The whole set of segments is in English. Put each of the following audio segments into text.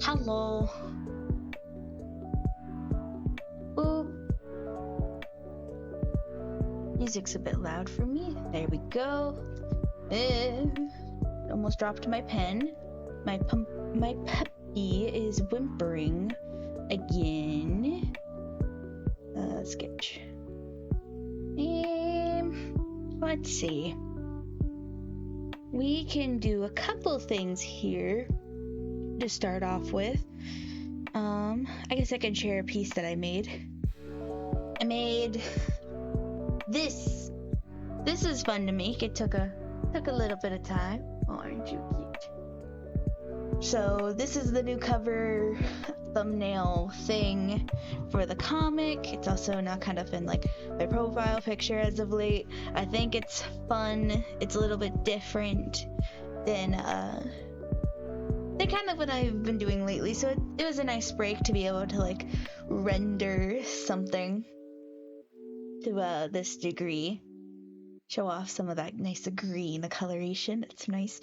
Hello. Ooh. Music's a bit loud for me. There we go. Almost dropped my pen. My puppy is whimpering again. Sketch. Let's see. We can do a couple things here to start off with. I guess I can share a piece that I made. I made this. This is fun to make. It took a little bit of time. Oh, aren't you cute? So this is the new cover thumbnail thing for the comic. It's also now kind of been like my profile picture as of late. I think it's fun. It's a little bit different than kind of what I've been doing lately. So it was a nice break to be able to like render something to this degree. Show off some of that nice green, the coloration. It's nice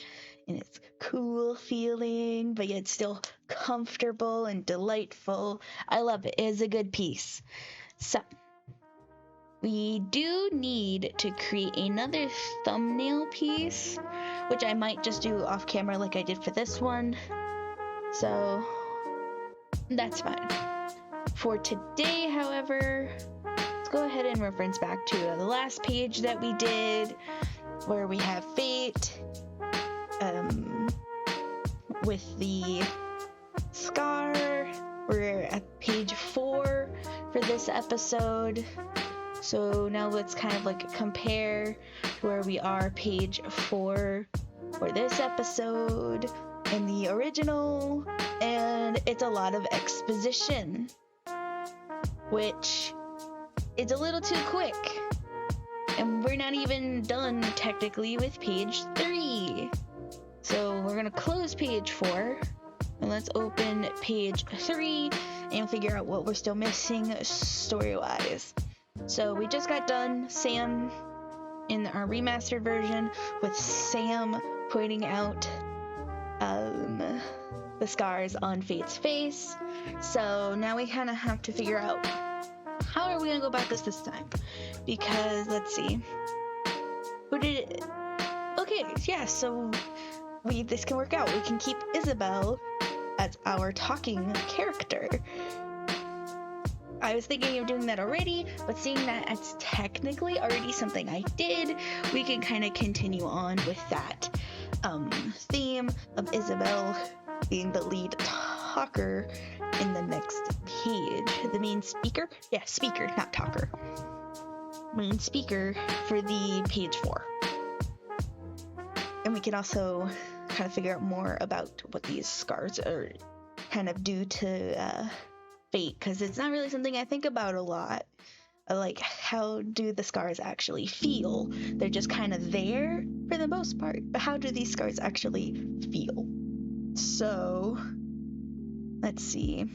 and it's cool feeling, but yet still comfortable and delightful. I love it. It is a good piece. So we do need to create another thumbnail piece, which I might just do off camera like I did for this one. So that's fine. For today, however, let's go ahead and reference back to the last page that we did, where we have Fate with the scar. We're at page 4 for this episode. So now let's kind of like compare to where we are page 4 for this episode in the original, and it's a lot of exposition, which is a little too quick, and we're not even done technically with page 3. So we're gonna close page 4 and let's open page 3 and figure out what we're still missing story-wise. So we just got done Sam in our remastered version with Sam pointing out the scars on Fate's face. So now we kind of have to figure out how are we gonna go about this time, because let's see, who did it? Okay, yeah, so this can work out. We can keep Isabel as our talking character. I was thinking of doing that already, but seeing that it's technically already something I did, we can kind of continue on with that theme of Isabel being the lead talker in the next page. The main speaker? Yeah, speaker, not talker. Main speaker for the page 4. And we can also kind of figure out more about what these scars are kind of due to Fate, because it's not really something I think about a lot. Like, how do the scars actually feel? They're just kind of there for the most part, but how do these scars actually feel? So, let's see.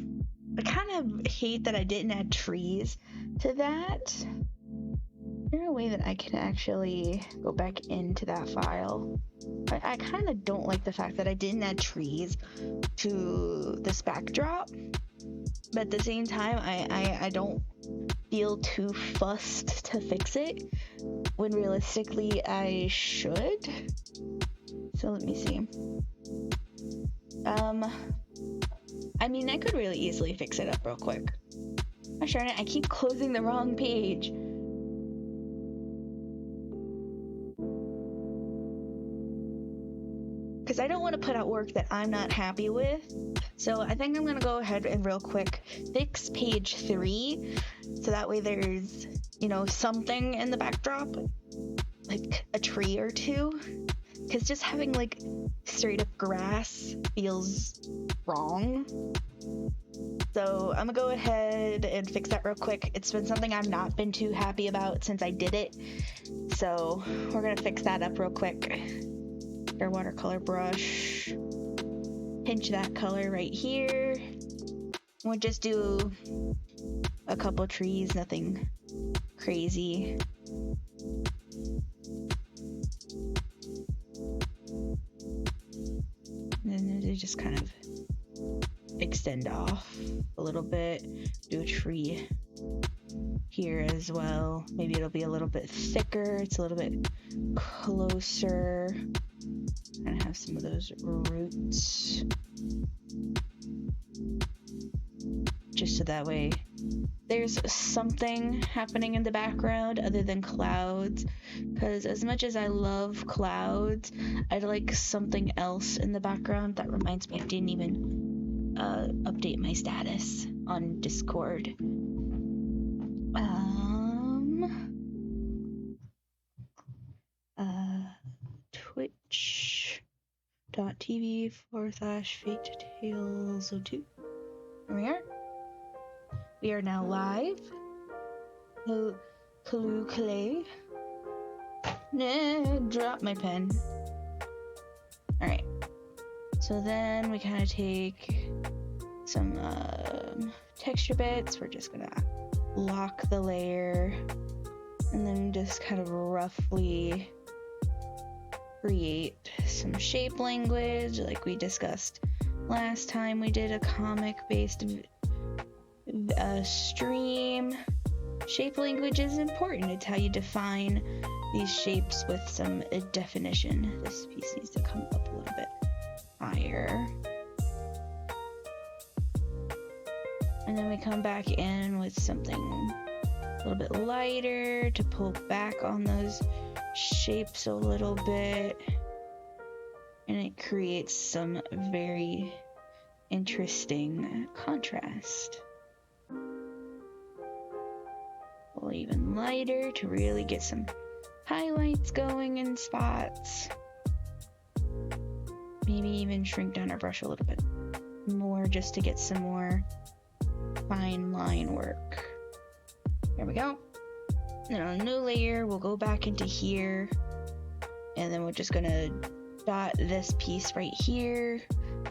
I kind of hate that I didn't add trees to that. Is there a way that I can actually go back into that file? I kind of don't like the fact that I didn't add trees to this backdrop, but at the same time, I don't feel too fussed to fix it, when realistically I should. So let me see. I mean, I could really easily fix it up real quick. Gosh darn it, I keep closing the wrong page. Because I don't want to put out work that I'm not happy with. So I think I'm going to go ahead and real quick fix page 3. So that way there's, something in the backdrop. Like a tree or two. Because just having like straight up grass feels wrong. So I'm going to go ahead and fix that real quick. It's been something I've not been too happy about since I did it. So we're going to fix that up real quick. Our watercolor brush, pinch that color right here. We'll just do a couple trees, nothing crazy. And then they just kind of extend off a little bit. Do a tree here as well. Maybe it'll be a little bit thicker. It's a little bit closer. And have some of those roots. Just so that way there's something happening in the background other than clouds. Because as much as I love clouds, I'd like something else in the background. That reminds me, I didn't even update my status on Discord. Twitch.tv/Fatetales02. Here we are. We are now live. Hello, Clay. Nah, drop my pen. Alright. So then we kind of take some texture bits. We're just gonna lock the layer and then just kind of roughly create some shape language like we discussed last time we did a comic-based stream. Shape language is important. It's how you define these shapes with some definition. This piece needs to come up a little bit higher. And then we come back in with something a little bit lighter to pull back on those shapes a little bit. And it creates some very interesting contrast. Pull even lighter to really get some highlights going in spots. Maybe even shrink down our brush a little bit more just to get some more fine line work. There we go. Then on a new layer, we'll go back into here, and then we're just gonna dot this piece right here,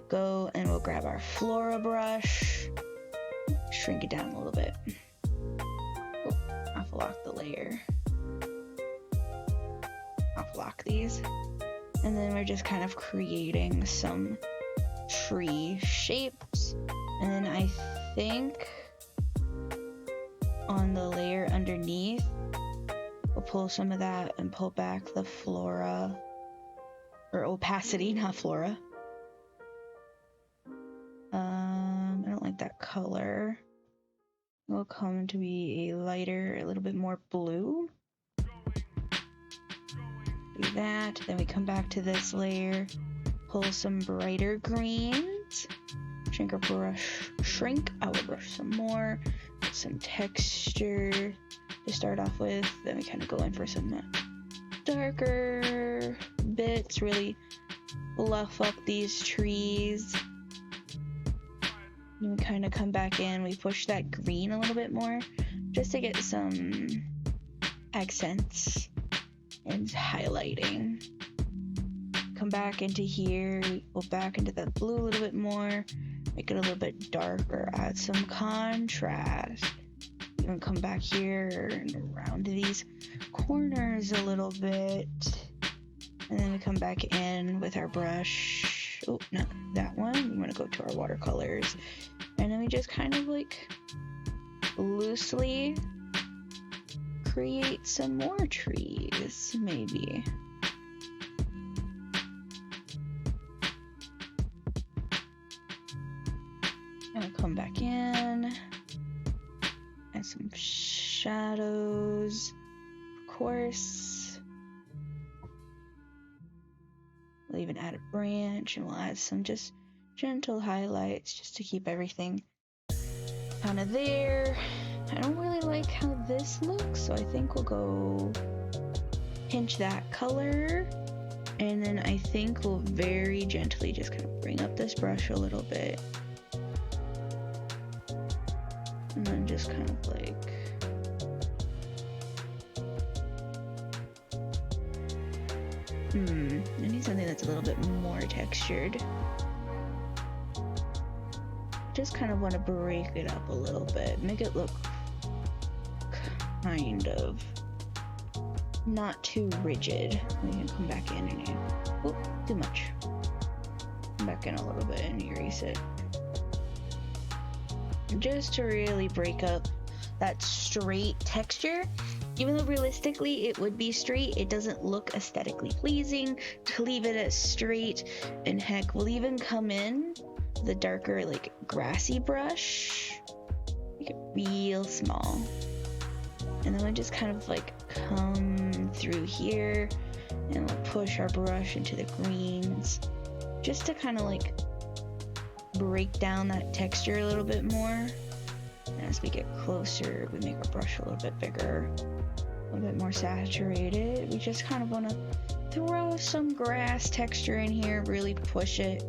go and we'll grab our Flora brush, shrink it down a little bit. Oh, off lock the layer. Off lock these. And then we're just kind of creating some tree shapes. And then I think on the layer underneath, we'll pull some of that and pull back the flora, or opacity, not flora. I don't like that color. It will come to be a lighter, a little bit more blue. Do that, then we come back to this layer, pull some brighter greens, shrink our brush, our brush some more, get some texture to start off with, then we kind of go in for some darker bits, really fluff up these trees. And we kind of come back in, we push that green a little bit more, just to get some accents and highlighting. Come back into here, we go back into that blue a little bit more, make it a little bit darker, add some contrast. Even come back here and around these corners a little bit. And then we come back in with our brush. Oh, not that one. We want to go to our watercolors. And then we just kind of like loosely create some more trees, maybe. And we'll come back in. Add some shadows, of course. We'll even add a branch, and we'll add some just gentle highlights just to keep everything kind of there. I don't really like how this looks, so I think we'll go pinch that color, and then I think we'll very gently just kind of bring up this brush a little bit, and then just kind of like I need something that's a little bit more textured. Just kind of want to break it up a little bit, make it look kind of not too rigid. We can come back in and too much. Come back in a little bit and erase it. just to really break up that straight texture. Even though realistically it would be straight, it doesn't look aesthetically pleasing to leave it as straight. And heck, we'll even come in the darker, like, grassy brush, make it real small, and then we'll just kind of like come through here and we'll push our brush into the greens just to kind of like break down that texture a little bit more. And as we get closer, we make our brush a little bit bigger, a little bit more saturated. We just kind of want to throw some grass texture in here, really push it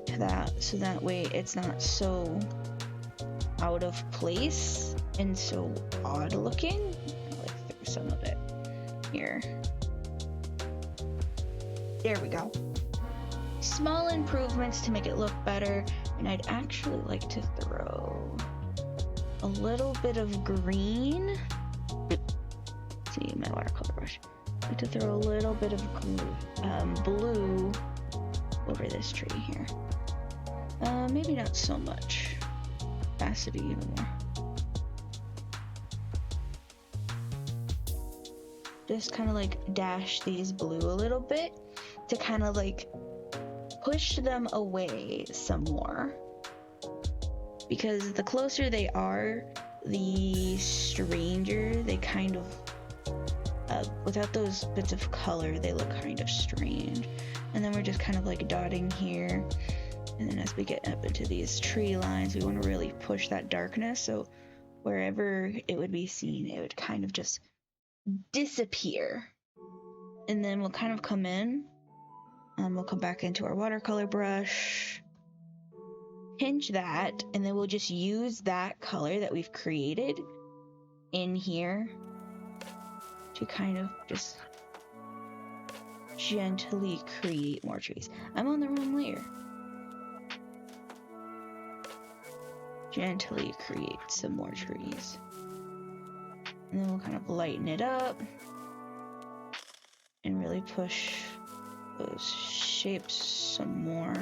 to that, so that way it's not so out of place and so odd looking. I'll like throw some of it here. There we go. Small improvements to make it look better, and I'd actually like to throw a little bit of green. See my watercolor brush. I'd like to throw a little bit of blue over this tree here. Maybe not so much. Opacity even more. Just kind of like dash these blue a little bit to kind of like push them away some more, because the closer they are, the stranger they kind of, without those bits of color, they look kind of strange. And then we're just kind of like dotting here, and then as we get up into these tree lines, we want to really push that darkness, so wherever it would be seen, it would kind of just disappear. And then we'll kind of come in, we'll come back into our watercolor brush, hinge that, and then we'll just use that color that we've created in here to kind of just gently create more trees. I'm on the wrong layer. Gently create some more trees. And then we'll kind of lighten it up and really push those shapes some more.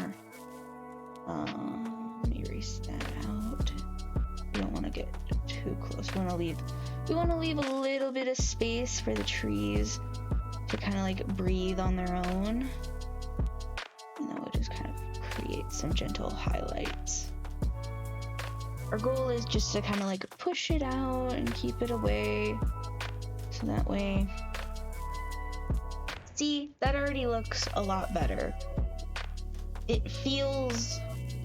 Let me erase that out. We don't want to get too close. We want to leave a little bit of space for the trees to kind of like breathe on their own. And then we'll just kind of create some gentle highlights. Our goal is just to kind of like push it out and keep it away, so that way, see, that already looks a lot better. It feels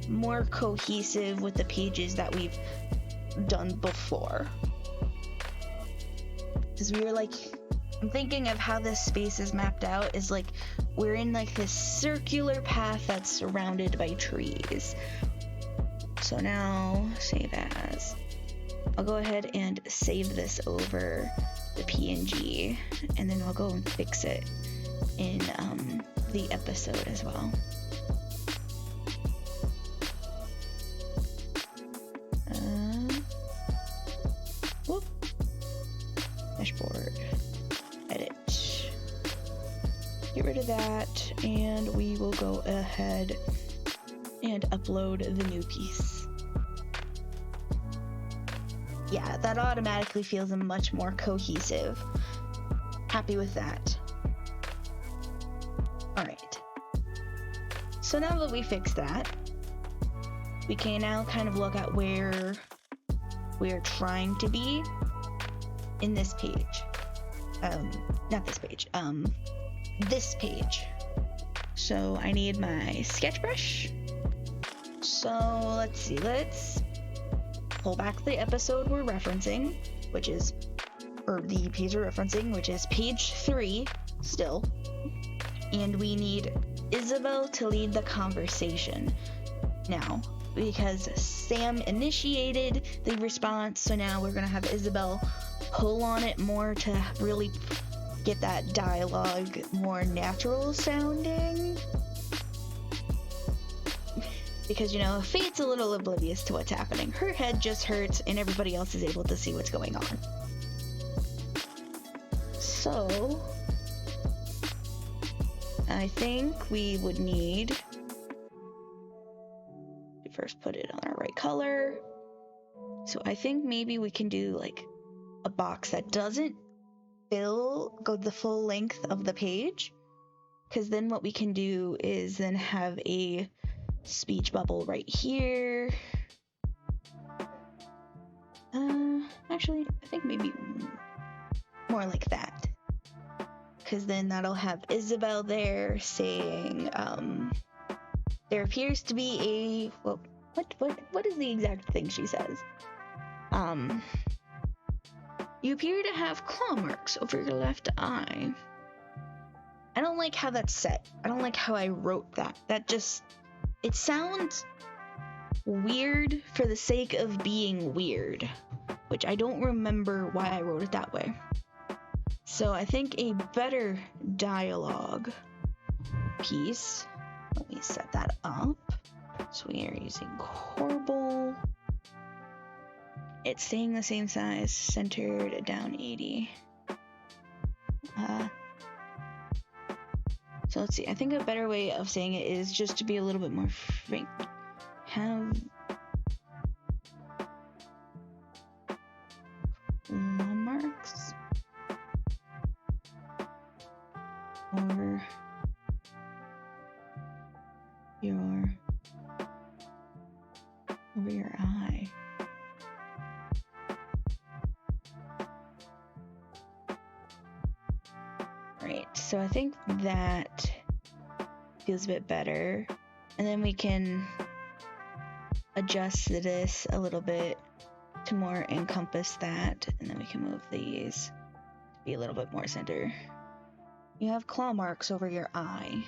more cohesive with the pages that we've done before. Because we were like, I'm thinking of how this space is mapped out is like, we're in like this circular path that's surrounded by trees. So now, save as. I'll go ahead and save this over the PNG, and then I'll go and fix it in the episode as well. Whoop. Dashboard. Edit. Get rid of that, and we will go ahead and upload the new piece. Yeah, that automatically feels much more cohesive. Happy with that. Alright. So now that we fixed that, we can now kind of look at where we're trying to be in this page. Not this page, this page. So I need my sketch brush. So let's see, let's pull back the episode we're referencing, which is, or the page we're referencing, which is page 3 still. And we need Isabel to lead the conversation now, because Sam initiated the response, so now we're gonna have Isabel pull on it more to really get that dialogue more natural sounding. Because, you know, Fate's a little oblivious to what's happening. Her head just hurts and everybody else is able to see what's going on. So, I think we would need to first put it on our right color. So I think maybe we can do like a box that doesn't go the full length of the page, because then what we can do is then have a speech bubble right here. Actually, I think maybe more like that, because then that'll have Isabel there saying, there appears to be a, well, what is the exact thing she says? You appear to have claw marks over your left eye. I don't like how that's set. I don't like how I wrote that. It sounds weird for the sake of being weird, which I don't remember why I wrote it that way. So I think a better dialogue piece, let me set that up. So we are using Corbel. It's staying the same size, centered, down 80. So let's see, I think a better way of saying it is just to be a little bit more frank. Have marks over your eye. Right, so I think that feels a bit better. And then we can adjust this a little bit to more encompass that. And then we can move these to be a little bit more center. You have claw marks over your eye.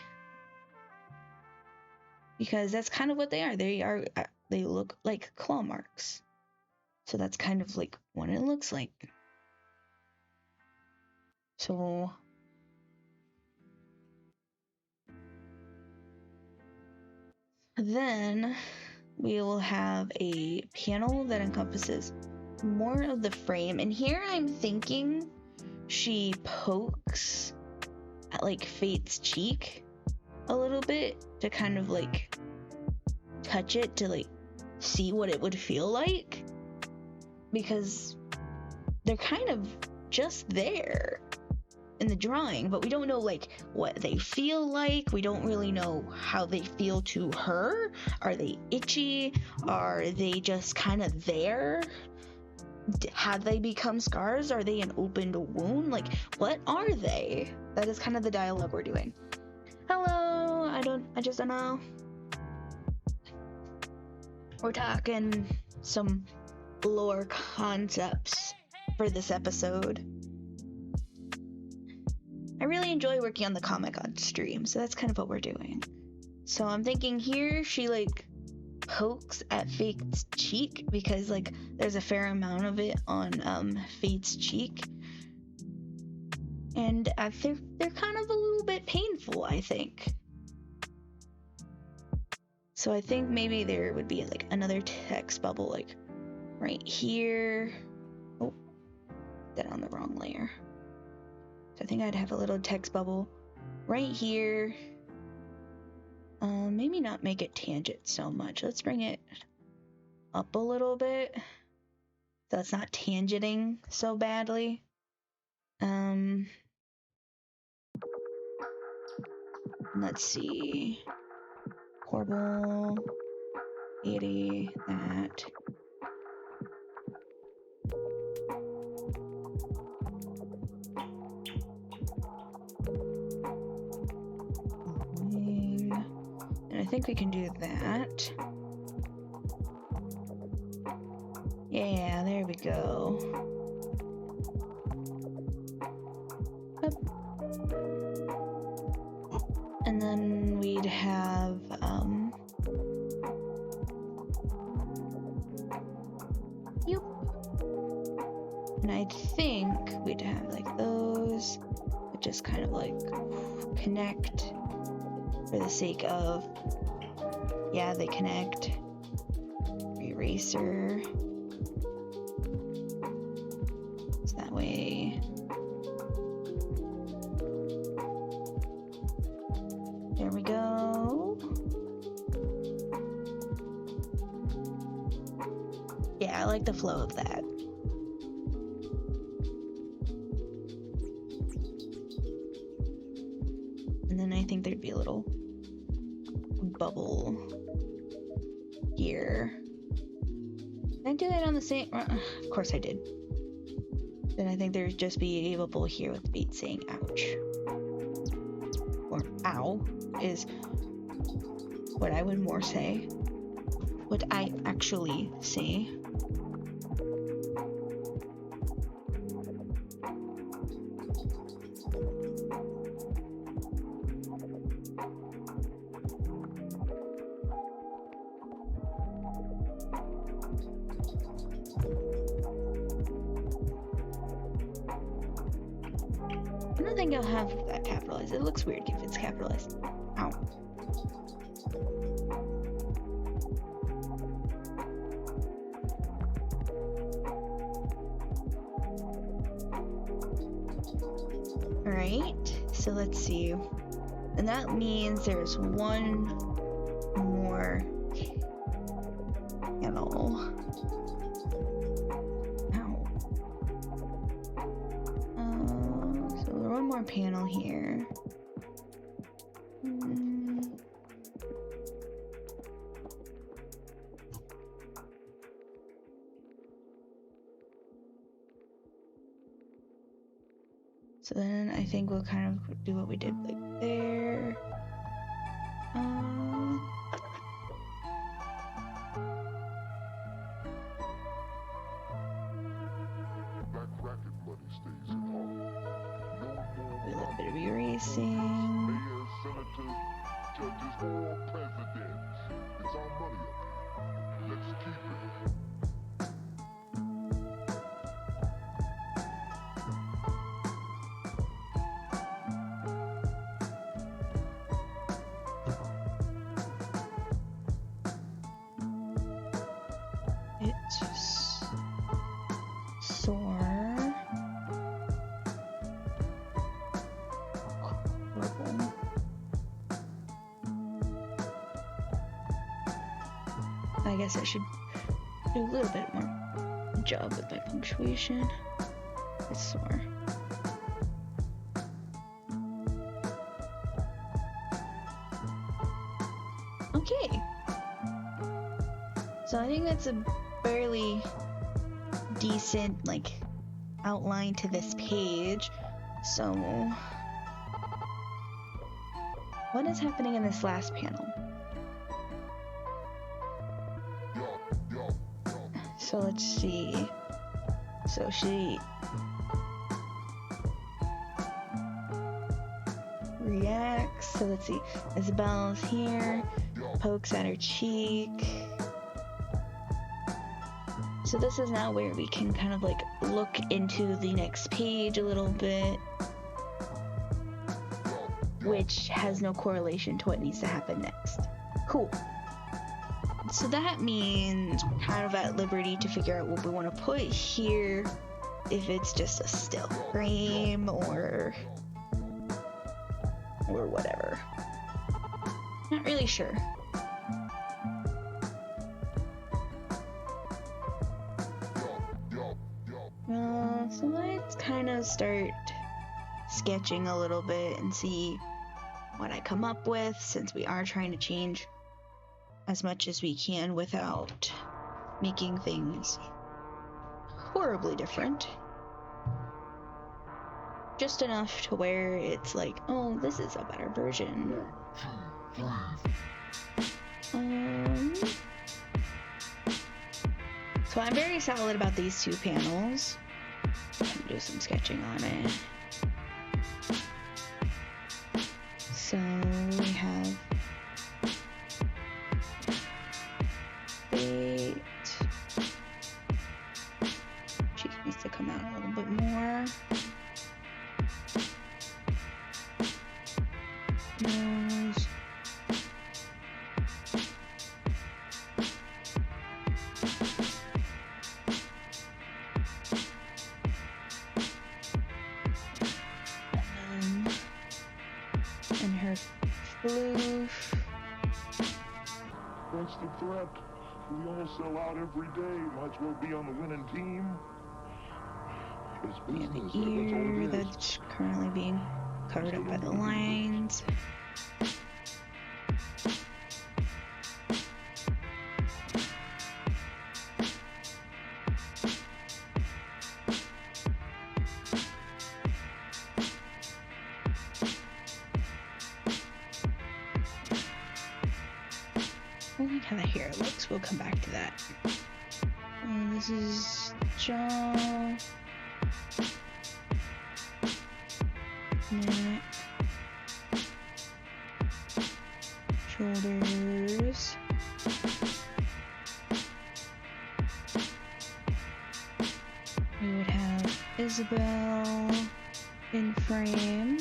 Because that's kind of what they are. They look like claw marks. So that's kind of like what it looks like. So then we will have a panel that encompasses more of the frame. And here I'm thinking she pokes at like Fate's cheek a little bit to kind of like touch it to like see what it would feel like, because they're kind of just there in the drawing, but we don't know like what they feel like. We don't really know how they feel to her. Are they itchy? Are they just kind of there? Have they become scars? Are they an opened wound? Like, what are they? That is kind of the dialogue we're doing. Hello, I just don't know. We're talking some lore concepts for this episode. I really enjoy working on the comic on stream, so that's kind of what we're doing. So I'm thinking here she like pokes at Fate's cheek, because like there's a fair amount of it on Fate's cheek, and they're kind of a little bit painful, I think. So I think maybe there would be like another text bubble like right here. Oh, that on the wrong layer. So I think I'd have a little text bubble right here. Maybe not make it tangent so much. Let's bring it up a little bit so it's not tangenting so badly. Let's see. Corbel, 80, that. And I think we can do that. Yeah, there we go. Up. And then we'd have yep. And I think we'd have like those that just kind of like connect for the sake of, yeah, they connect. Eraser. So that way. There we go. Yeah, I like the flow of that. And then I think there'd be a little bubble here. Did I do that on the same? Of course I did. Then I think there'd just be a bubble here with the beat saying ouch. Or ow is what I would more say. What I actually say. I don't think I'll have that capitalized. It looks weird if it's capitalized. Ow. Alright, so let's see. And that means there's one more panel. One more panel here. So then I think we'll kind of do what we did like there. A little bit of erasing. Mayors, senators, judges, or presidents. It's our money up here. Let's keep it. It's sore. I guess I should do a little bit more job with my punctuation. It's sore. Okay. So I think that's a fairly decent, like, outline to this page. So, what is happening in this last panel? So let's see. So she reacts. So let's see. Isabel's here. Pokes at her cheek. So this is now where we can kind of like look into the next page a little bit, which has no correlation to what needs to happen next. Cool. So that means we're kind of at liberty to figure out what we want to put here, if it's just a still frame or whatever. Not really sure. So let's kind of start sketching a little bit and see what I come up with, since we are trying to change as much as we can without making things horribly different. Just enough to where it's like, oh, this is a better version. So I'm very solid about these two panels. Do some sketching on it. So we have it. She needs to come out a little bit more. Nose. Floof. What's the threat? We all sell out every day. Might as well be on the winning team. It's We have business. an That's all ear it is. that's currently being covered up by the lines. I like how the hair looks. We'll come back to that. And this is jaw, neck, shoulders, we would have Isabel in frame.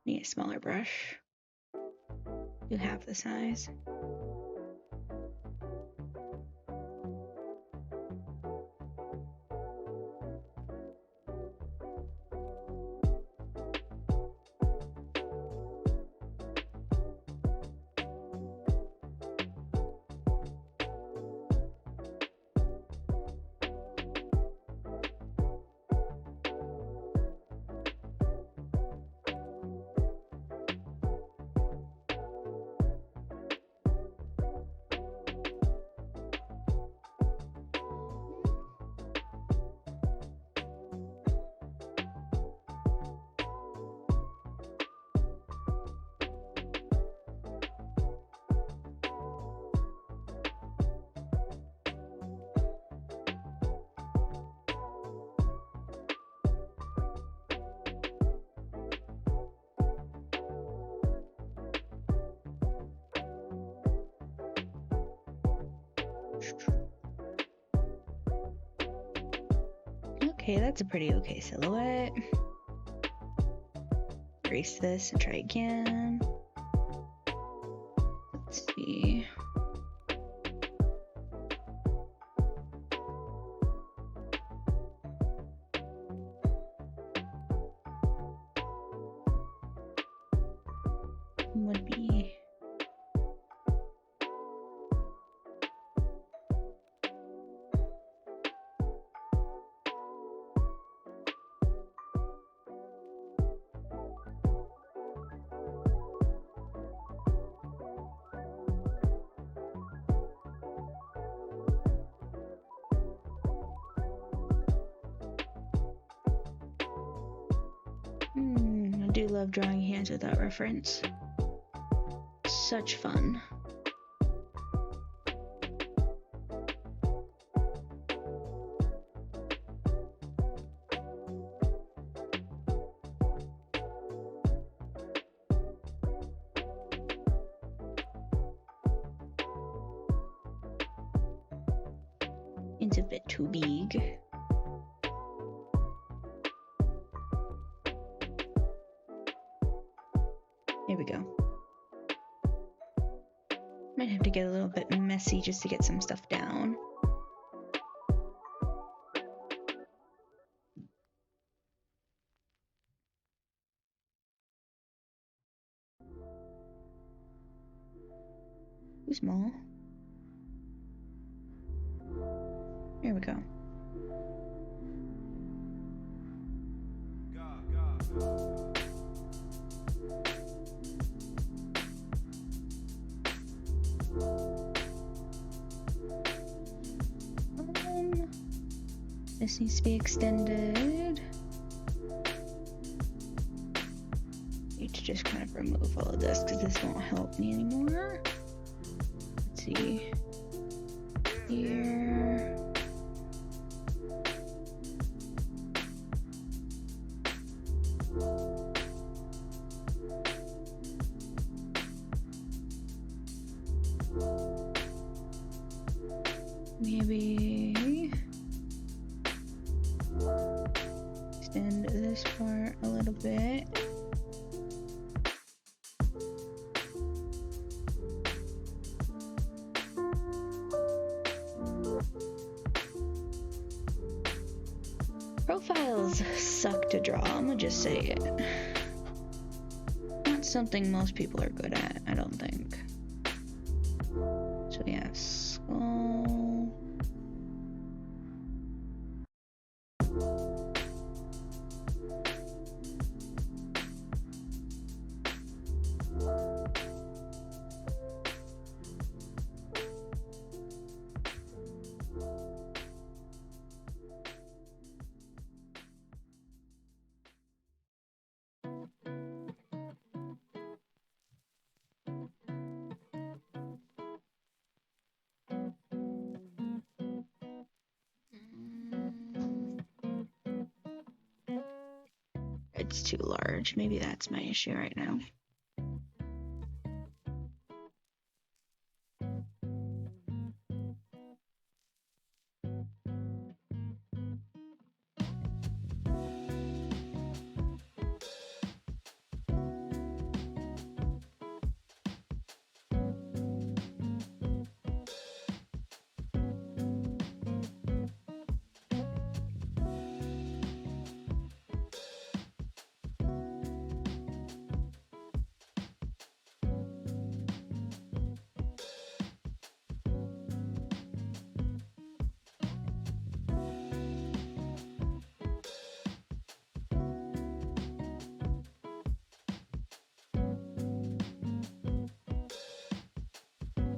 Need a smaller brush. Do half the size. Okay, that's a pretty okay silhouette. Erase this and try again. Let's see. Would be I do love drawing hands without reference. Such fun. It's a bit too big. There we go. Might have to get a little bit messy just to get some stuff down. Too small. There we go. This needs to be extended. Need to just kind of remove all of this because this won't help me anymore. Let's see. Here. Maybe extend this part a little bit. Profiles suck to draw, I'm gonna just say it. Not something most people are good at, I don't think. So yeah, skull. It's too large. Maybe that's my issue right now.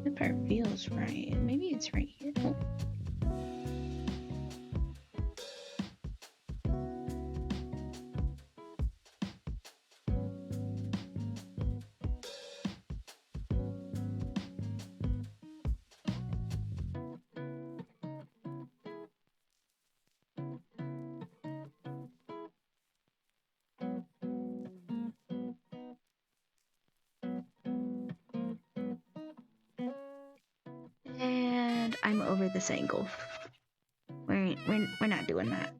That part feels right. Maybe it's right here. Oh. And I'm over this angle. We're not doing that.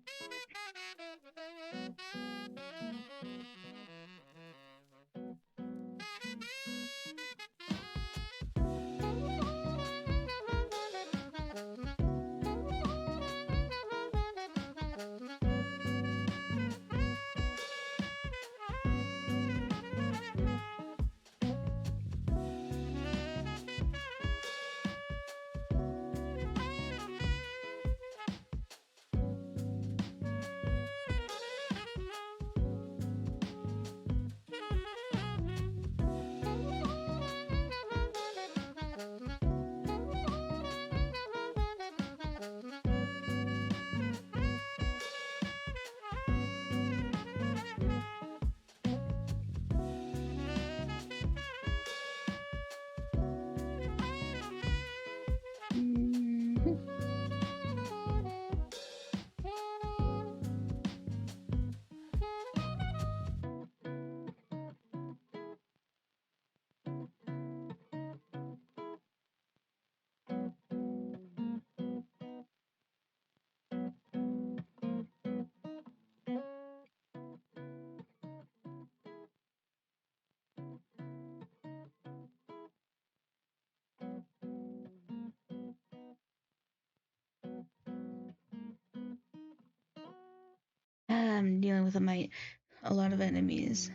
I'm dealing with a lot of enemies.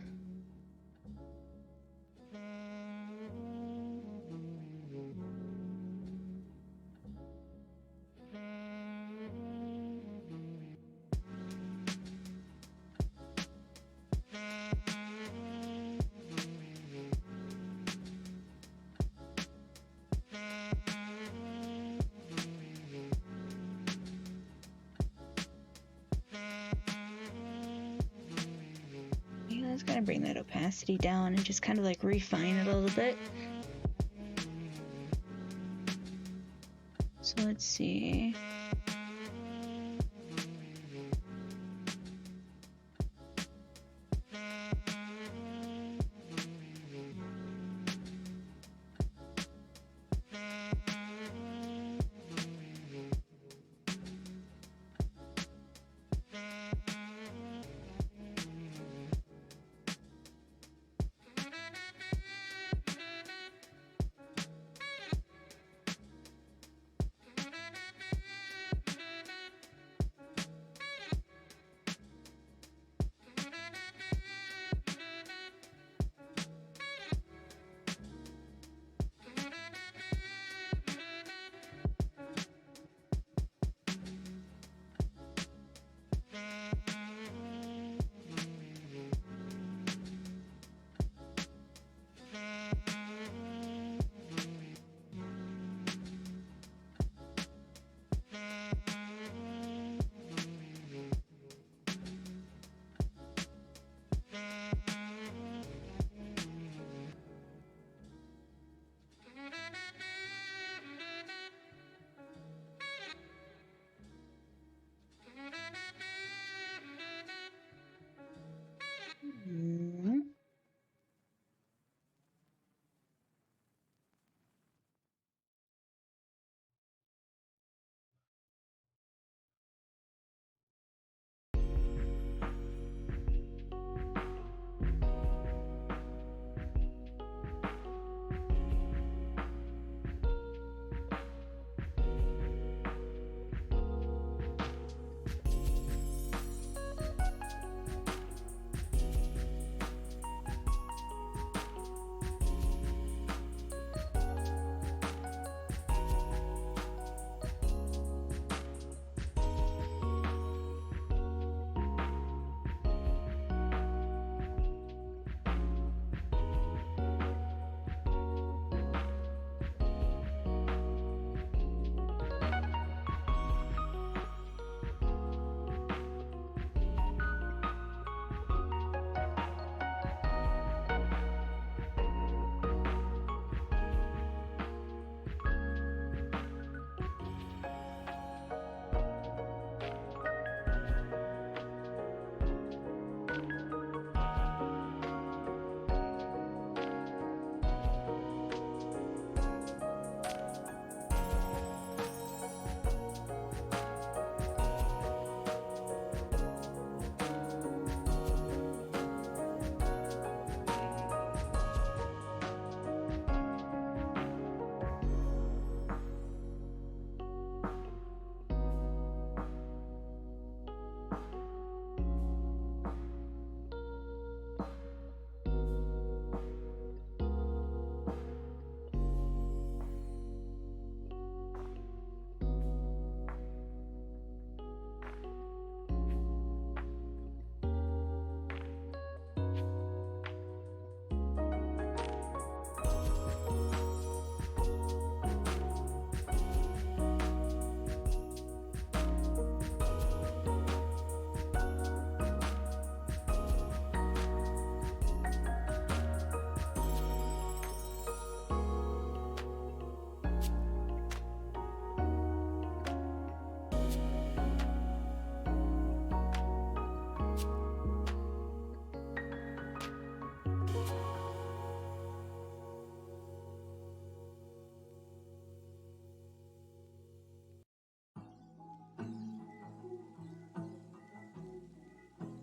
I was gonna bring that opacity down and just kind of like refine it a little bit. So let's see.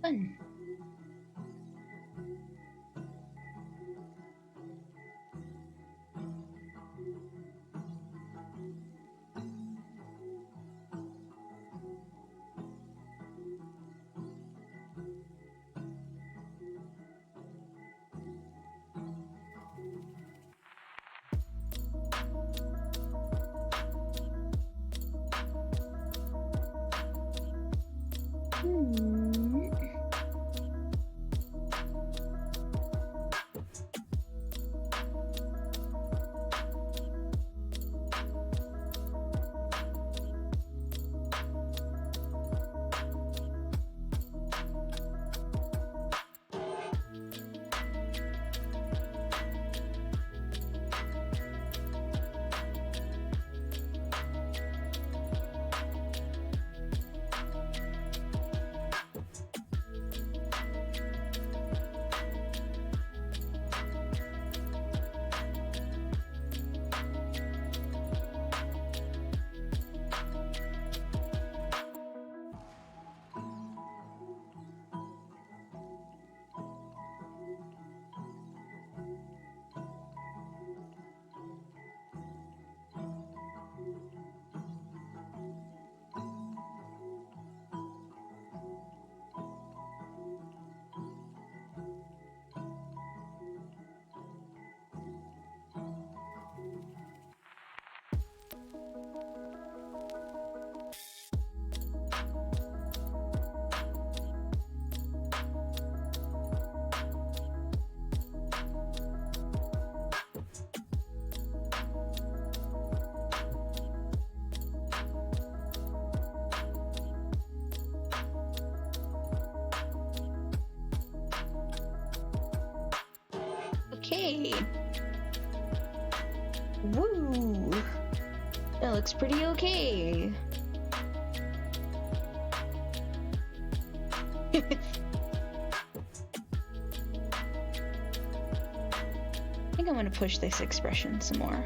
Fun. Okay. Woo! That looks pretty okay. I think I'm gonna push this expression some more.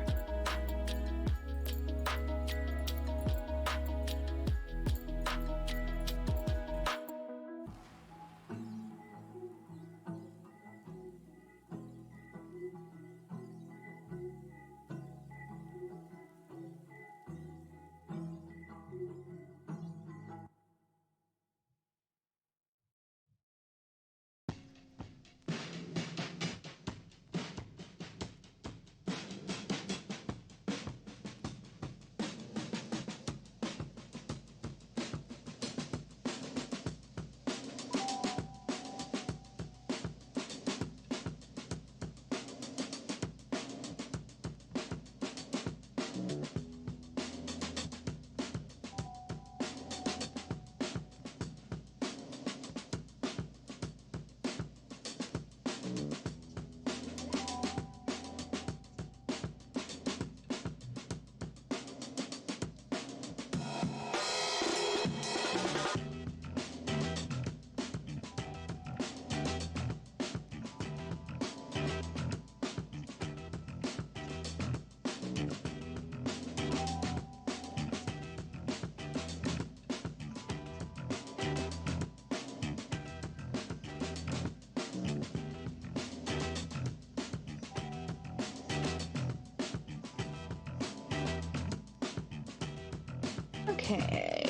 Okay.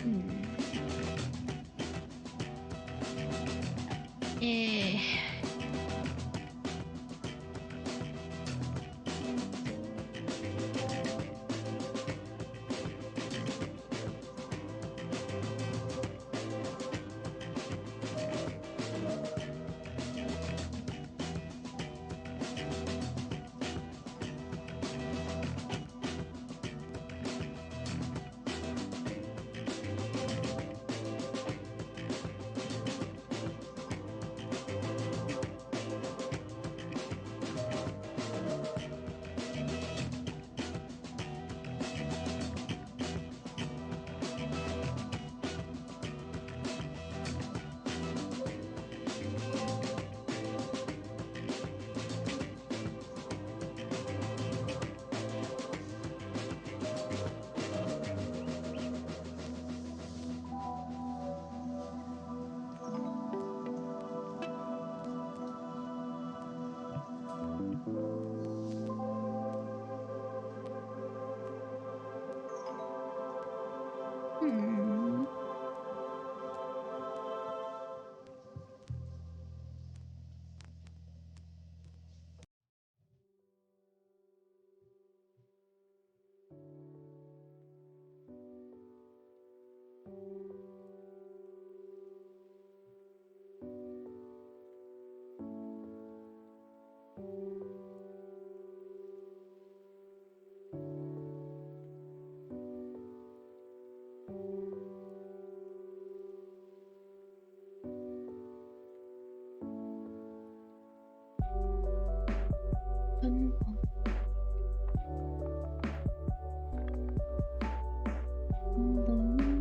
Hmm. Eh. Hmm. Bum, bum, bum, bum, bum,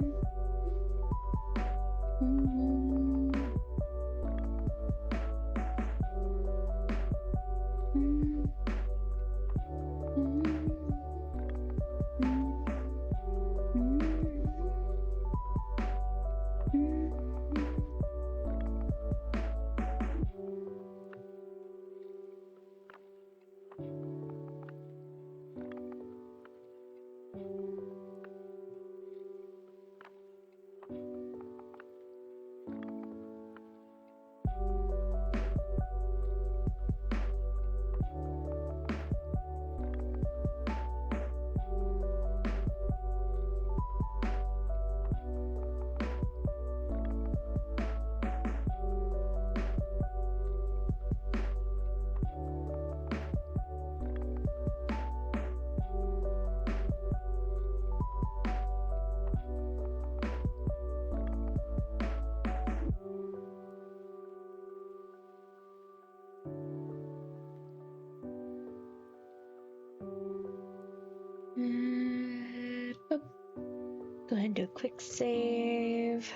Go ahead and do a quick save.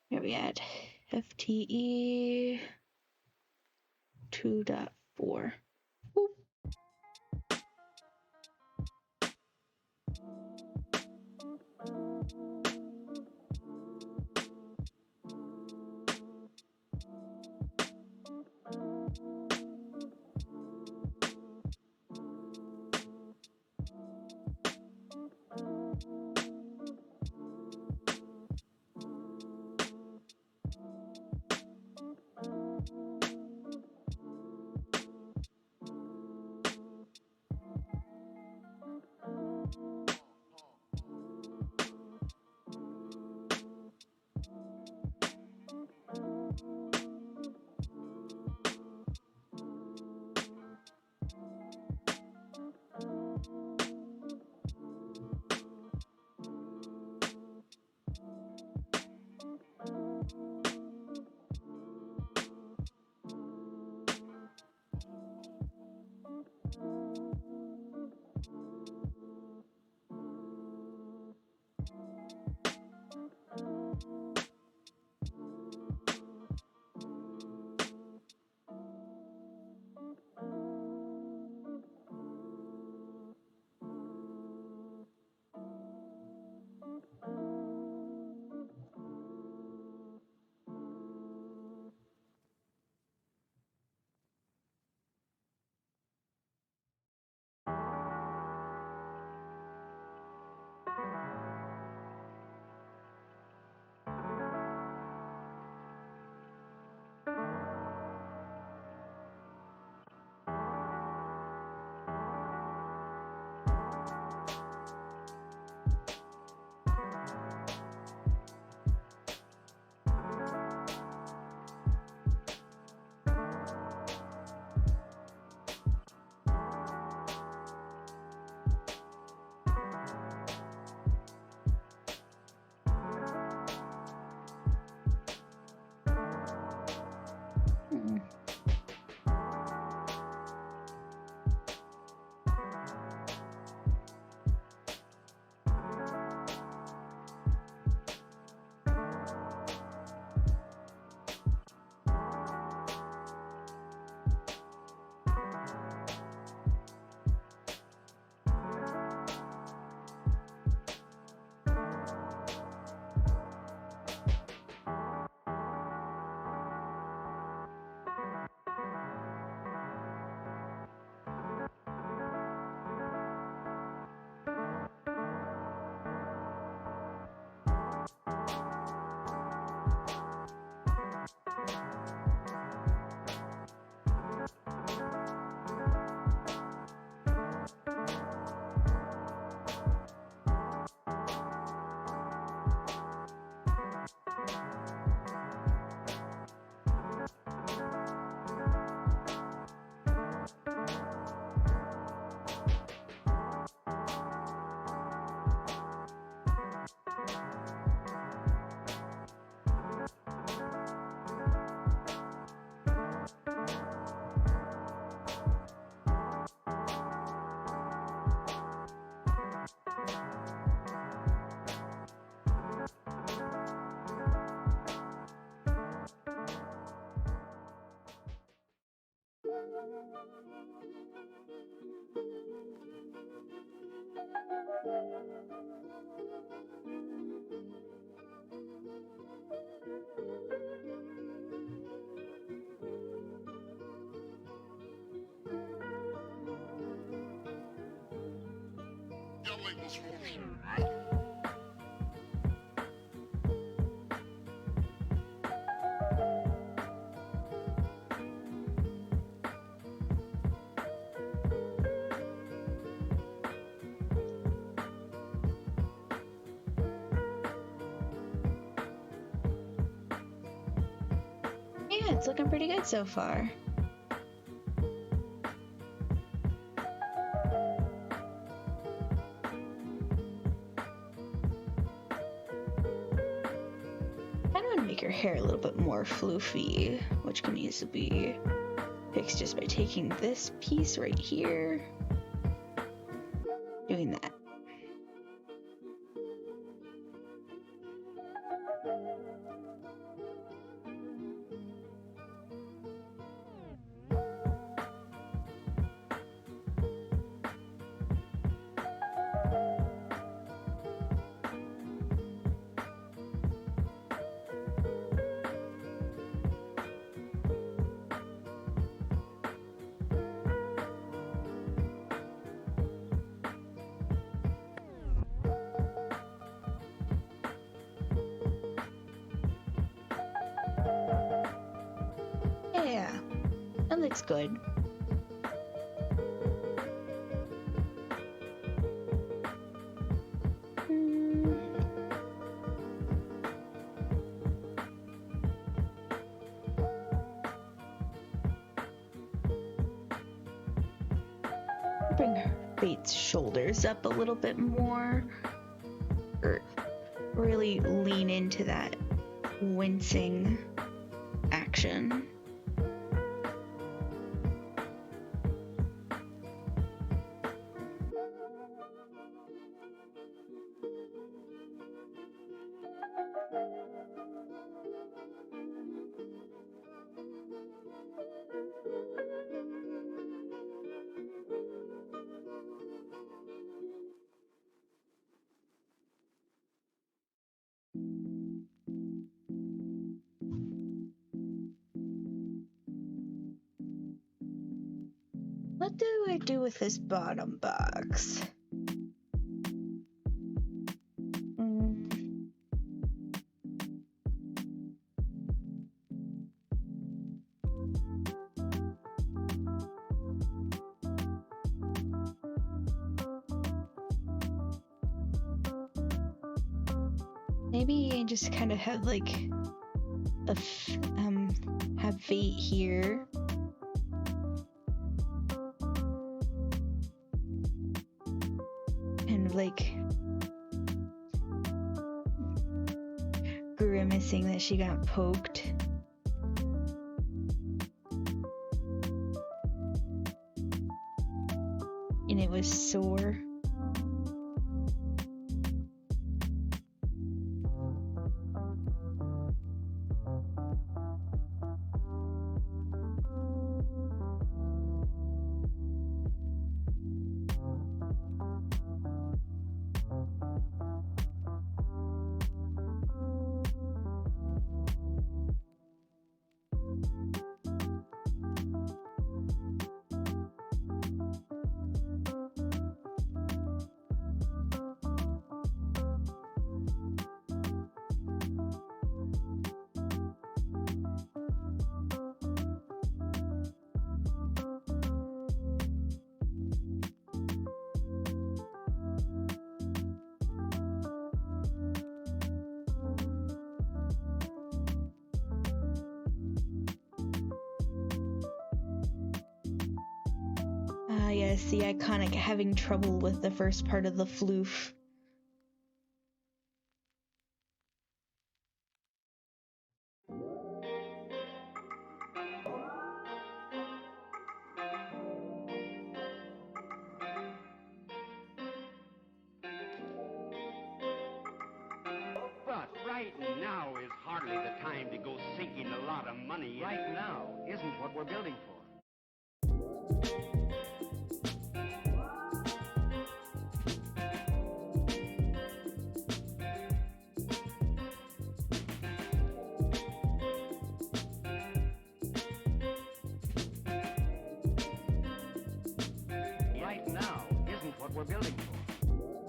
Where we at? FTE 2.4. Boop. Your label's full. Yeah, it's looking pretty good so far. I want to make her hair a little bit more floofy, which can easily be fixed just by taking this piece right here, doing that. Yeah, that looks good. Bring her Fate's shoulders up a little bit more, or really lean into that wincing action. What do I do with this bottom box? Maybe I just kind of have like have Fate here. And like grimacing that she got poked. And it was sore. Yes, the iconic having trouble with the first part of the floof. But right now is hardly the time to go sinking a lot of money. Right now isn't what we're building for. Right now isn't what we're building for.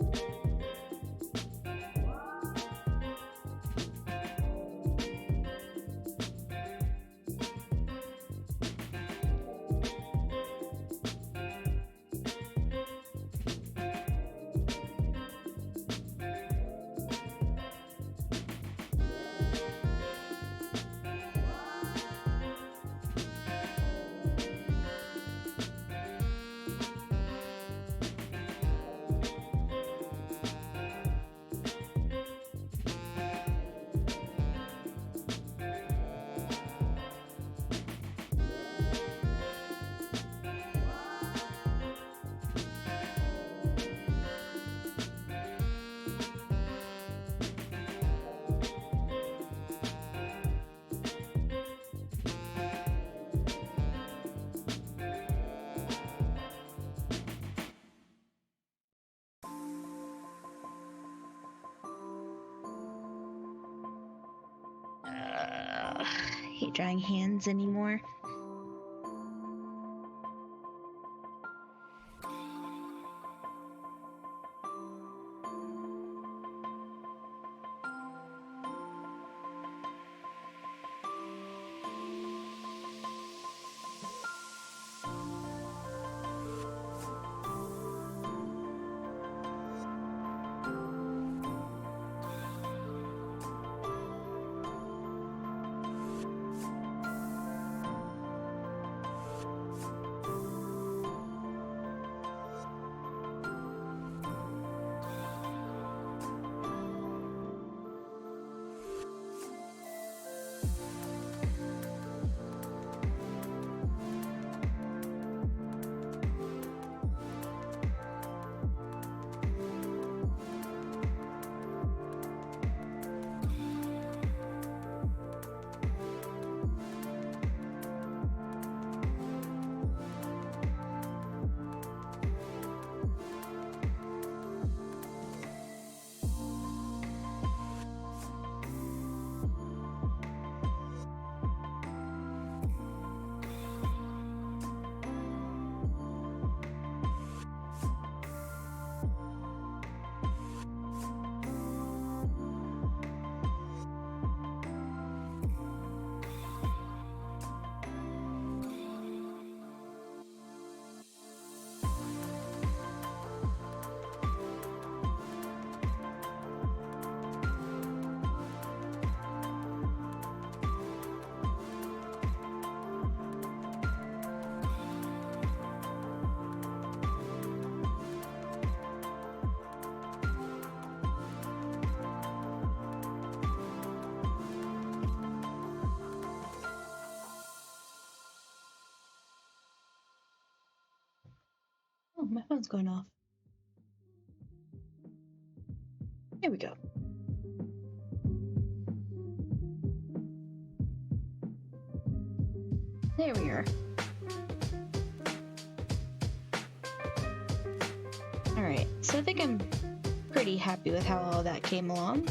hate drawing hands anymore. Oh, my phone's going off. There we go. There we are. Alright, so I think I'm pretty happy with how all that came along.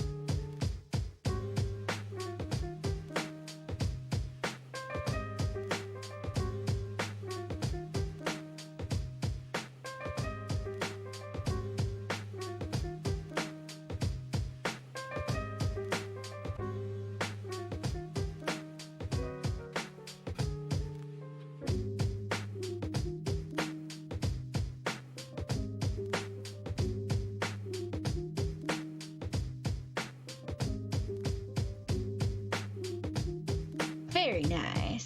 Very nice.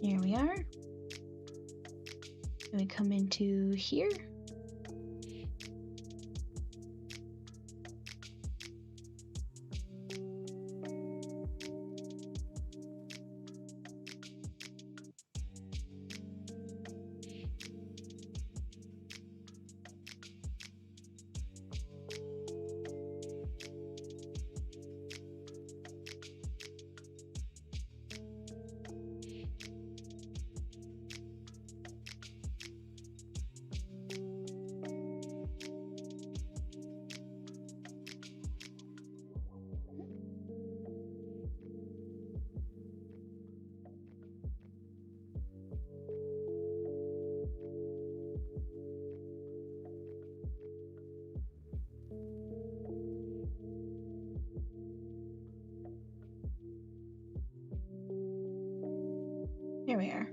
Here we are. And we come into here. Here we are.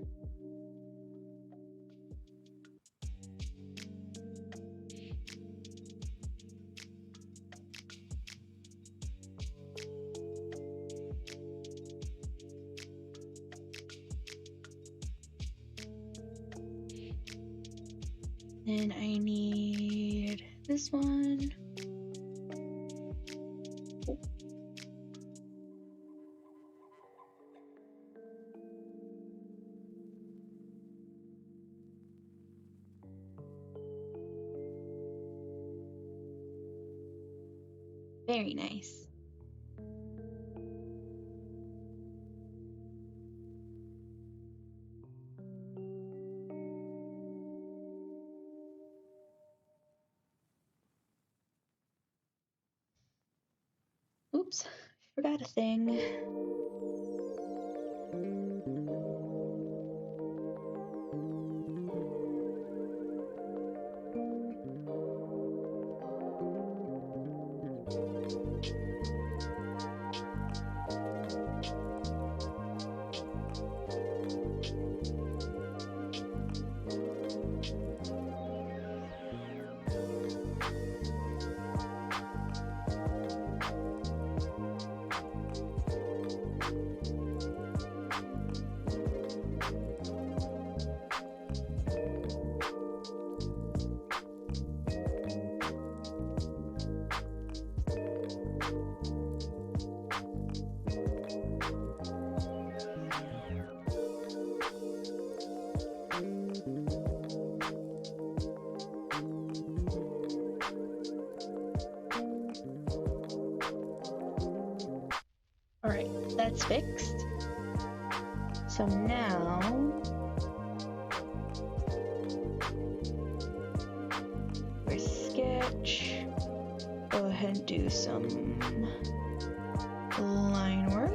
Then I need this one. Oh. Very nice. Oops, forgot a thing. Alright, that's fixed. So now for sketch, go ahead and do some line work.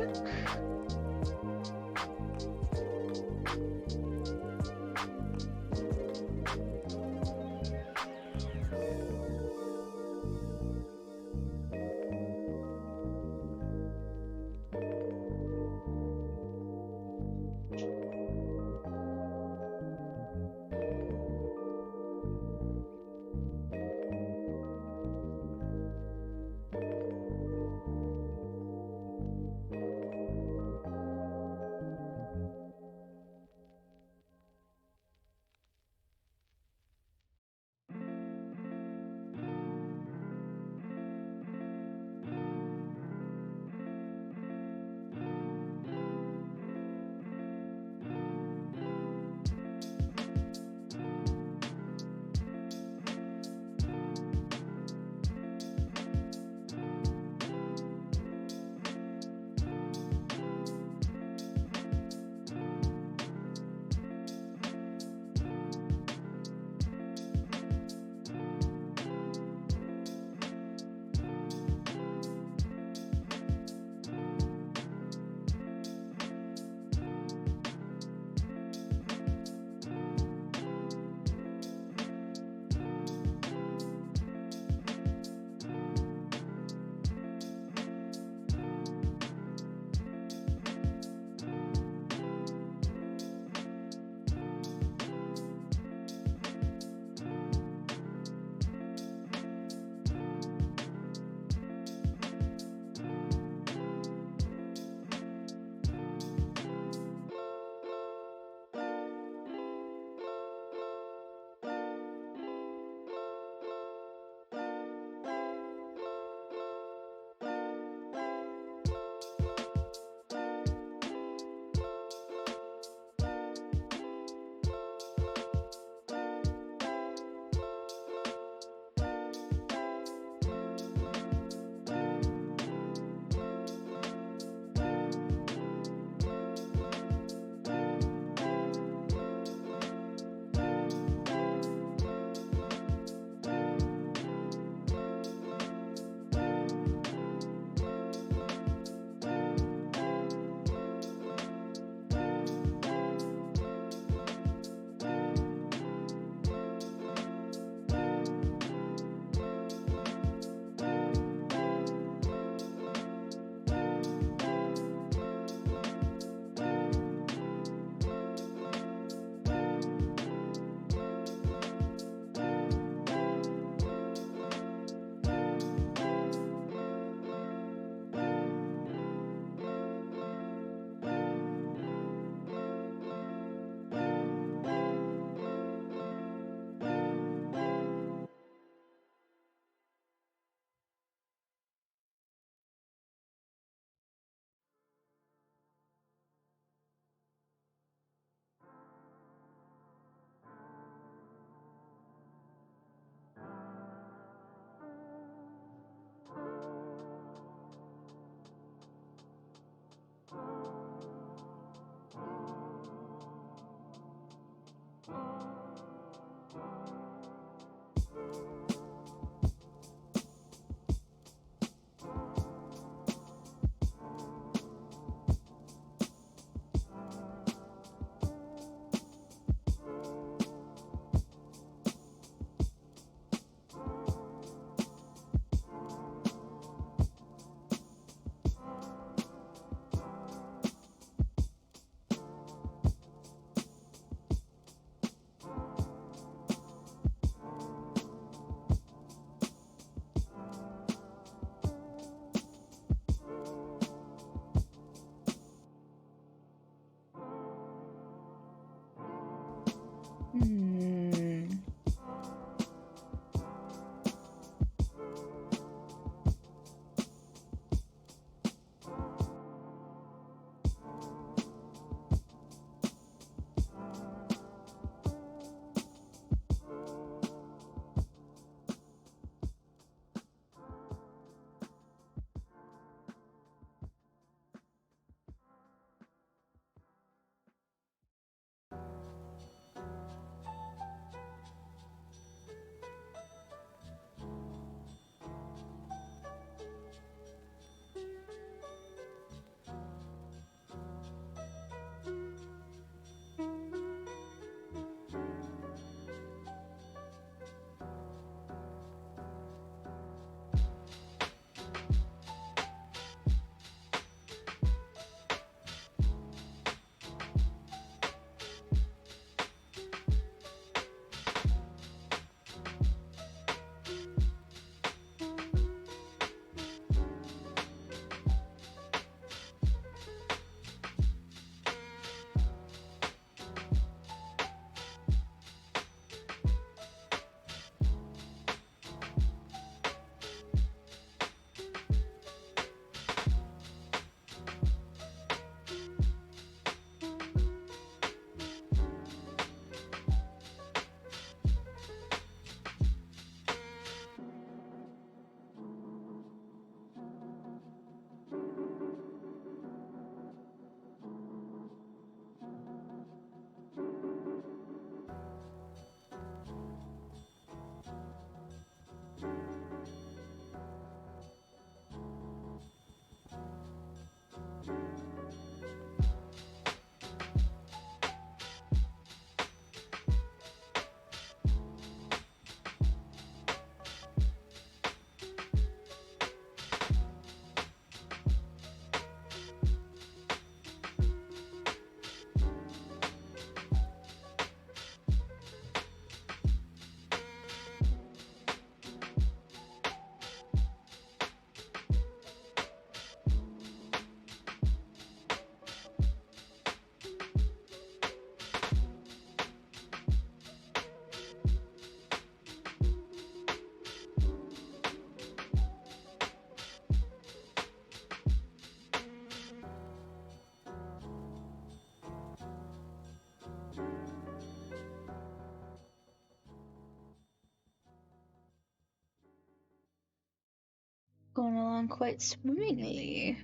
along quite swimmingly.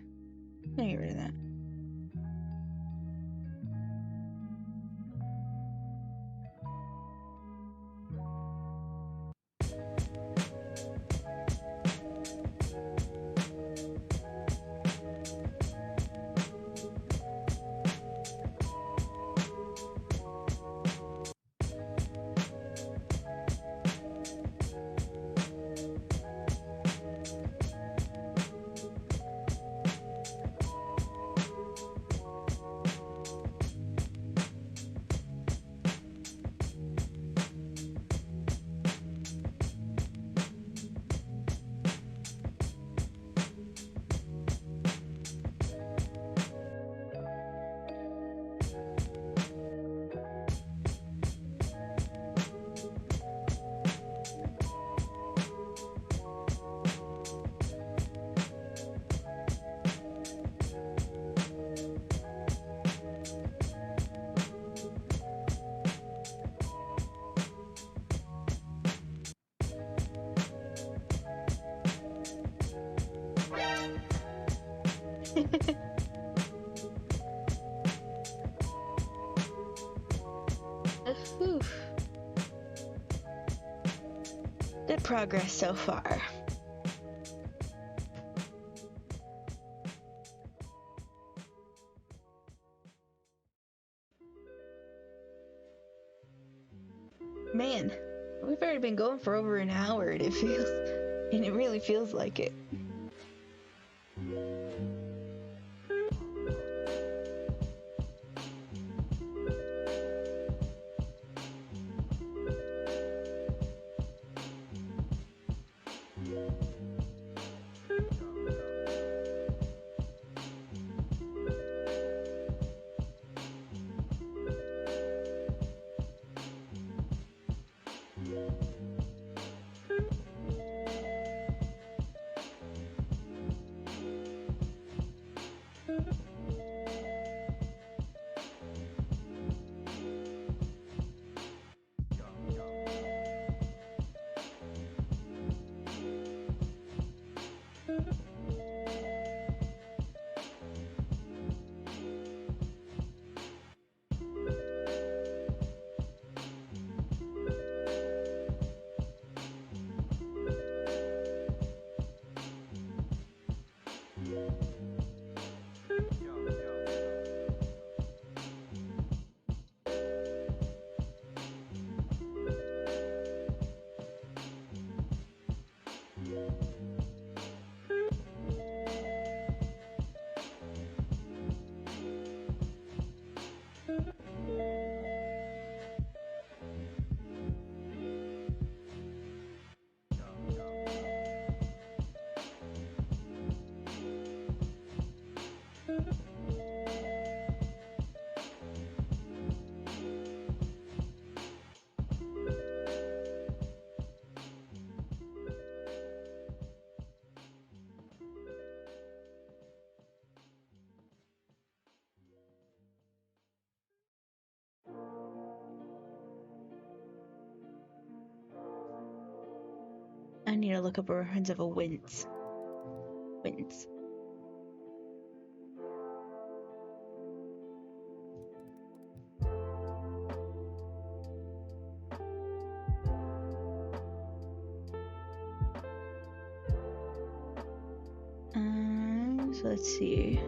I'm gonna get rid of that. Oof. Good progress so far. Man, we've already been going for over an hour, and it really feels like it. I need to look up a reference of a wince. Wince. So let's see.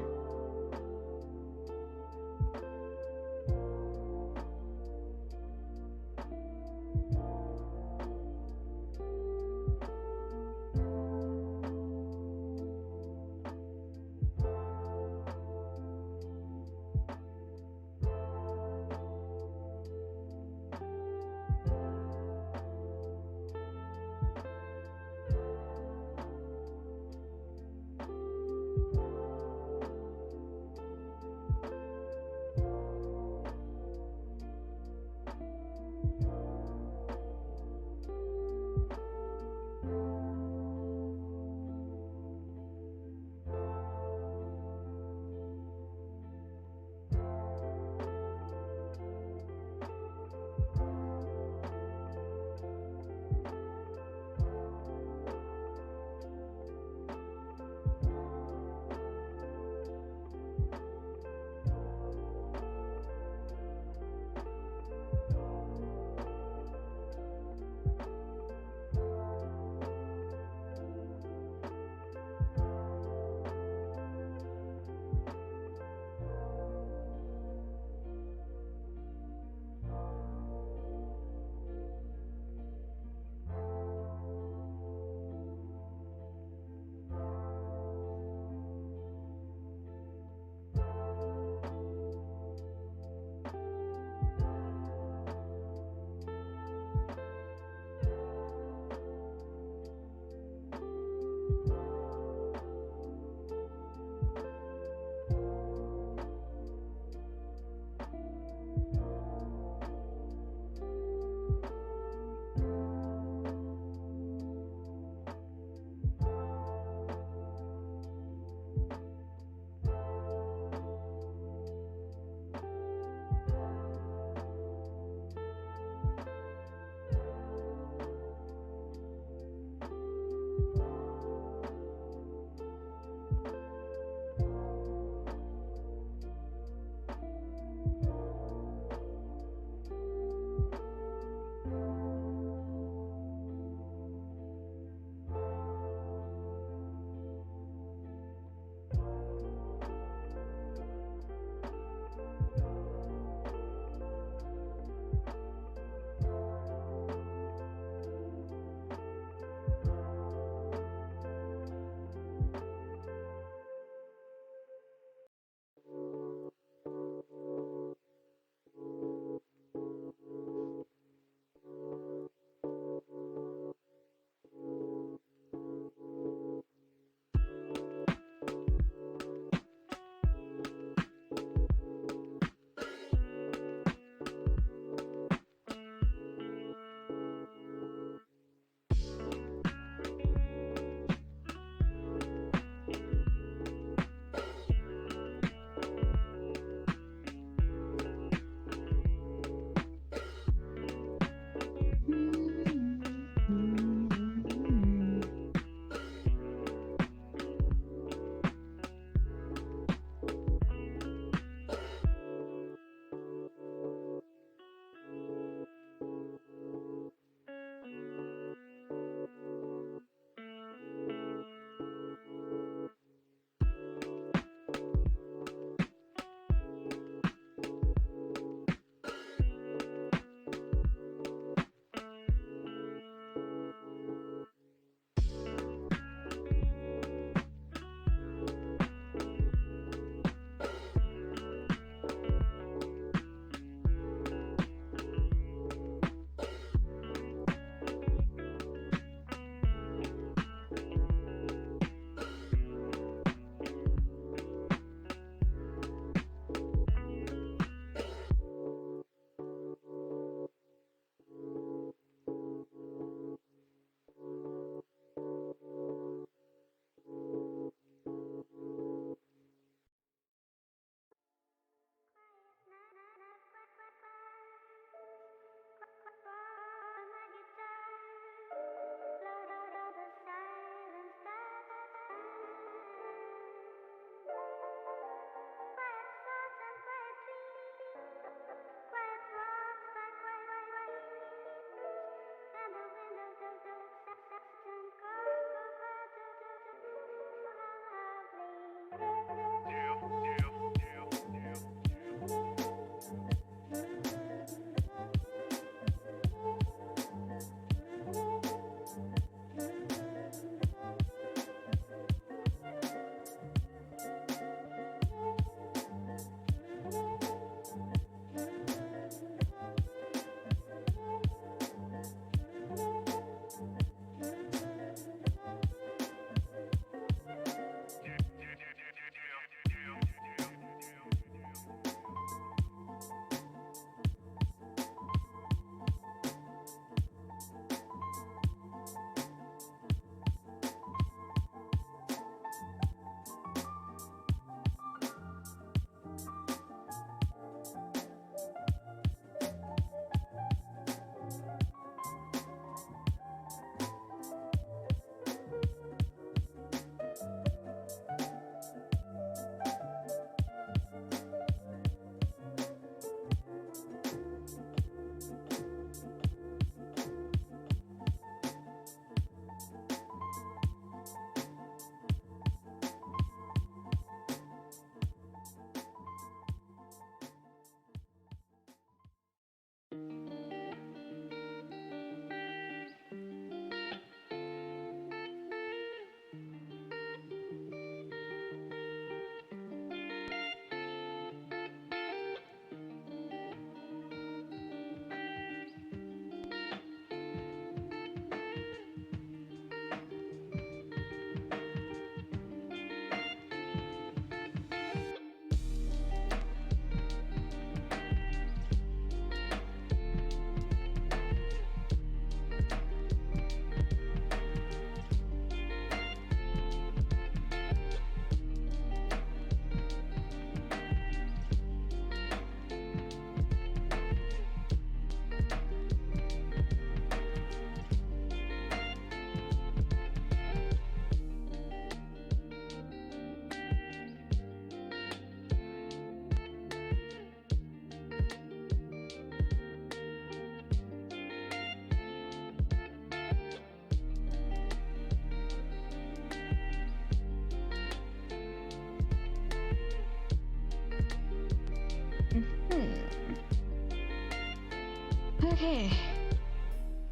Okay.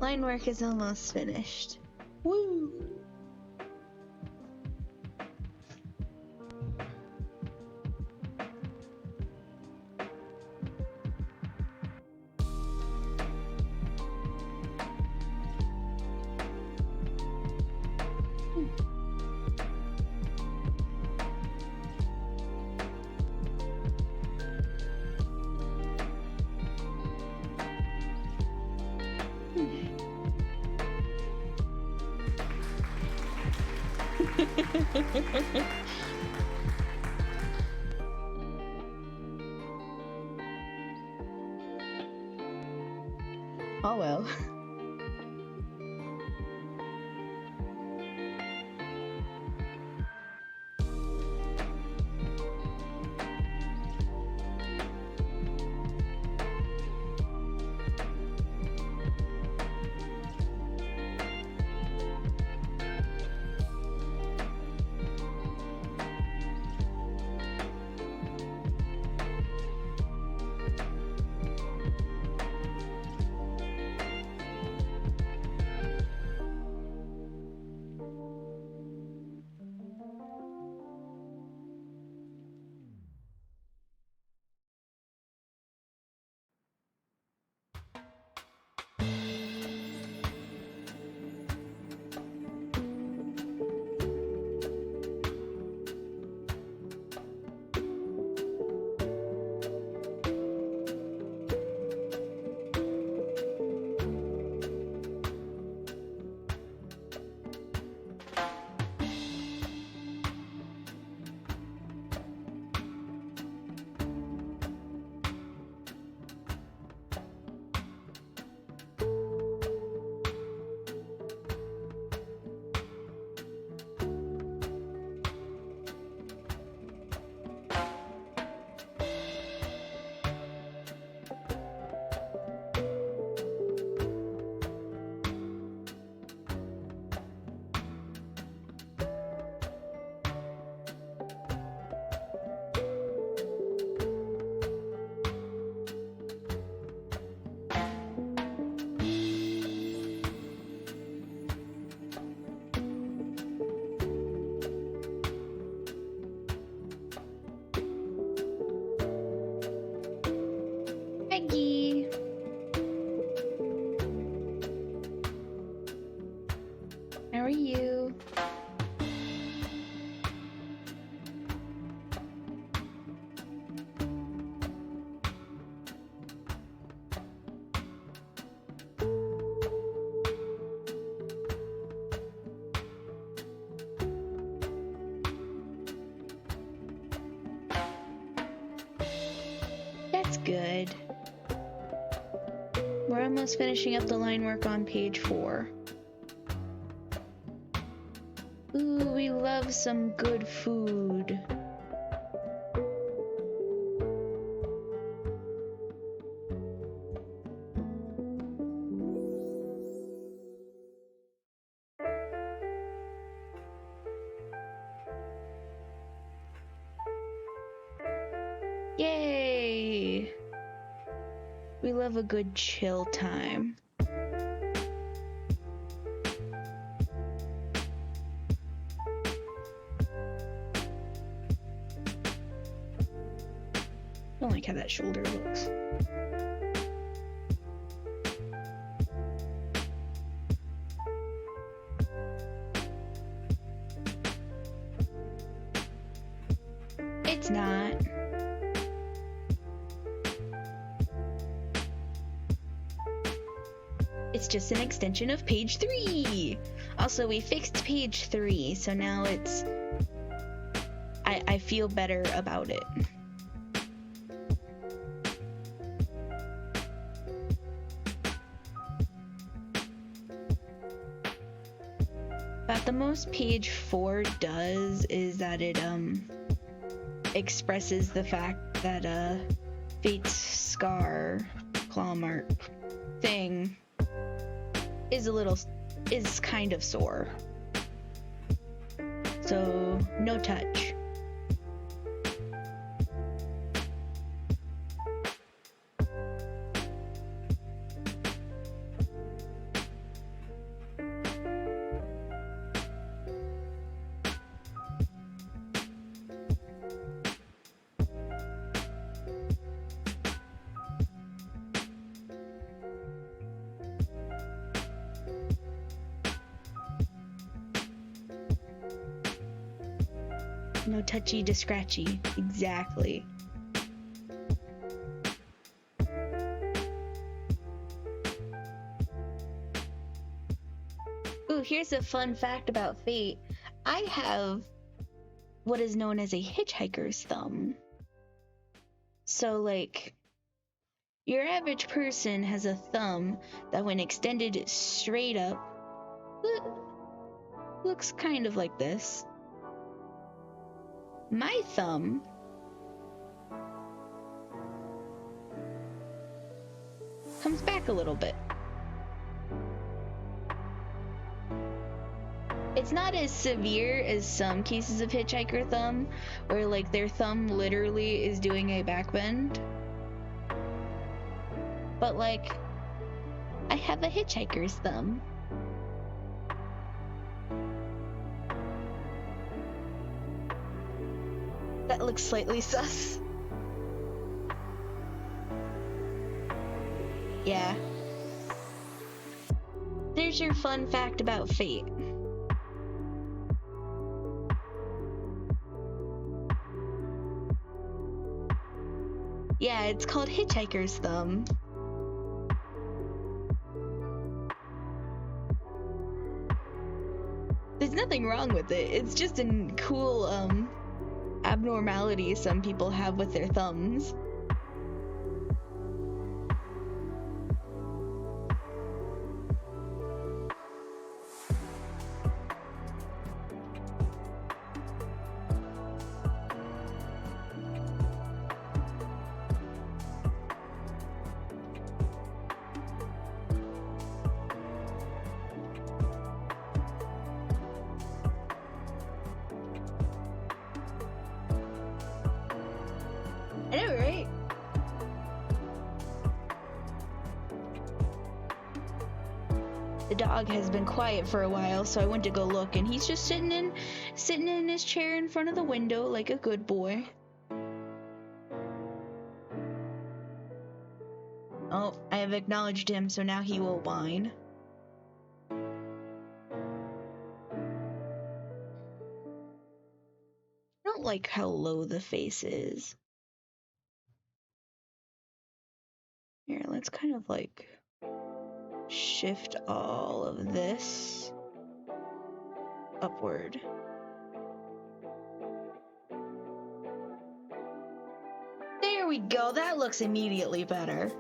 Line work is almost finished. Woo! Oh well. you? That's good. We're almost finishing up the line work on page 4. Ooh, we love some good food. Yay! We love a good chill time. I don't like how that shoulder looks. It's not. It's just an extension of page 3. Also, we fixed page 3, so now it's... I feel better about it. About the most page 4 does is that it expresses the fact that Fate's scar, claw mark thing is kind of sore. So no touch. No touchy to scratchy. Exactly. Ooh, here's a fun fact about Fate. I have what is known as a hitchhiker's thumb. So, like, your average person has a thumb that when extended straight up, looks kind of like this. My thumb comes back a little bit. It's not as severe as some cases of hitchhiker thumb, where like their thumb literally is doing a backbend. But like, I have a hitchhiker's thumb. That looks slightly sus. Yeah. There's your fun fact about Fate. Yeah, it's called hitchhiker's thumb. There's nothing wrong with it. It's just a cool, abnormality some people have with their thumbs. I know, right? The dog has been quiet for a while, so I went to go look, and he's just sitting in his chair in front of the window like a good boy. Oh, I have acknowledged him, so now he will whine. like how low the face is. Here, let's kind of like shift all of this upward. There we go. That looks immediately better.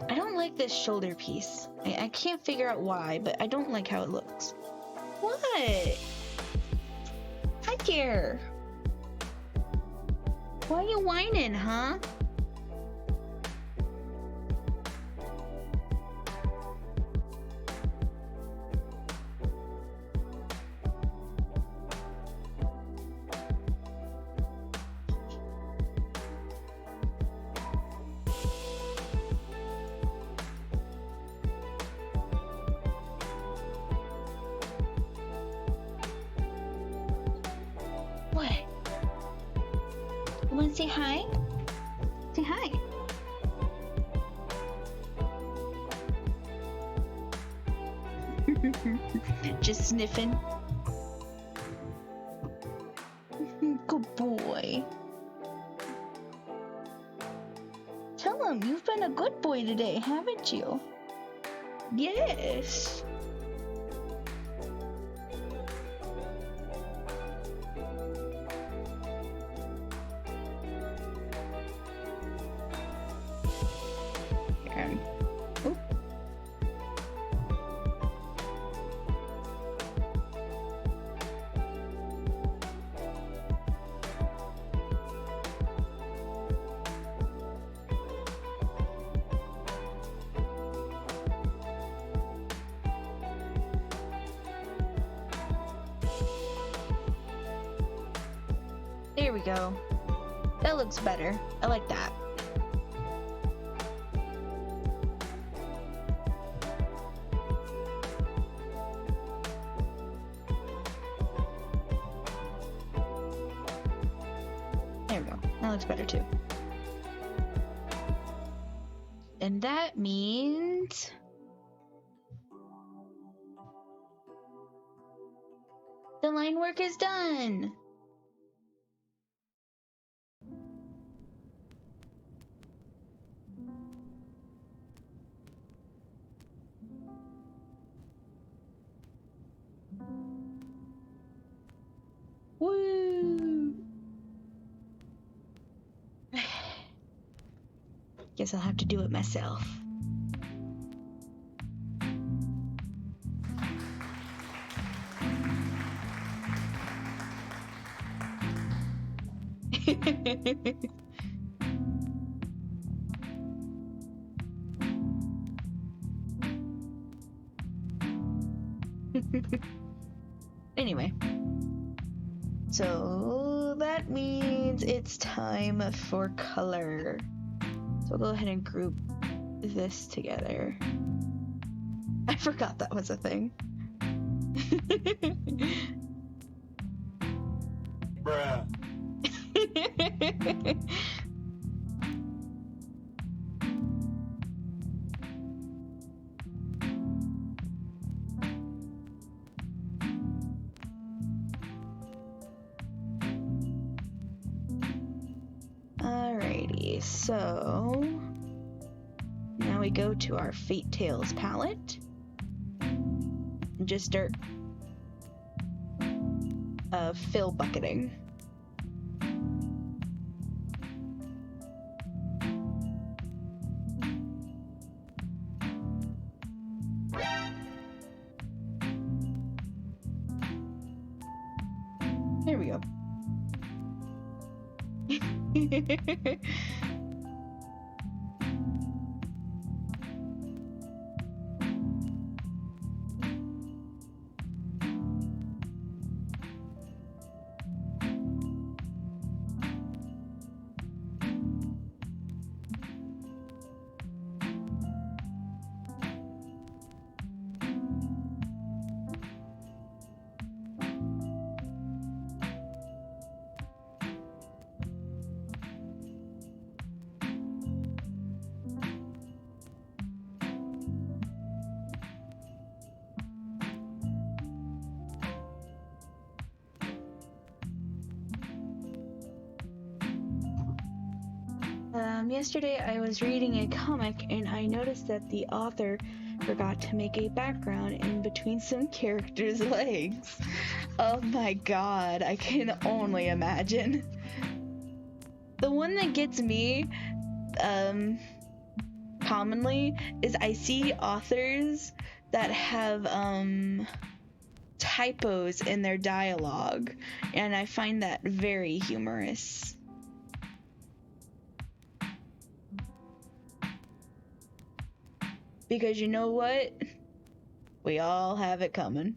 I don't like this shoulder piece. I can't figure out why, but I don't like how it looks. What? Hi there. Why are you whining, huh? What? You wanna say hi? Say hi. Just sniffing. Good boy. Tell him you've been a good boy today, haven't you? Yes. Oop. There we go. That looks better. I like that. There we go. That looks better too. And that means the line work is done. Woo! Guess I'll have to do it myself. Anyway, so that means it's time for color. So I'll go ahead and group this together. I forgot that was a thing. Bruh. Alrighty, so now we go to our Fatetales palette and just start fill bucketing. There we go. Yesterday I was reading a comic and I noticed that the author forgot to make a background in between some characters' legs. Oh my god, I can only imagine. The one that gets me, commonly is I see authors that have, typos in their dialogue, and I find that very humorous. Because you know what? We all have it coming.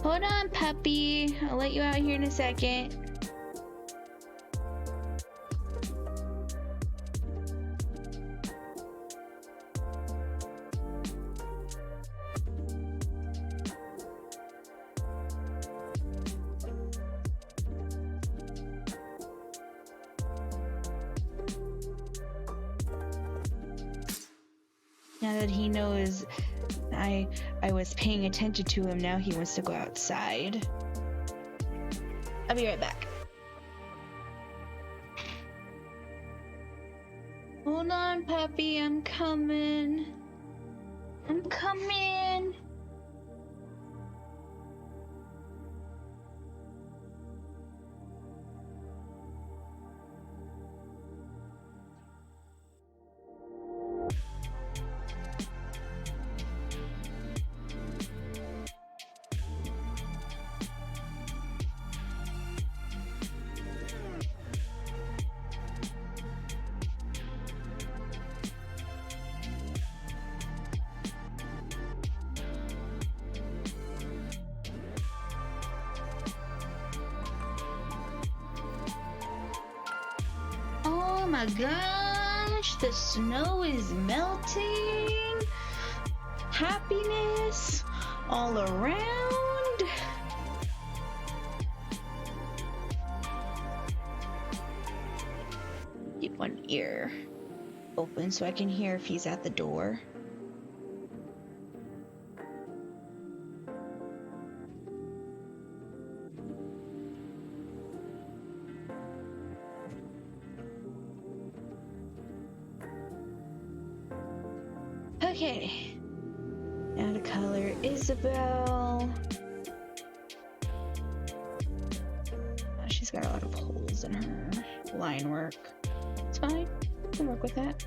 Hold on, puppy. I'll let you out here in a second. Now that he knows I was paying attention to him, now he wants to go outside. I'll be right back. Hold on, puppy, I'm coming. I'm coming. Oh my gosh, the snow is melting. Happiness all around. Keep one ear open so I can hear if he's at the door. Okay, now to color Isabel. She's got a lot of holes in her line work. It's fine, I can work with that.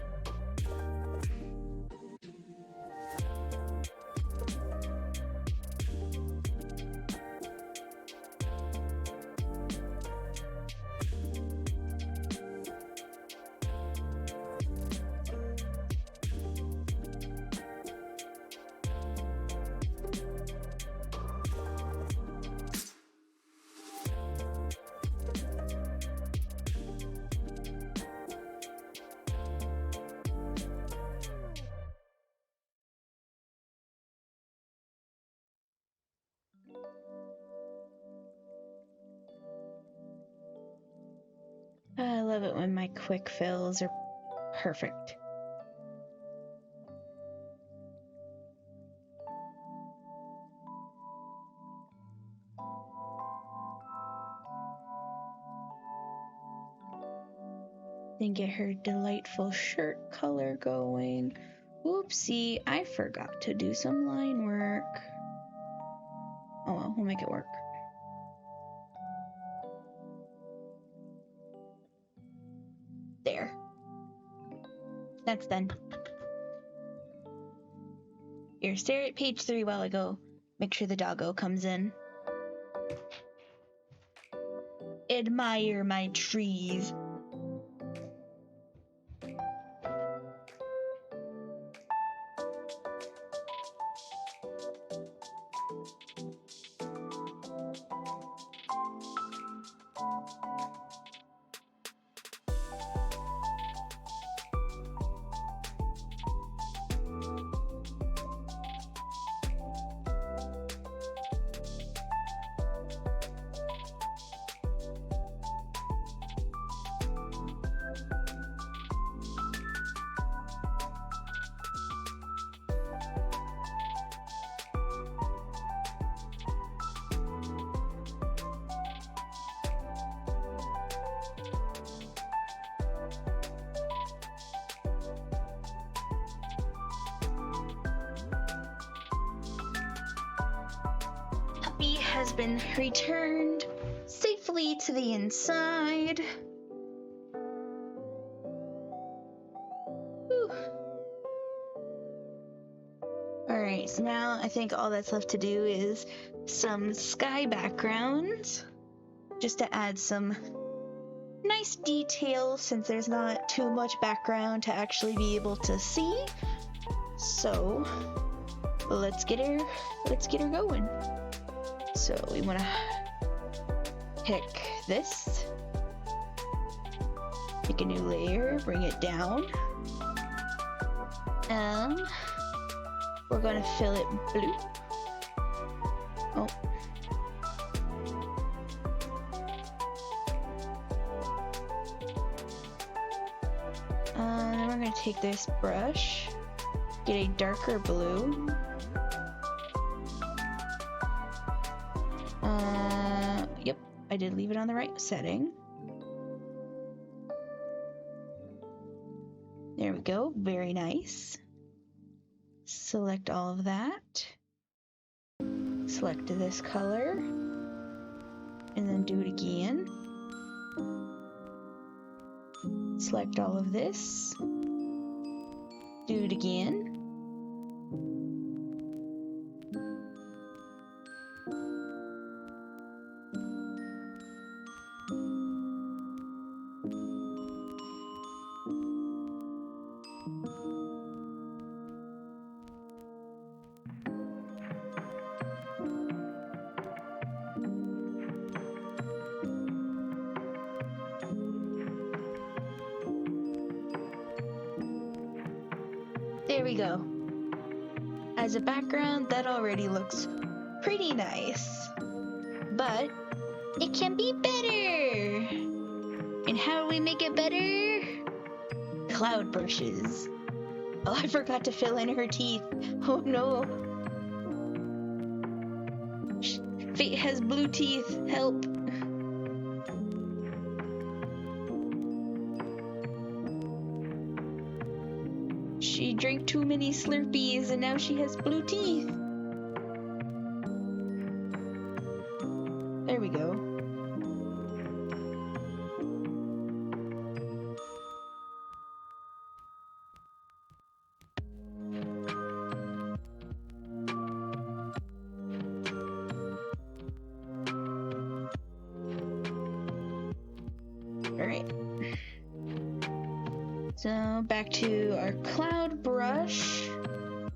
I love it when my quick fills are perfect. Then get her delightful shirt color going. Oopsie, I forgot to do some line work. Oh well, we'll make it work. There. That's done. Here, stare at page 3 while I go make sure the doggo comes in. Admire my trees. has been returned safely to the inside. Whew. Alright, so now I think all that's left to do is some sky backgrounds, just to add some nice detail since there's not too much background to actually be able to see. So let's get her going. So we want to pick this, pick a new layer, bring it down, and we're going to fill it blue. Oh. Then we're going to take this brush, get a darker blue. Yep, I did leave it on the right setting. There we go, very nice. Select all of that. Select this color. And then do it again. Select all of this. Do it again. There we go. As a background, that already looks pretty nice. But it can be better! And how do we make it better? Cloud brushes. Oh, I forgot to fill in her teeth. Oh no. Fate has blue teeth. Help. She drank too many Slurpees and now she has blue teeth. There we go. Alright. So back to our cloud brush,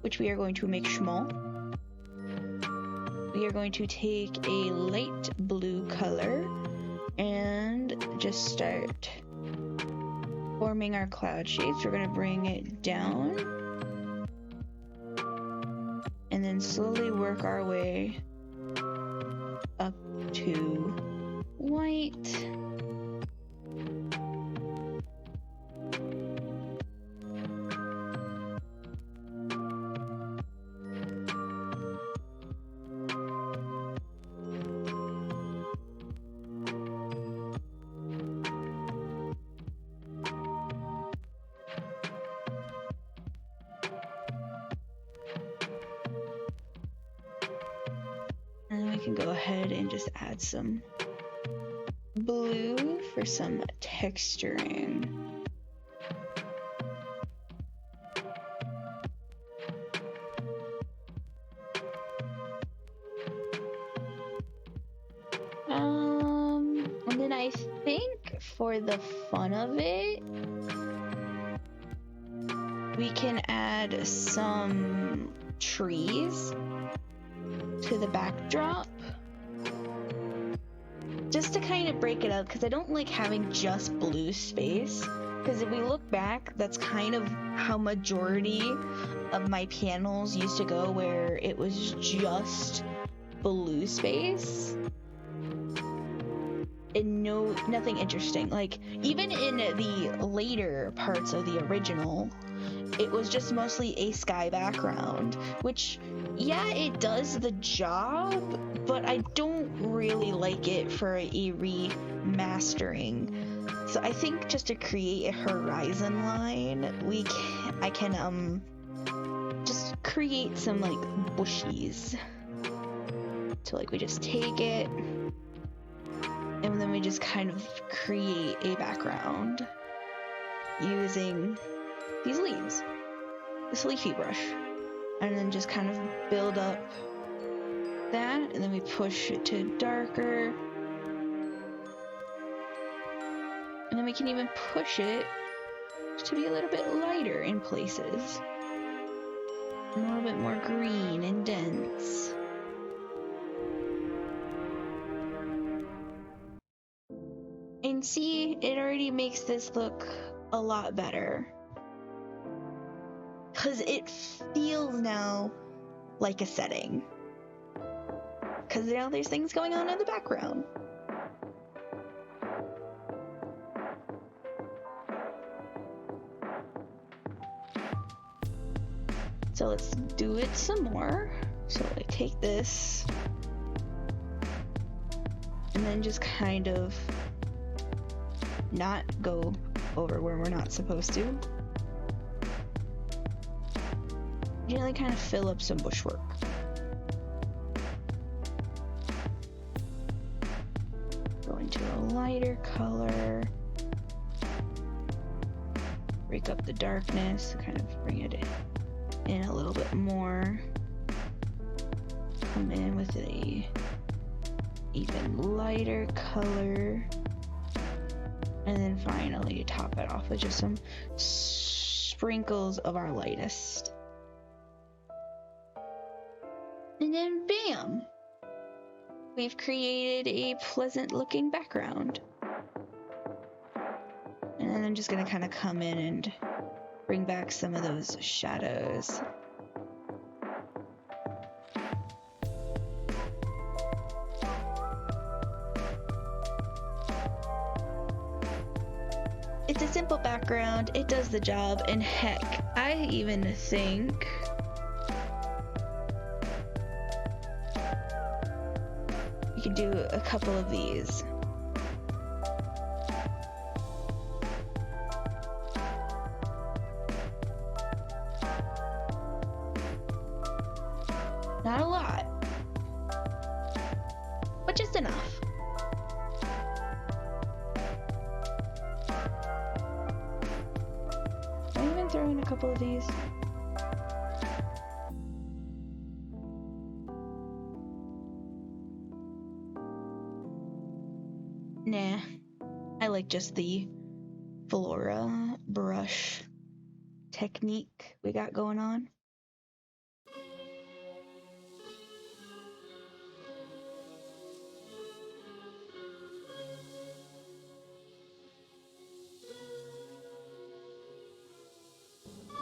which we are going to make small. We are going to take a light blue color and just start forming our cloud shapes. We're going to bring it down and then slowly work our way up to white. And we can go ahead and just add some blue for some texturing. And then I think for the fun of it, we can add some trees to the backdrop just to kind of break it up, because I don't like having just blue space, because if we look back, that's kind of how majority of my panels used to go, where it was just blue space and nothing interesting. Like even in the later parts of the original, it was just mostly a sky background, which, yeah, it does the job, but I don't really like it for a remastering. So I think just to create a horizon line, I can just create some like bushies So like we just take it and then we just kind of create a background using these leaves, this leafy brush, and then just kind of build up that, and then we push it to darker, and then we can even push it to be a little bit lighter in places, and a little bit more green and dense. And see, it already makes this look a lot better. Because it feels now like a setting. Because now there's things going on in the background. So let's do it some more. So I take this and then just kind of not go over where we're not supposed to. Gently kind of fill up some bushwork. Go into a lighter color. Break up the darkness, kind of bring it in a little bit more. Come in with a even lighter color. And then finally top it off with just some sprinkles of our lightest. And then bam! We've created a pleasant looking background. And then I'm just gonna kind of come in and bring back some of those shadows. It's a simple background, it does the job, and heck, I even think we could do a couple of these. Not a lot, but just enough. Can I even throw in a couple of these? Nah, I like just the flora brush technique we got going on.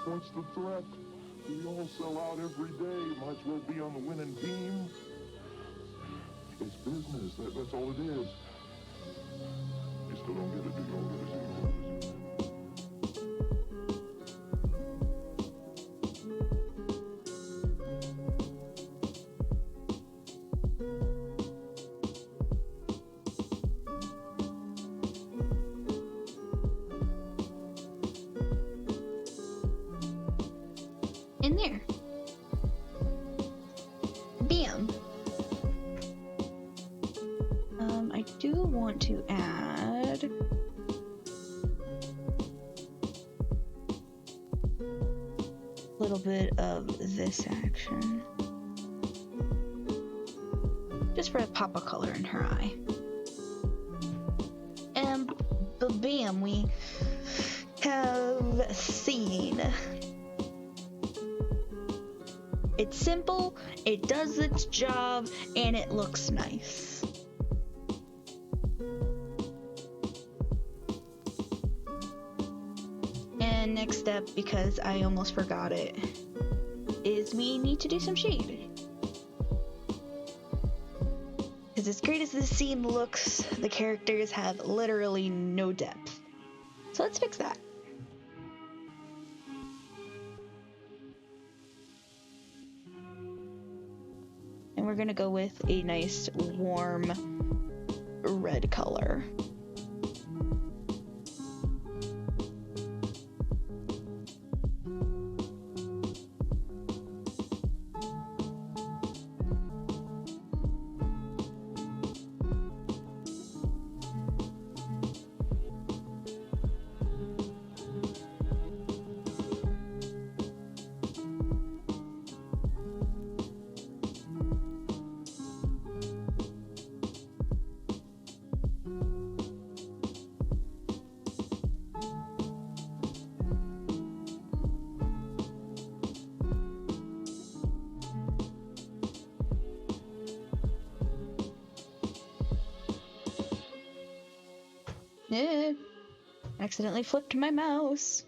What's the threat? We all sell out every day. Might as well be on the winning team. It's business. That's all it is. You still don't get it, do you? Don't get it, do you? Don't get it. In there. Bam. I do want to add a little bit of this action. Just for a pop of color in her eye. And bam, we have seen. It's simple, it does its job, and it looks nice. And next step, because I almost forgot it, is we need to do some shade. Because as great as this scene looks, the characters have literally no depth. So let's fix that. And we're gonna go with a nice warm red color. Accidentally flipped my mouse.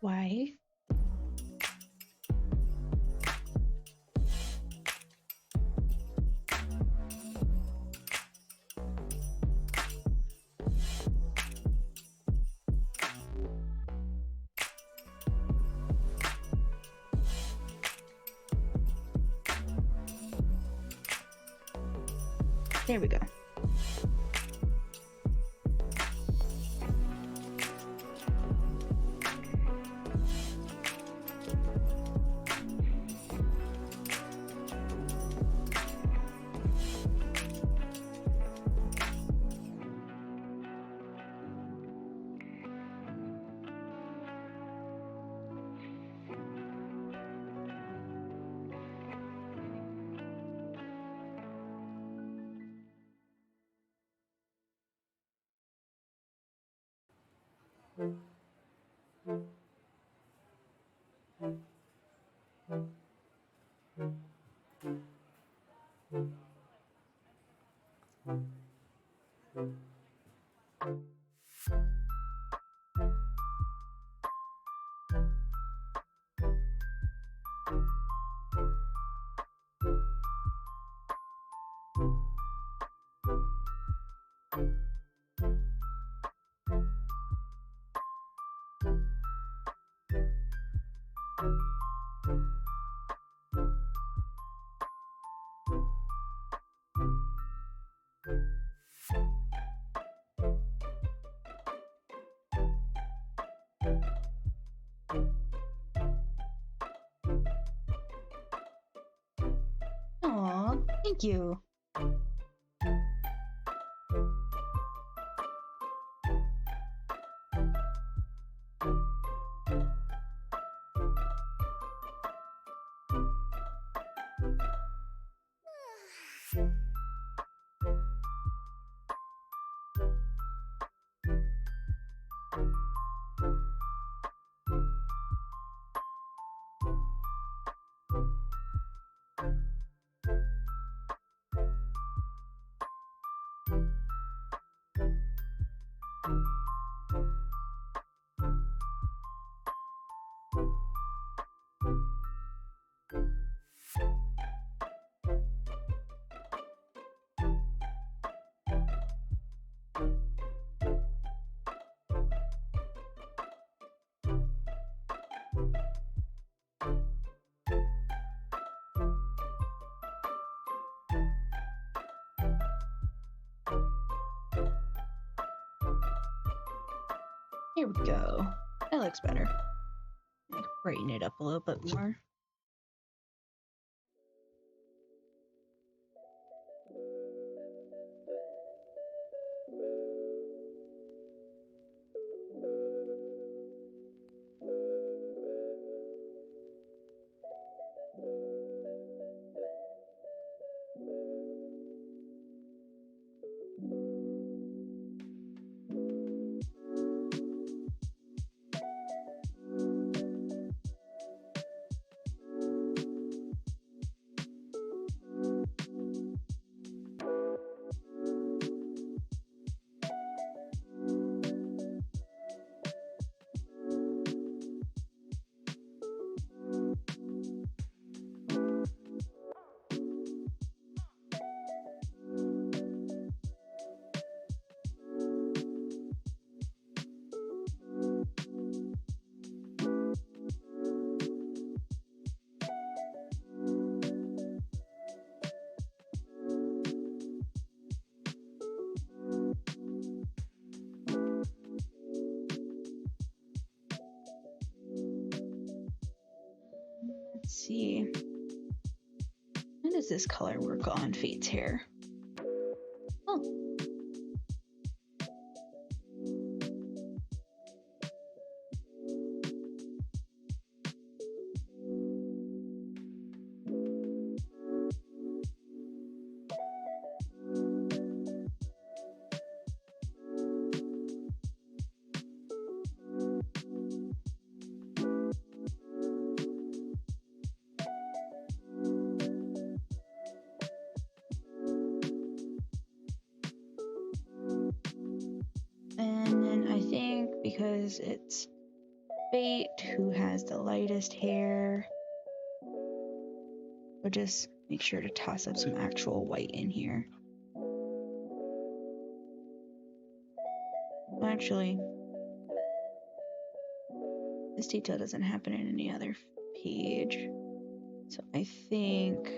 Why? There we go. Aw, thank you. Here we go. That looks better. Brighten it up a little bit more. Let's see. How does this color work on Fate's hair? Oh. And then I think because it's Fate who has the lightest hair, we'll just make sure to toss up some actual white in here. Actually, this detail doesn't happen in any other page, so I think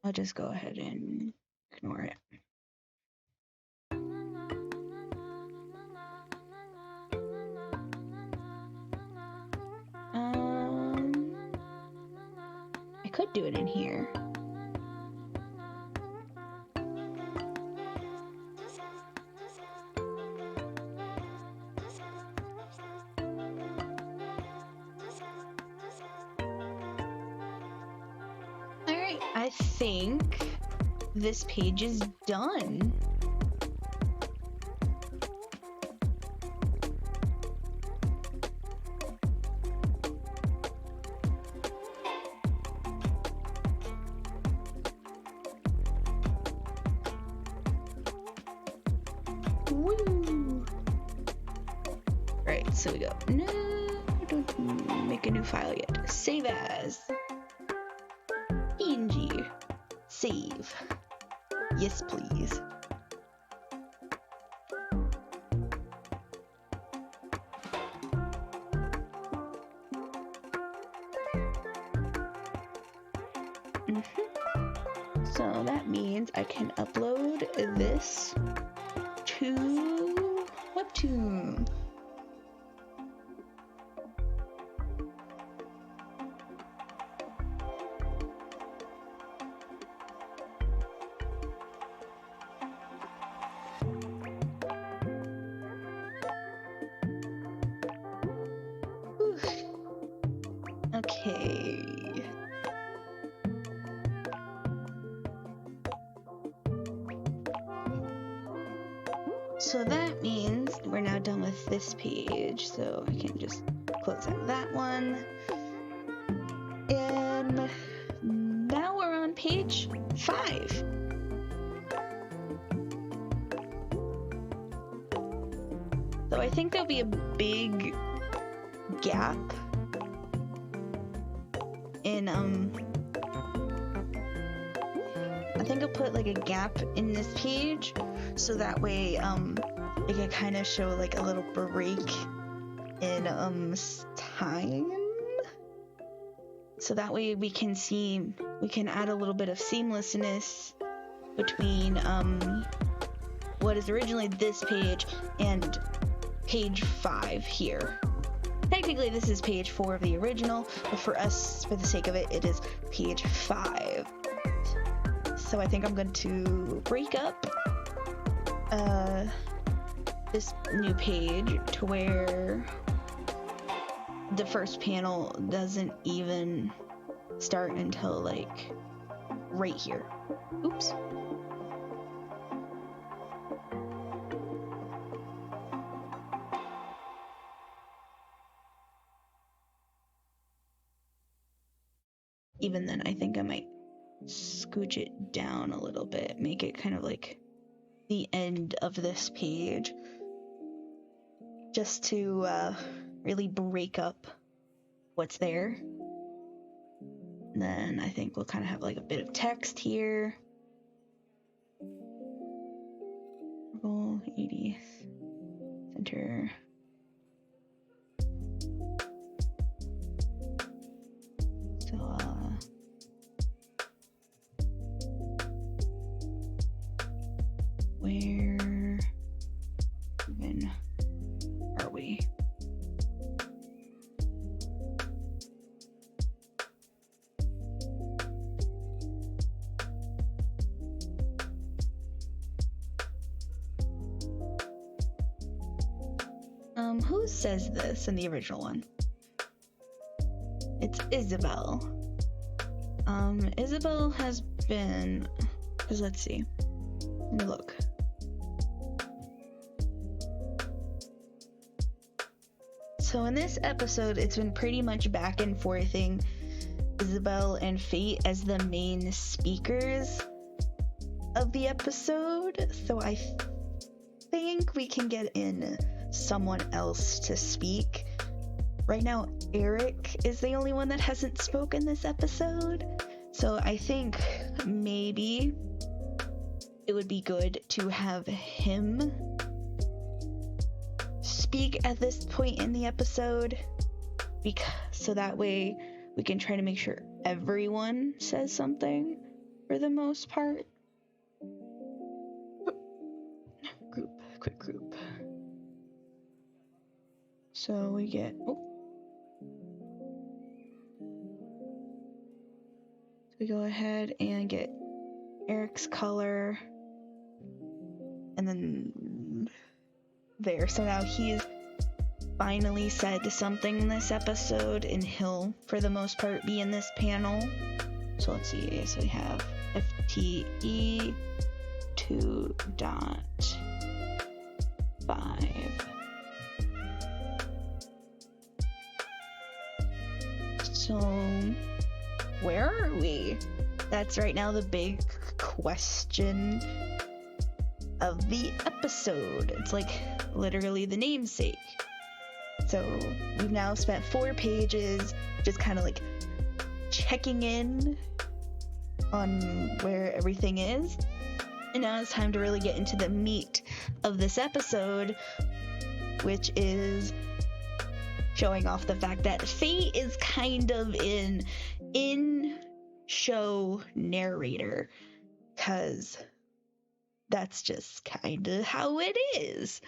I'll just go ahead and ignore it. I could do it in here. Alright, I think this page is done. Woo! Right, so we go, no, don't make a new file yet. Save as. PNG. Save. Yes, please. So that means I can upload this to Webtoon. Okay. So that means we're now done with this page, so I can just close out that one. And now we're on page 5. So I think there'll be a big gap in I think I'll put like a gap in this page so that way it can kind of show like a little break in time, so that way we can add a little bit of seamlessness between what is originally this page and page 5 here. Technically, this is page 4 of the original, but for us, for the sake of it, it is page 5. So I think I'm going to break up this new page to where the first panel doesn't even start until like right here. Oops. Even then, I think I might scooch it down a little bit, make it kind of like the end of this page, just to really break up what's there. And then I think we'll kind of have like a bit of text here. 80th center. So where even are we? Who says this in the original one? It's Isabel. Isabel has been, because let's see. Let me look. So in this episode, it's been pretty much back and forthing Isabel and Fate as the main speakers of the episode. So I think we can get in someone else to speak. Right now, Eric is the only one that hasn't spoken this episode. So I think maybe it would be good to have him speak at this point in the episode, so that way we can try to make sure everyone says something for the most part. Quick group. So we get, so we go ahead and get Eric's color, and then there. So now he's finally said something this episode, and he'll, for the most part, be in this panel. So let's see. So we have FTE 2.5. So where are we? That's right now the big question of the episode. It's like literally the namesake. So we've now spent 4 pages just kind of like checking in on where everything is. And now it's time to really get into the meat of this episode, which is showing off the fact that Faye is kind of an in-show narrator, because that's just kind of how it is.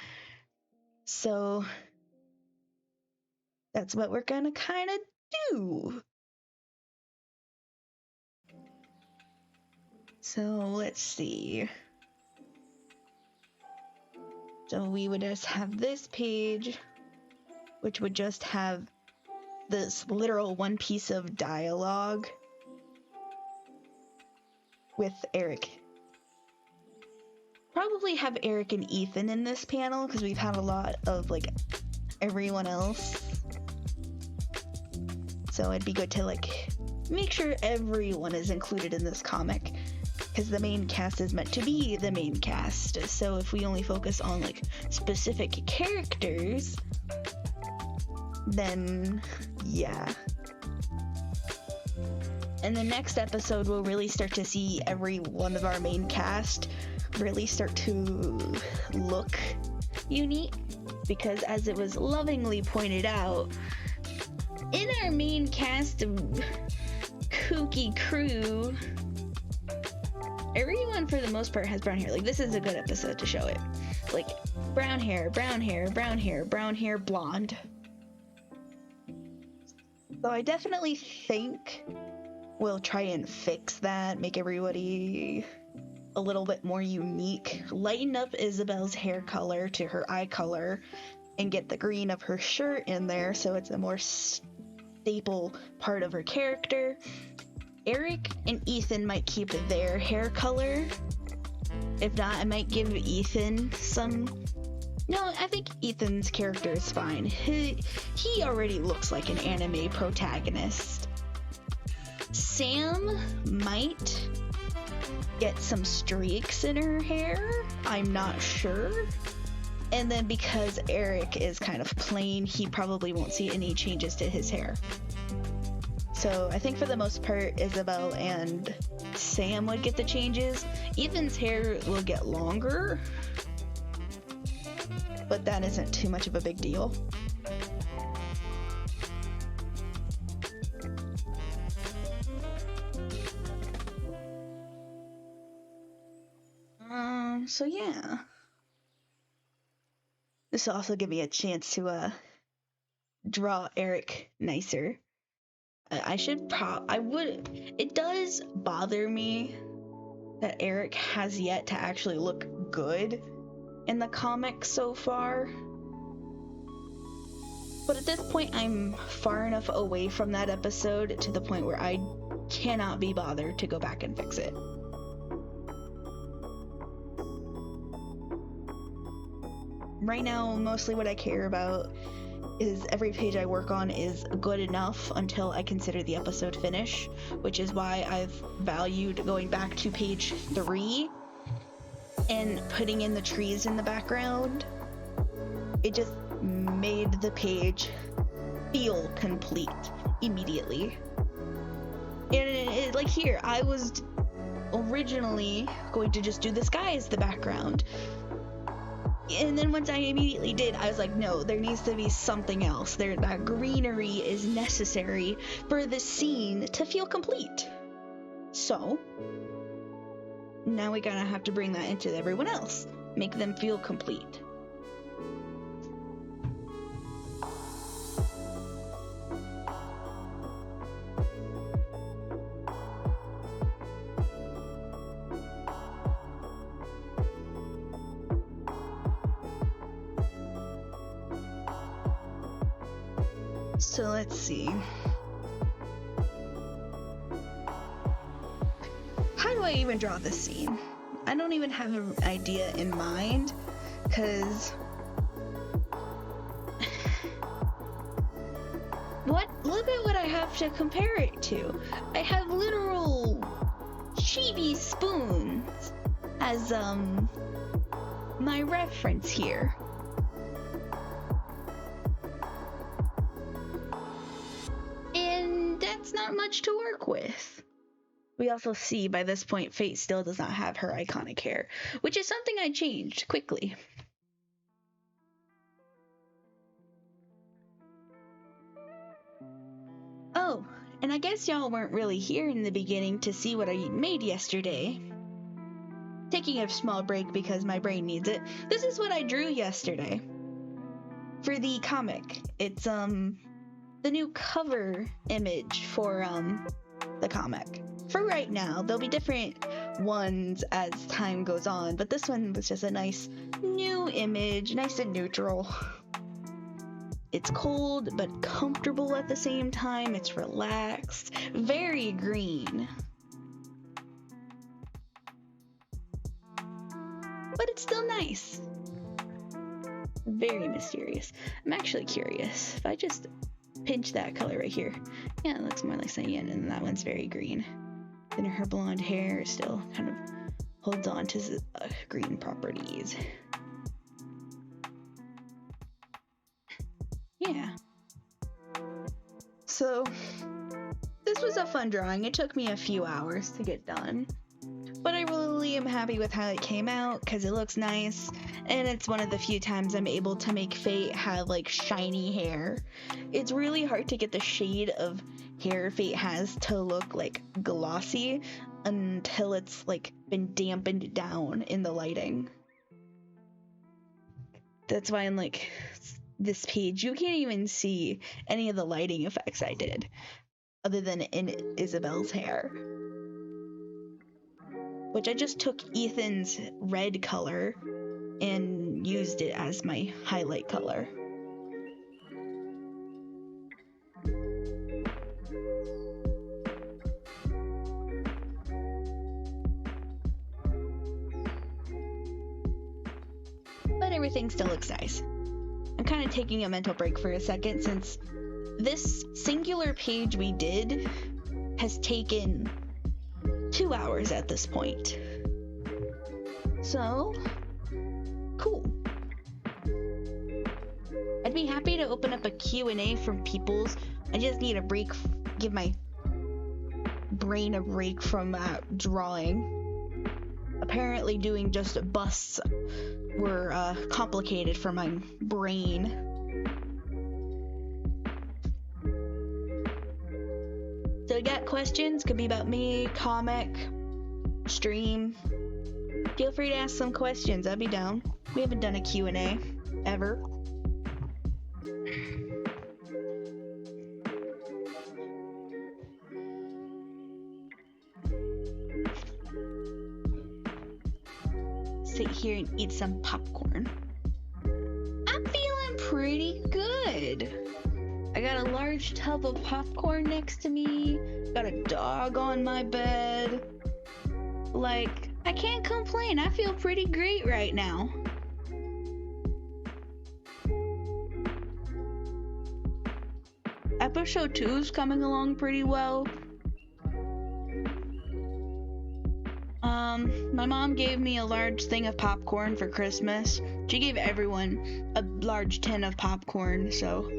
So that's what we're gonna kind of do. So let's see. So we would just have this page, which would just have this literal one piece of dialogue with Eric. Probably have Eric and Ethan in this panel, because we've had a lot of like everyone else. So it'd be good to like make sure everyone is included in this comic, because the main cast is meant to be the main cast. So if we only focus on like specific characters, then yeah. And the next episode we'll really start to see every one of our main cast really start to look unique, because as it was lovingly pointed out, in our main cast of kooky crew, everyone for the most part has brown hair. Like, this is a good episode to show it. like brown hair, brown hair, brown hair, brown hair, blonde. So I definitely think we'll try and fix that, make everybody a little bit more unique, lighten up Isabel's hair color to her eye color, and get the green of her shirt in there so it's a more staple part of her character. Eric and Ethan might keep their hair color. If not, I might give Ethan some... No, I think Ethan's character is fine. He already looks like an anime protagonist. Sam might get some streaks in her hair. I'm not sure. And then because Eric is kind of plain, he probably won't see any changes to his hair. So I think for the most part, Isabel and Sam would get the changes. Ethan's hair will get longer, but that isn't too much of a big deal. So yeah. This will also give me a chance to draw Eric nicer. It does bother me that Eric has yet to actually look good in the comic so far. But at this point, I'm far enough away from that episode to the point where I cannot be bothered to go back and fix it. Right now, mostly what I care about is every page I work on is good enough until I consider the episode finish, which is why I've valued going back to page 3 and putting in the trees in the background. It just made the page feel complete immediately. And like here, I was originally going to just do the sky as the background. And then once I immediately did, I was like, no, there needs to be something else. That greenery is necessary for the scene to feel complete. So, now we gotta have to bring that into everyone else. Make them feel complete. So let's see. How do I even draw this scene? I don't even have an idea in mind, because look at what I have to compare it to. I have literal chibi spoons as my reference here. That's not much to work with. We also see by this point Fate still does not have her iconic hair, which is something I changed quickly. Oh, and I guess y'all weren't really here in the beginning to see what I made yesterday. Taking a small break because my brain needs it. This is what I drew yesterday for the comic. It's the new cover image for the comic. For right now, there'll be different ones as time goes on, but this one was just a nice new image, nice and neutral. It's cold but comfortable at the same time. It's relaxed, very green. But it's still nice. Very mysterious. I'm actually curious if I just pinch that color right here. Yeah, it looks more like cyan, and that one's very green. Then her blonde hair still kind of holds on to the green properties. Yeah. So, this was a fun drawing. It took me a few hours to get done. But I really am happy with how it came out because it looks nice, and it's one of the few times I'm able to make Fate have like shiny hair. It's really hard to get the shade of hair Fate has to look like glossy until it's like been dampened down in the lighting. That's why in like this page, you can't even see any of the lighting effects I did, other than in Isabel's hair. Which I just took Ethan's red color and used it as my highlight color. But everything still looks nice. I'm kind of taking a mental break for a second since this singular page we did has taken 2 hours at this point. So, cool. I'd be happy to open up a Q&A from people's. I just need a break, give my brain a break from drawing. Apparently doing just busts were complicated for my brain. So you got questions? Could be about me, comic, stream. Feel free to ask some questions. I'd be down. We haven't done a Q&A ever. Sit here and eat some popcorn. I'm feeling pretty good. I got a large tub of popcorn next to me. Got a dog on my bed. Like, I can't complain. I feel pretty great right now. Episode 2 is coming along pretty well. My mom gave me a large thing of popcorn for Christmas. She gave everyone a large tin of popcorn, so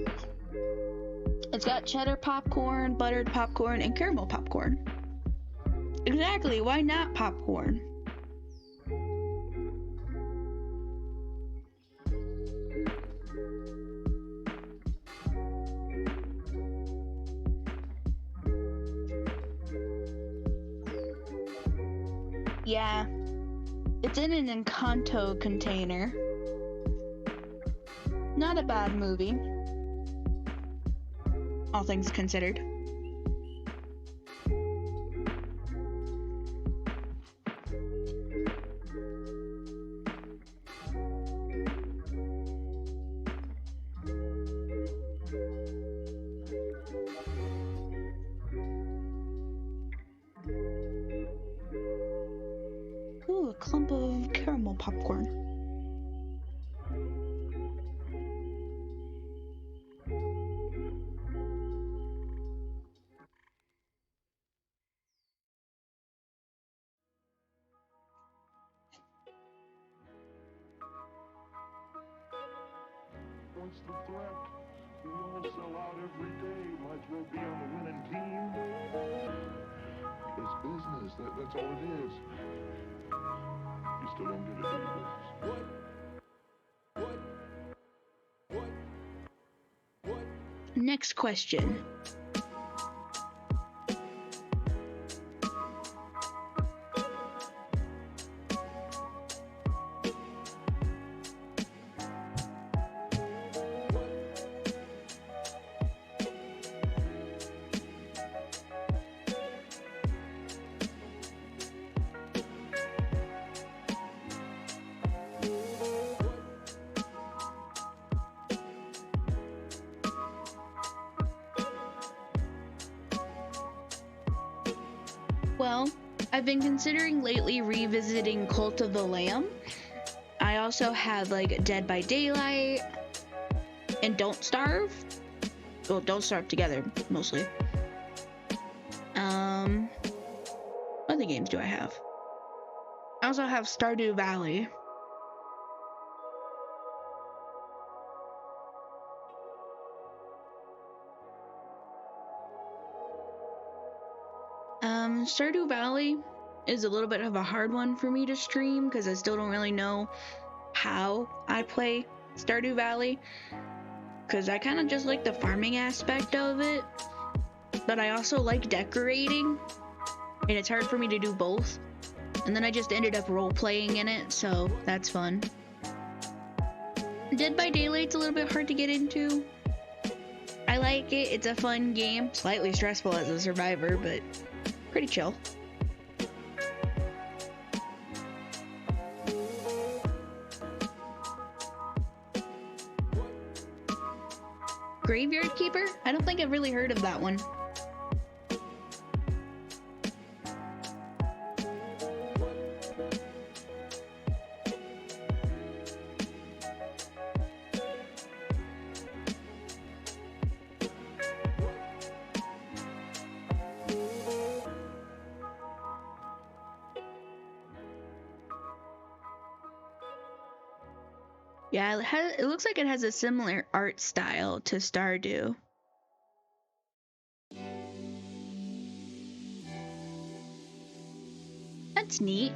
it's got cheddar popcorn, buttered popcorn, and caramel popcorn. Exactly, why not popcorn? Yeah, it's in an Encanto container. Not a bad movie, all things considered. Ooh, a clump of caramel popcorn. What's the threat? We all sell out every day. Might as well be on the winning team. It's business. That's all it is. You still don't get it, do you, Business? Next question. Well, I've been considering lately revisiting Cult of the Lamb. I also have like Dead by Daylight and Don't Starve. Well, Don't Starve together, mostly. What other games do I have? I also have Stardew Valley. Stardew Valley is a little bit of a hard one for me to stream because I still don't really know how I play Stardew Valley, because I kind of just like the farming aspect of it, but I also like decorating, and it's hard for me to do both. And then I just ended up role-playing in it, so that's fun. Dead by Daylight's a little bit hard to get into. I like it. It's a fun game. Slightly stressful as a survivor, but pretty chill. Graveyard Keeper? I don't think I've really heard of that one. Yeah, it looks like it has a similar art style to Stardew. That's neat.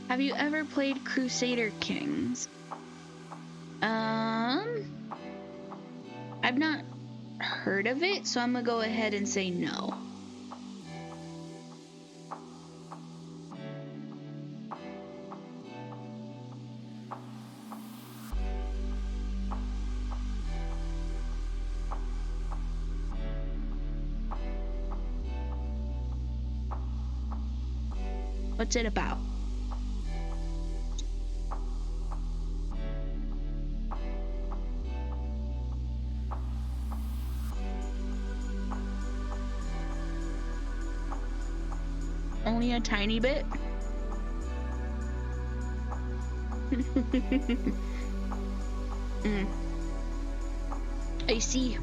Have you ever played Crusader Kings? I've not heard of it, so I'm gonna go ahead and say no. What's it about? Only a tiny bit? I see.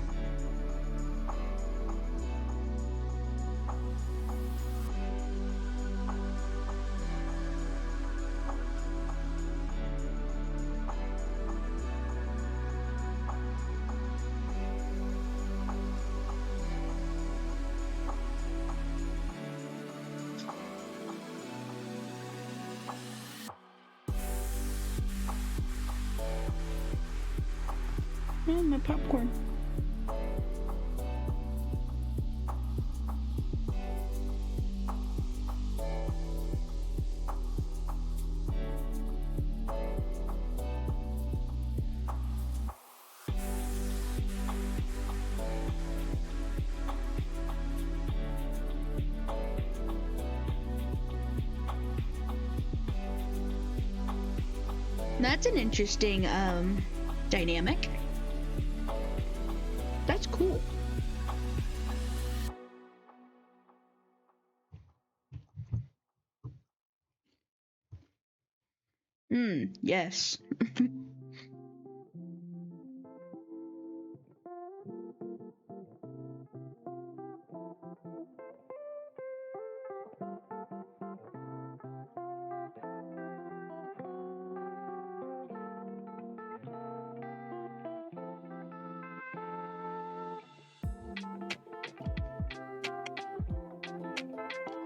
Oh, my popcorn. That's an interesting dynamic. That's cool. Yes.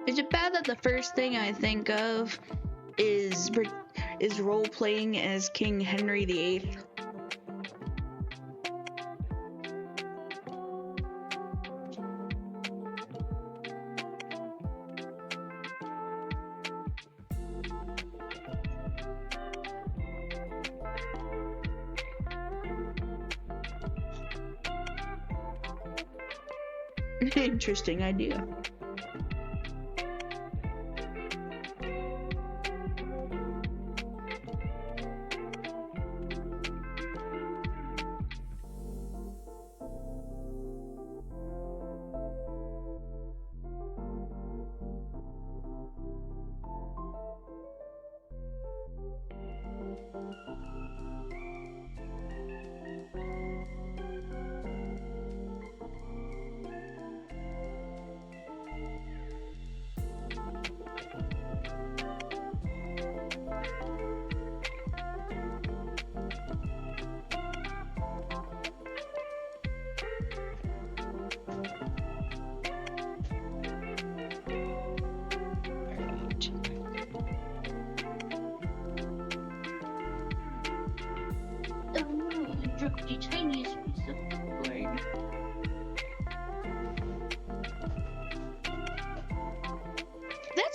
Is it bad that the first thing I think of is role playing as King Henry VIII? Interesting idea.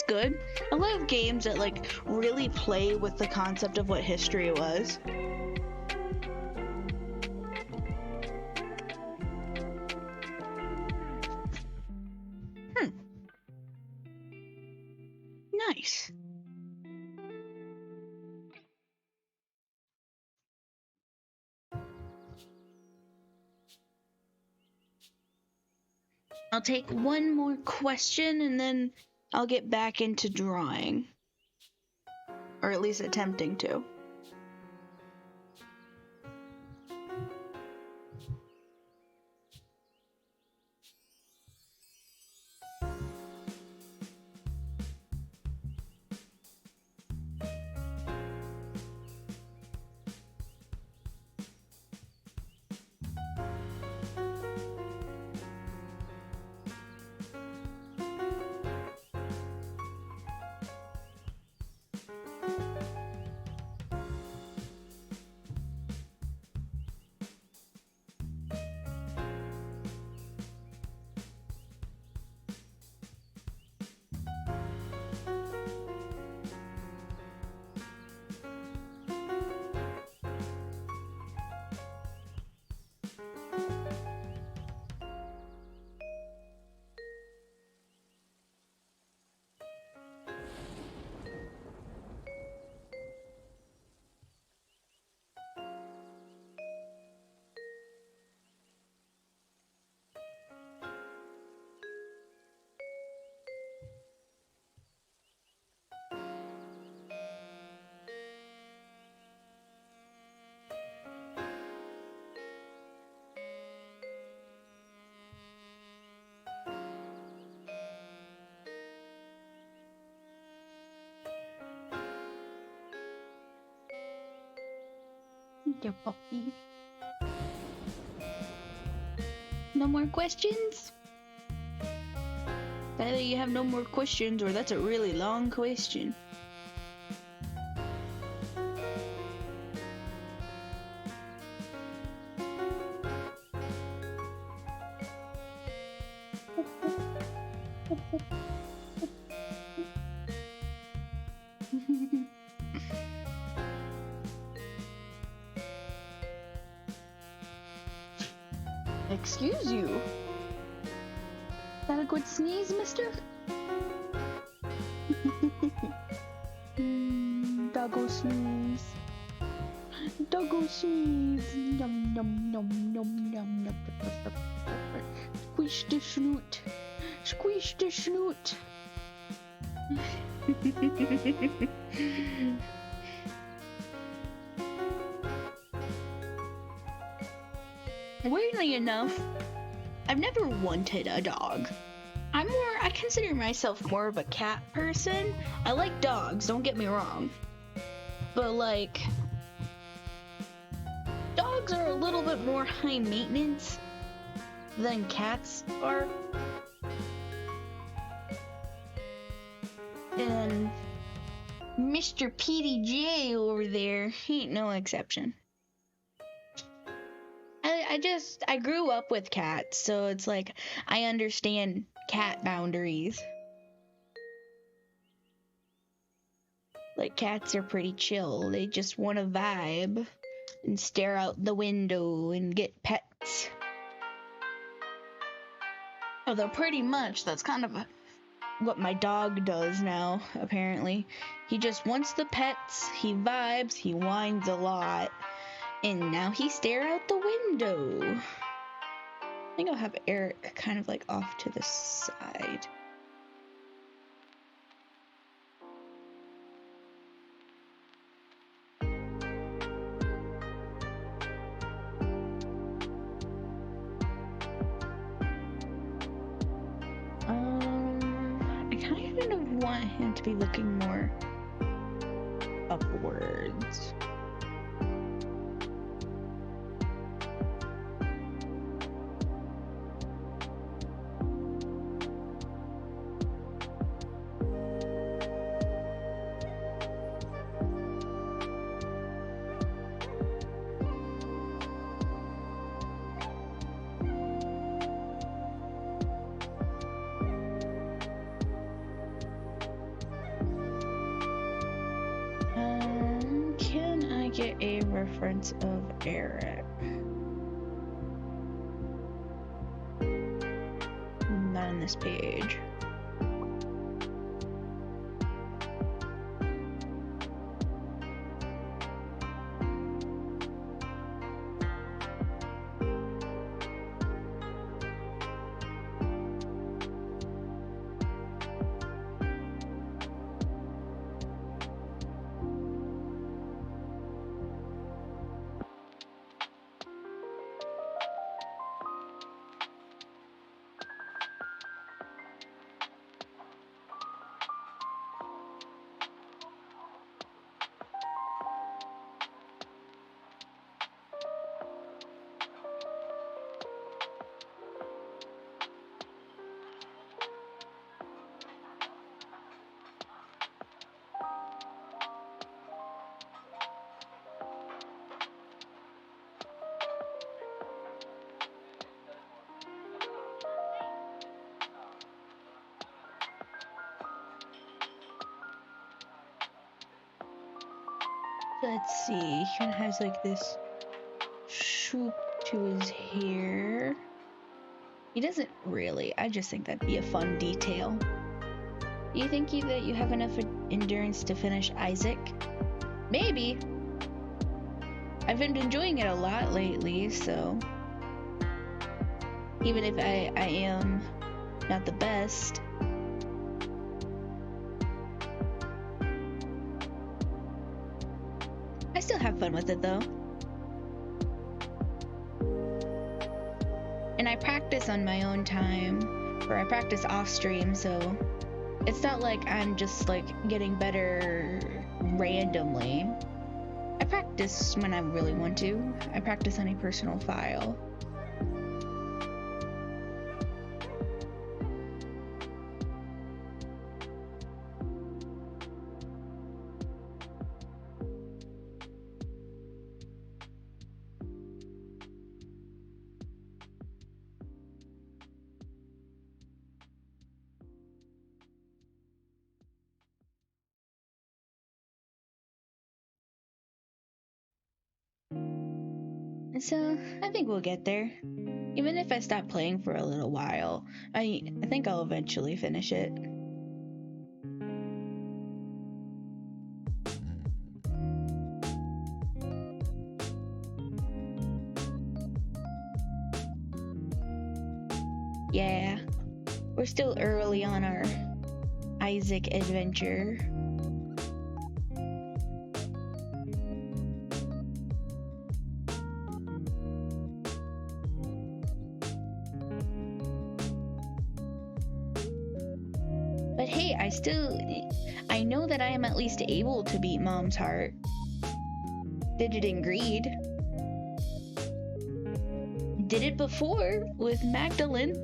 good. I love games that like really play with the concept of what history was. Nice. I'll take one more question and then I'll get back into drawing. Or at least attempting to. Thank you, puppy. No more questions? Either you have no more questions or that's a really long question. Excuse you. Is that a good sneeze, mister? Doggo sneeze. Doggo sneeze. Yum yum yum yum yum yum. Squish the snoot. Squish the snoot. Weirdly enough, I've never wanted a dog. I consider myself more of a cat person. I like dogs, don't get me wrong. But like, dogs are a little bit more high maintenance than cats are. And Mr. PDJ over there ain't no exception. I grew up with cats, so it's like I understand cat boundaries. Like, cats are pretty chill. They just want to vibe and stare out the window and get pets. Although pretty much that's kind of what my dog does now, apparently. He just wants the pets, he vibes, he whines a lot. And now he stare out the window. I think I'll have Eric kind of like off to the side. I kind of want him to be looking more upwards. reference of Eric. Not on this page. Let's see, he kind of has like this swoop to his hair. He doesn't really, I just think that'd be a fun detail. Do you think that you have enough endurance to finish Isaac? Maybe. I've been enjoying it a lot lately, so even if I am not the best. I still have fun with it though. And I practice on my own time, or I practice off stream, so it's not like I'm just like getting better randomly. I practice when I really want to. I practice on a personal file. And so I think we'll get there. Even if I stop playing for a little while, I think I'll eventually finish it. Yeah, we're still early on our Isaac adventure. But hey, I know that I am at least able to beat Mom's heart. Did it in greed. Did it before with Magdalene.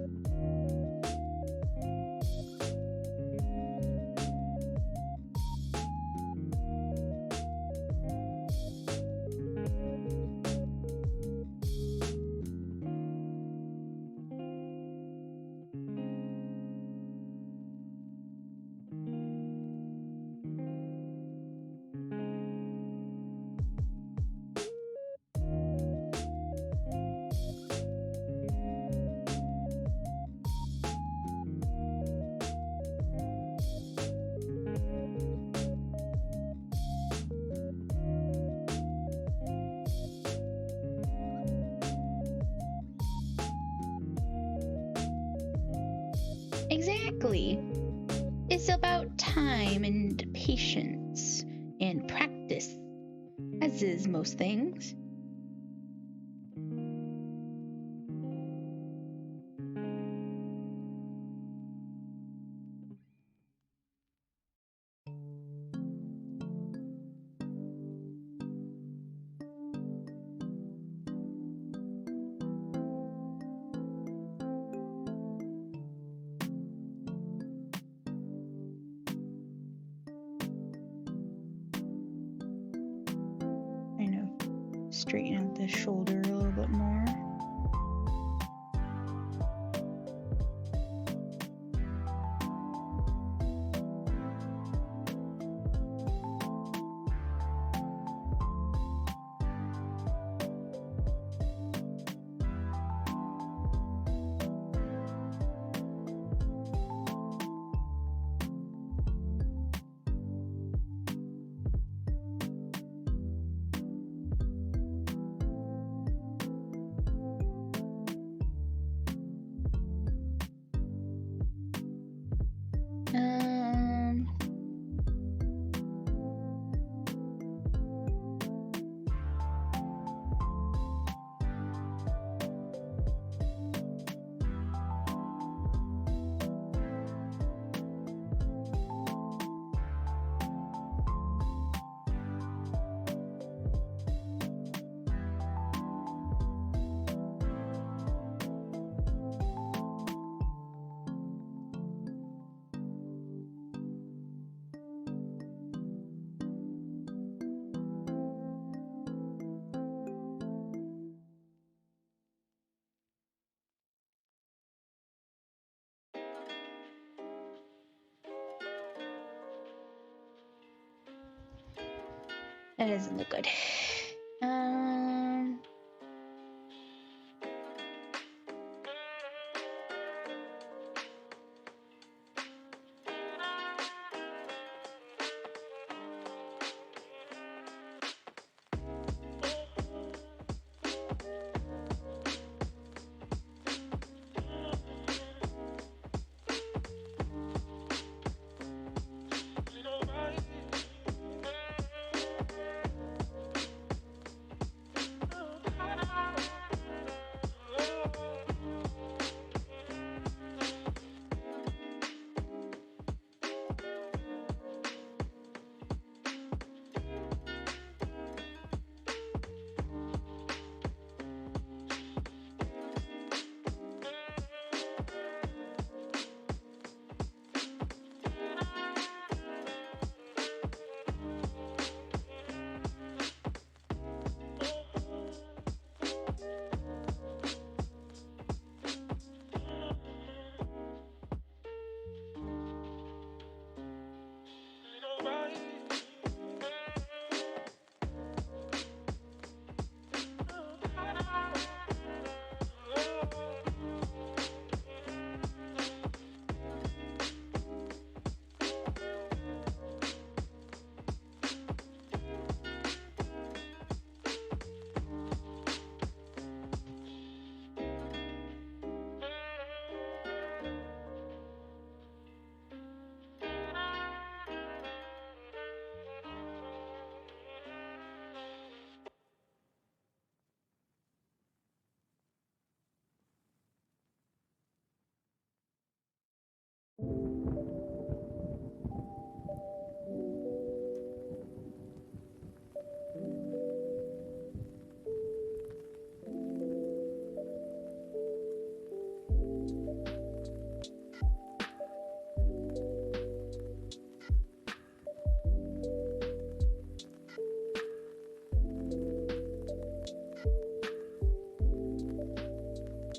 Exactly. It's about time and patience and practice, as is most things. Straighten out the shoulder a little bit more. Um, that doesn't look good. Um,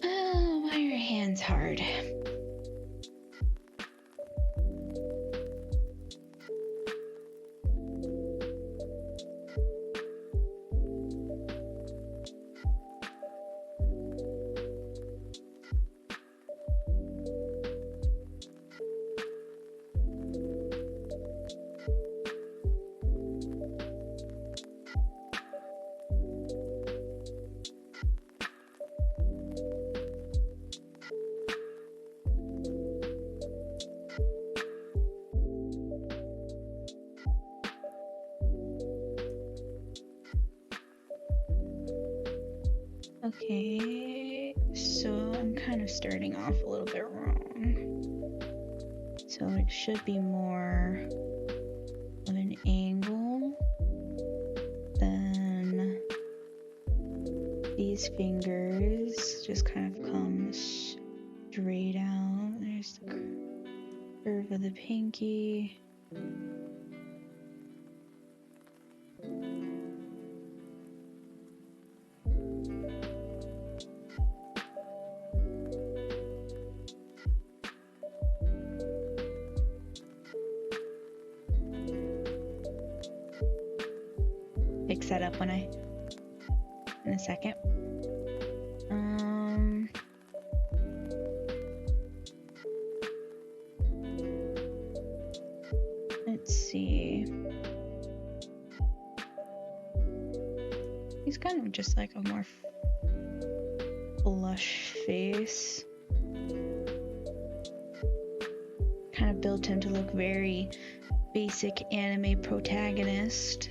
oh, why are your hands hard? Okay, so I'm kind of starting off a little bit wrong. So it should be more of an angle than these fingers just kind of come straight out. There's the curve of the pinky. Fix that up in a second. Let's see. He's kind of just like a more flush face. Kind I've built him to look very basic anime protagonist.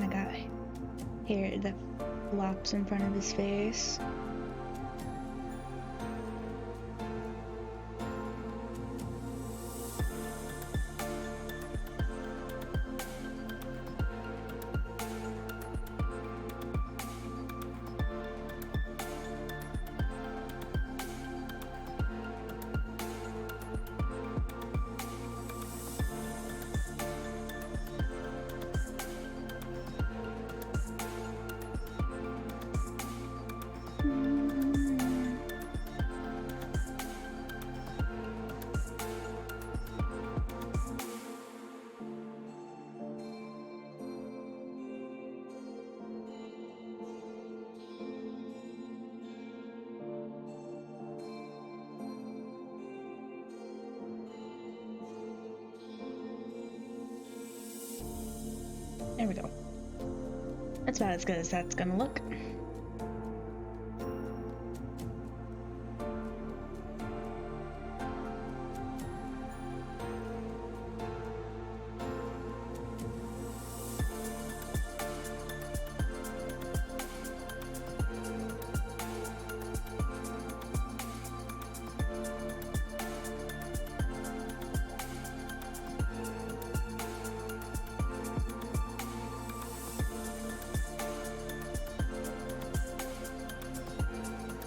I got hair that flops in front of his face. There we go. That's about as good as that's gonna look.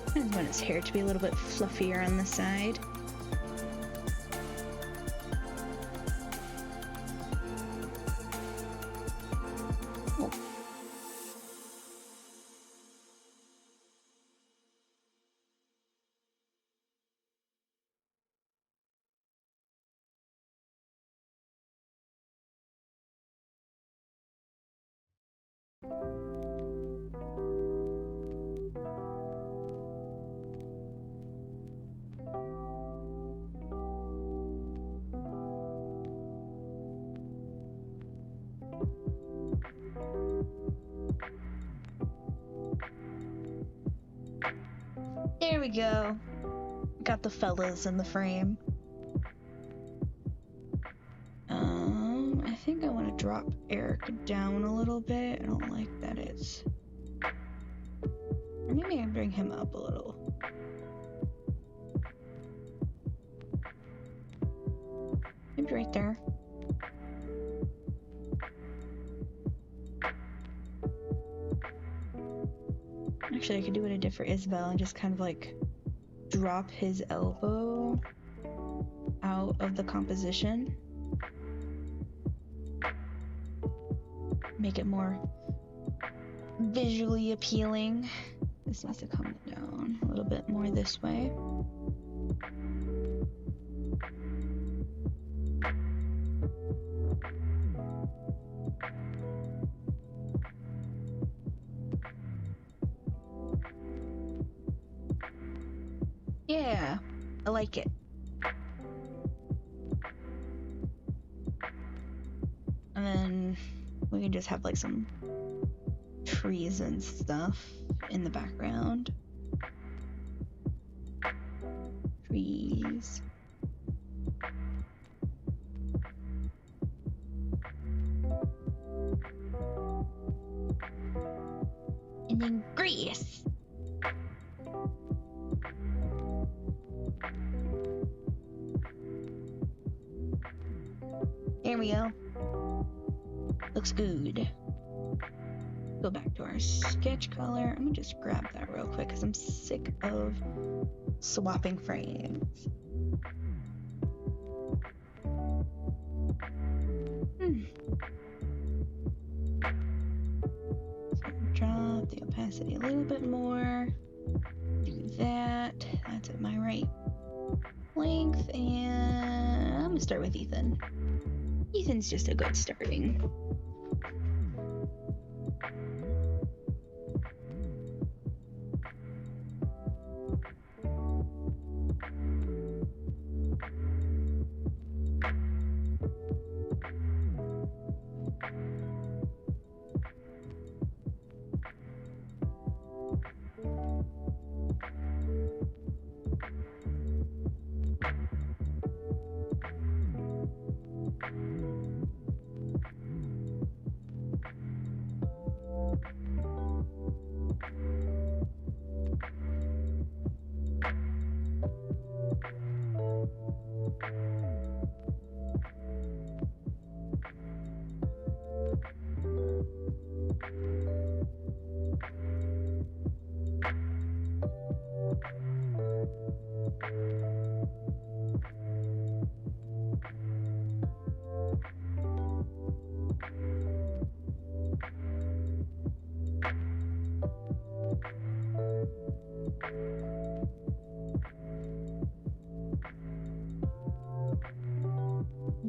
I just want his hair to be a little bit fluffier on the side. Oh. There we go. Got the fellas in the frame. I think I want to drop Eric down a little bit. I don't like that it's... Or maybe I can bring him up a little. Maybe right there. Actually, I could do what I did for Isabel and just kind of like drop his elbow out of the composition. Make it more visually appealing. This needs to come down a little bit more this way. Yeah, I like it. And then we can just have like some trees and stuff in the background. Trees. And then grass. There we go. Looks good. Go back to our sketch color. I'm gonna just grab that real quick because I'm sick of swapping frames. opacity a little bit more. Do that. That's at my right length, and I'm gonna start with Ethan. Ethan's just a good starting.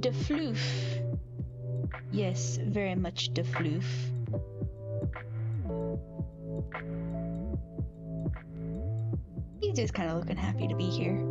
De floof. Yes, very much de floof. He's just kind of looking happy to be here.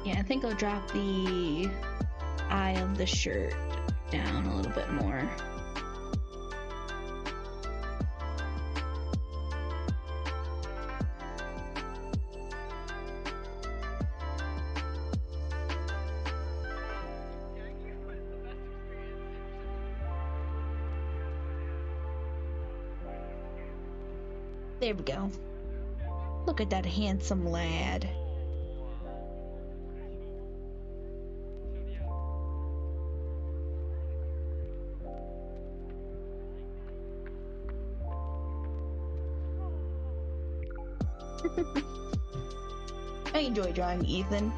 Yeah, I think I'll drop the eye of the shirt down a little bit more. There we go. Look at that handsome lad. I enjoy drawing Ethan.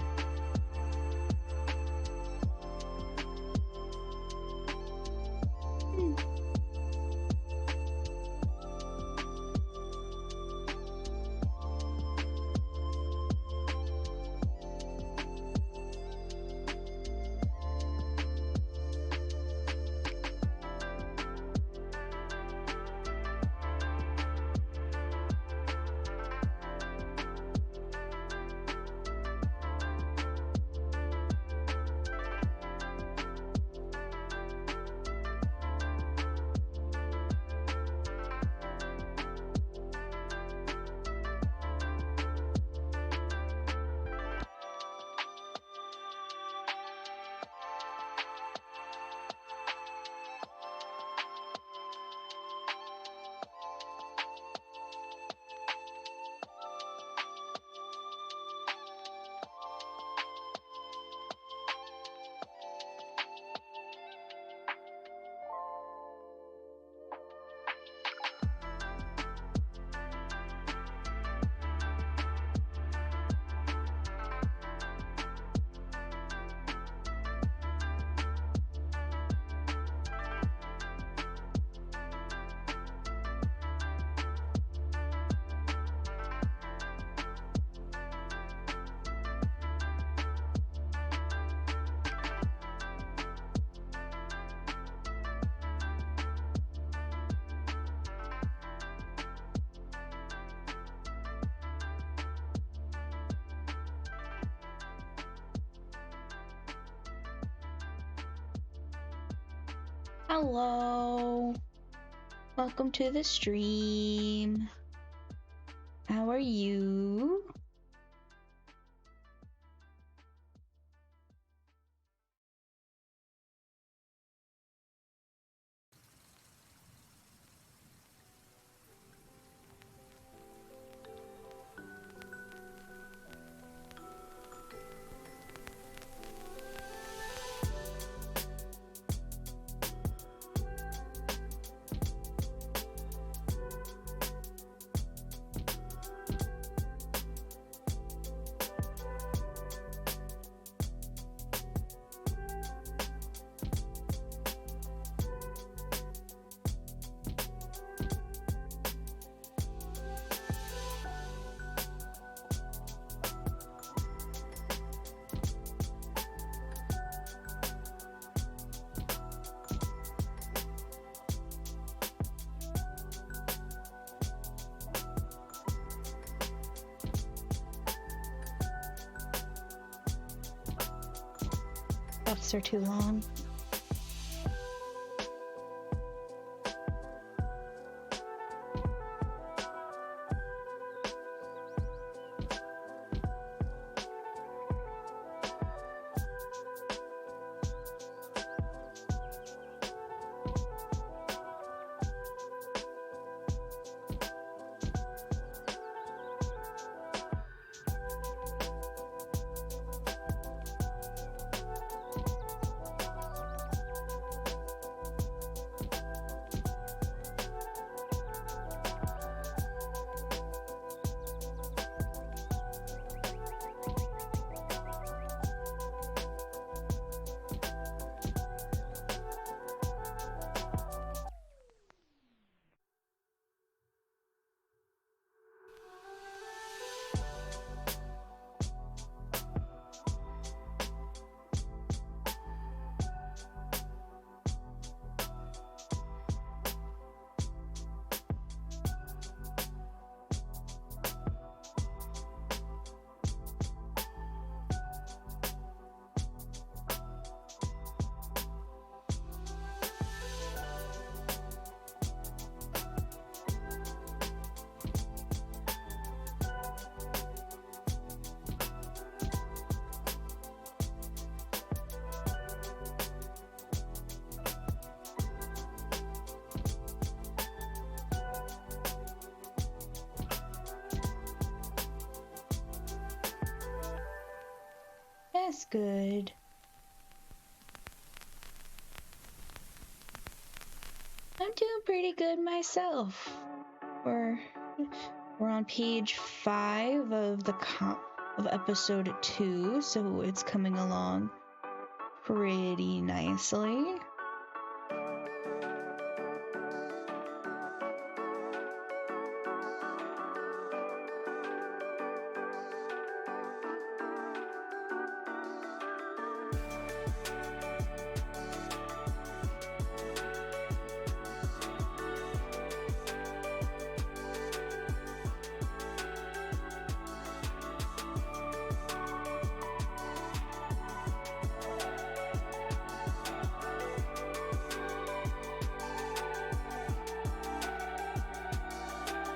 Hello. Welcome to the stream. How are you? Buffs are too long. That's good. I'm doing pretty good myself. We're on page 5 of of episode 2, so it's coming along pretty nicely.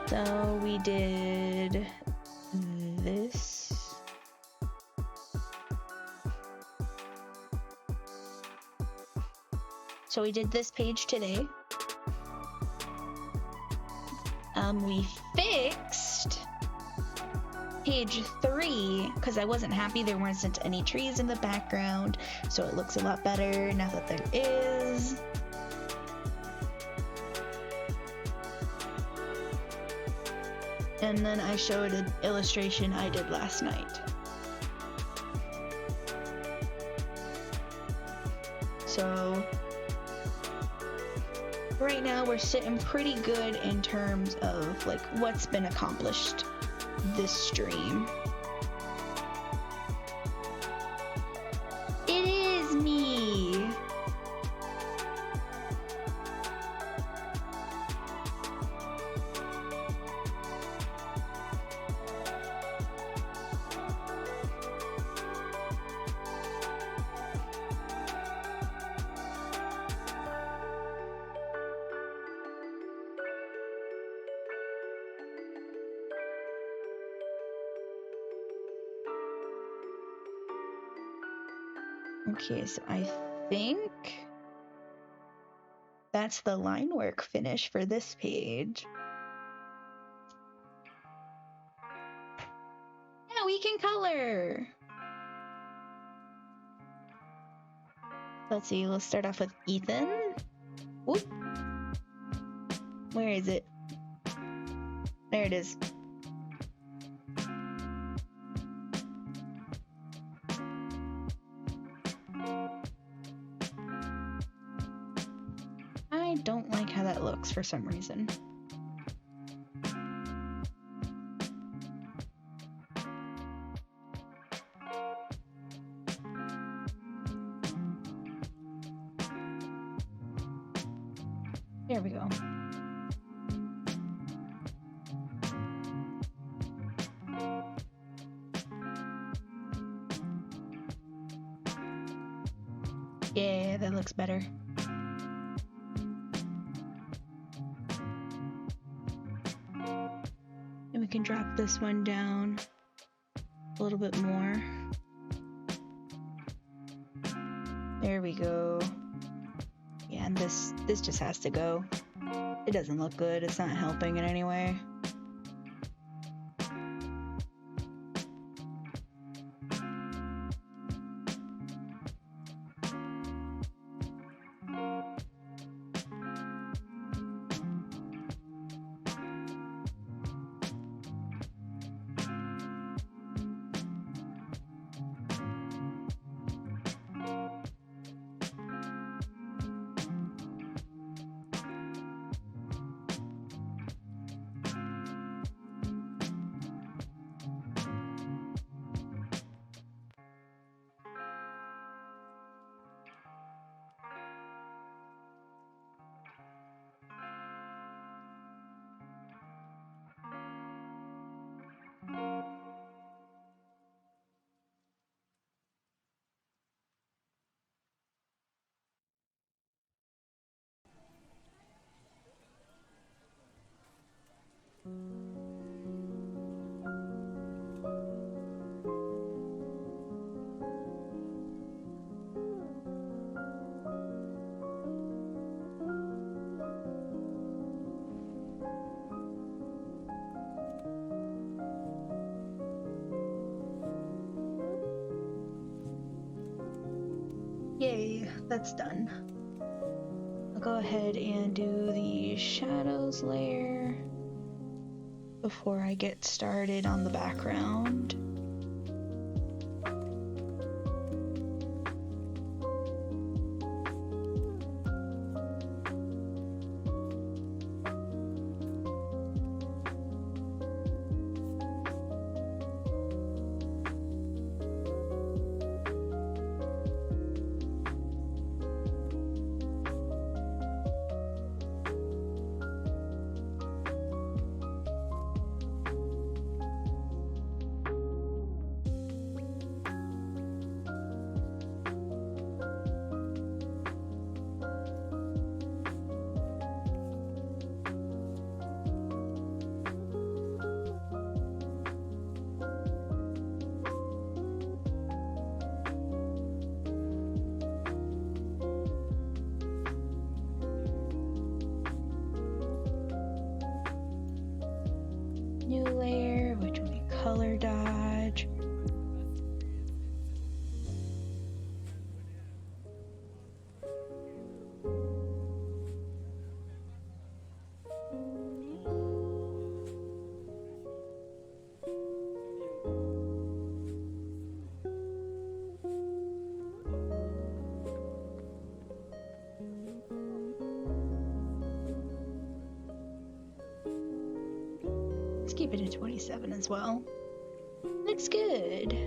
So we did this. So we did this page today. We fixed page 3 because I wasn't happy there weren't any trees in the background, so it looks a lot better now that there is. And then I showed an illustration I did last night. So right now we're sitting pretty good in terms of like what's been accomplished this stream. It is me. Okay, so I think that's the line work finish for this page. Yeah, we can color. Let's see, let's start off with Ethan. Whoop. Where is it? There it is. I don't like how that looks for some reason. There we go. Yeah, that looks better. And we can drop this one down a little bit more. There we go. Yeah, and this just has to go. It doesn't look good. It's not helping in any way. Yay, that's done. I'll go ahead and do the shadows layer before I get started on the background. New layer, which will be color dodge. Let's keep it at 27 as well. Looks good.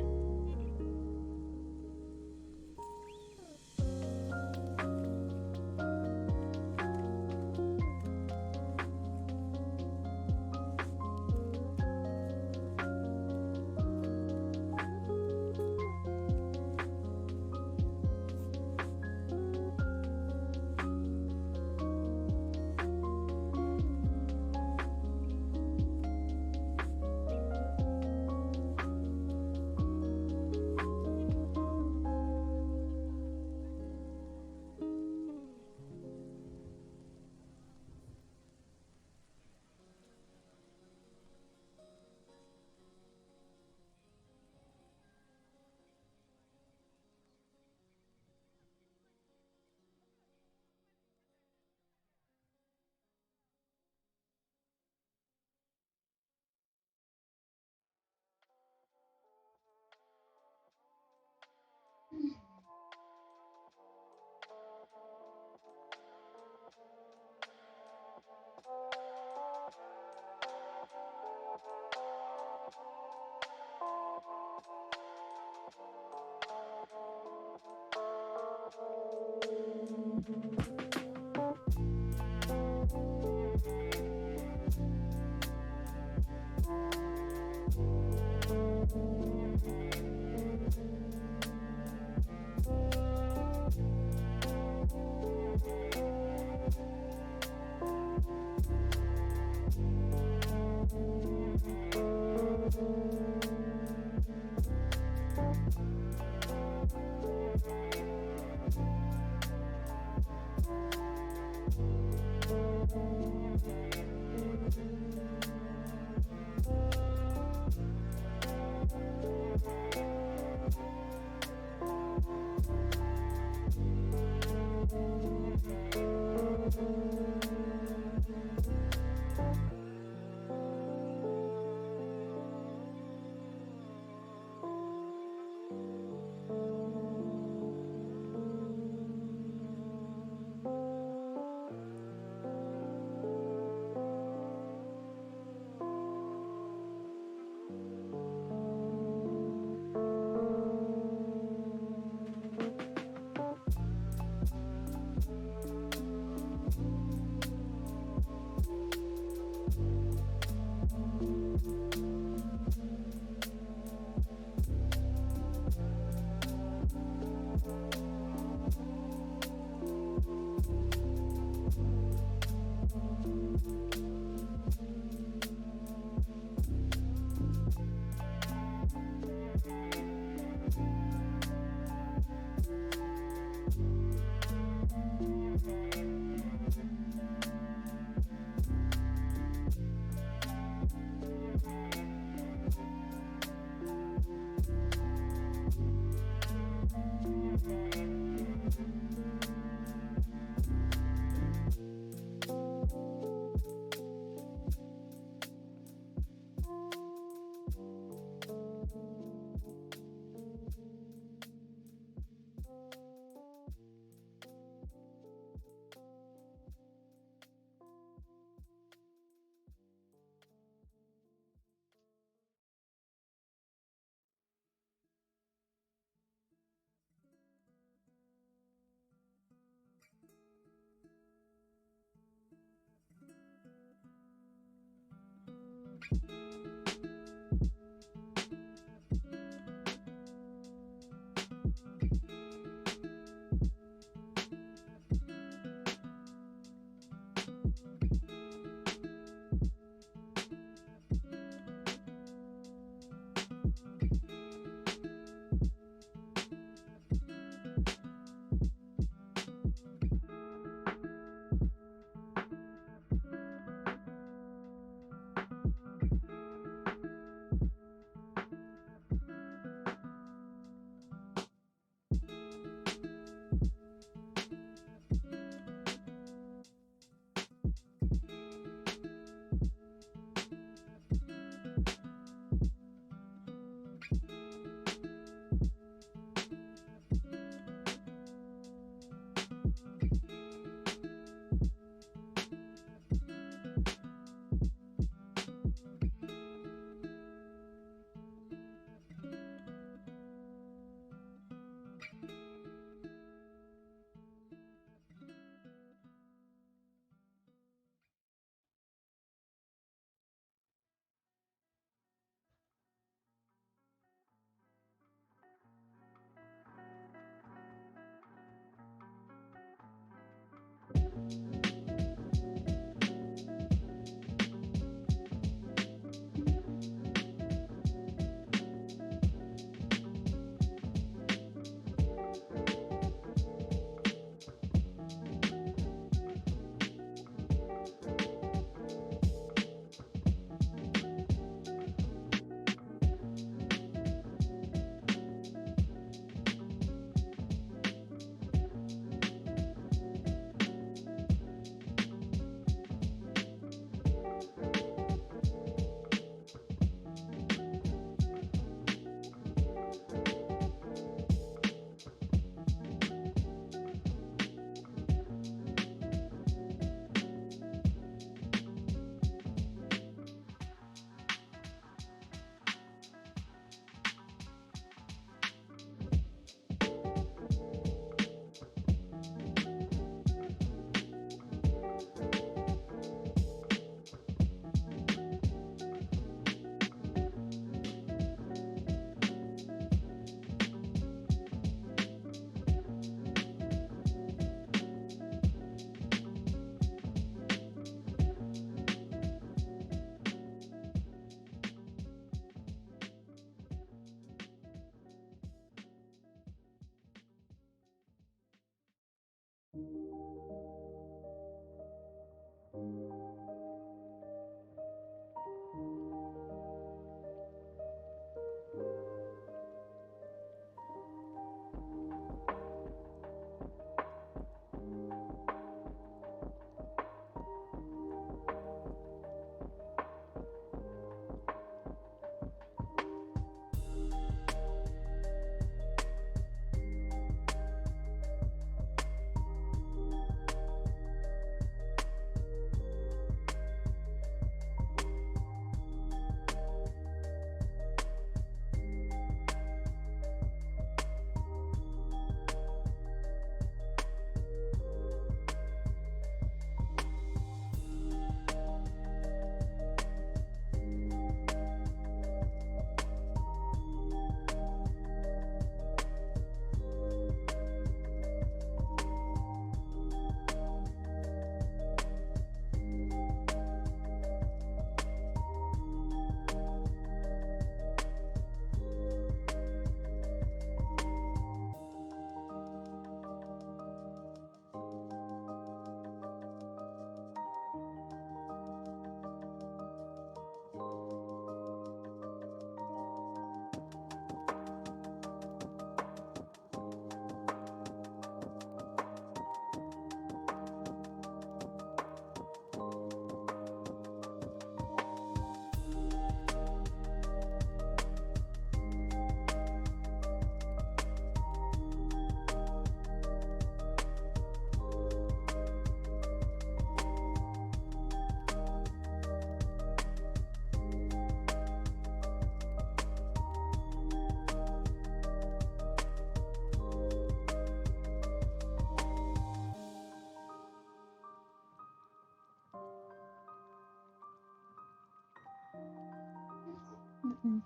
Mm-hmm.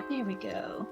There we go.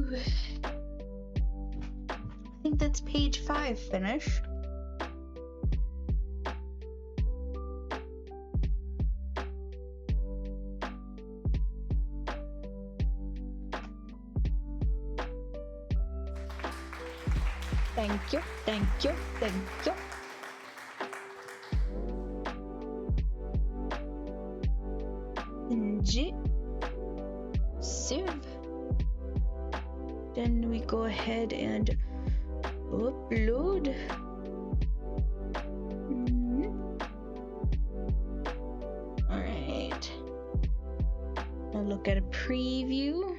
Whew. I think that's page 5 finished. Thank you, thank you, thank you. G. Save. Then we go ahead and upload. Alright. I'll look at a preview.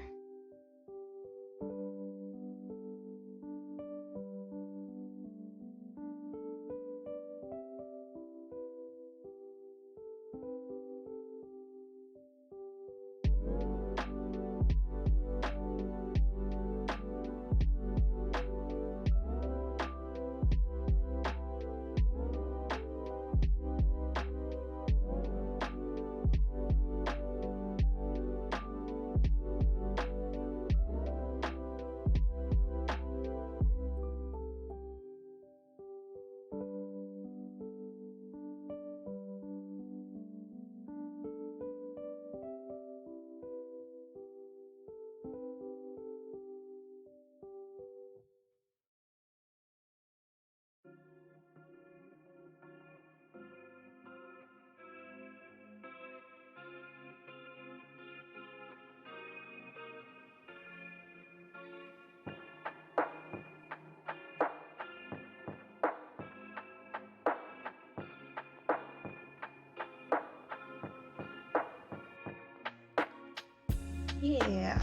Yeah.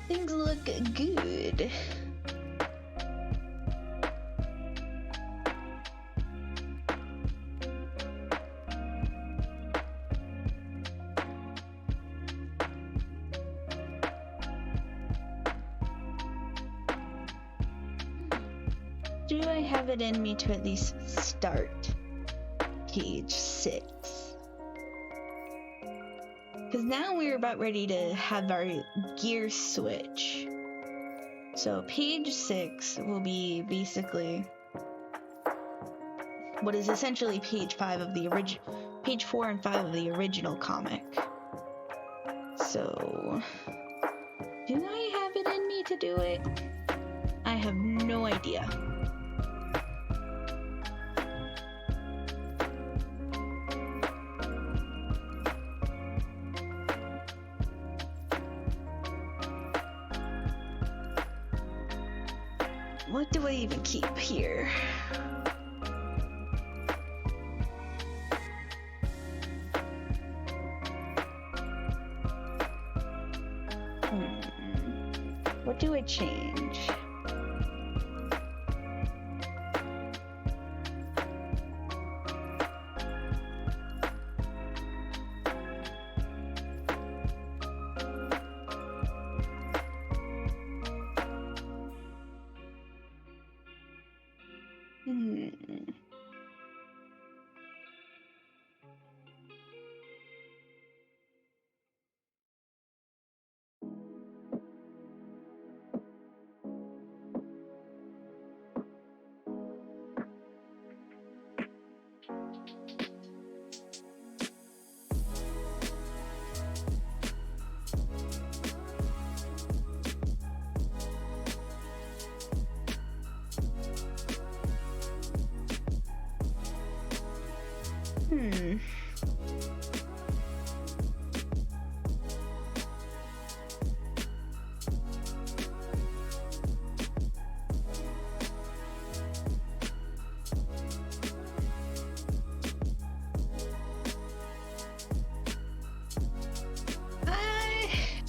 Things look good. Do I have it in me to at least start page 6? Because now we're about ready to have our gear switch. So page 6 will be basically what is essentially page 5 of the page 4 and 5 of the original comic. So do I have it in me to do it? I have no idea. What do I even keep here? What do I change?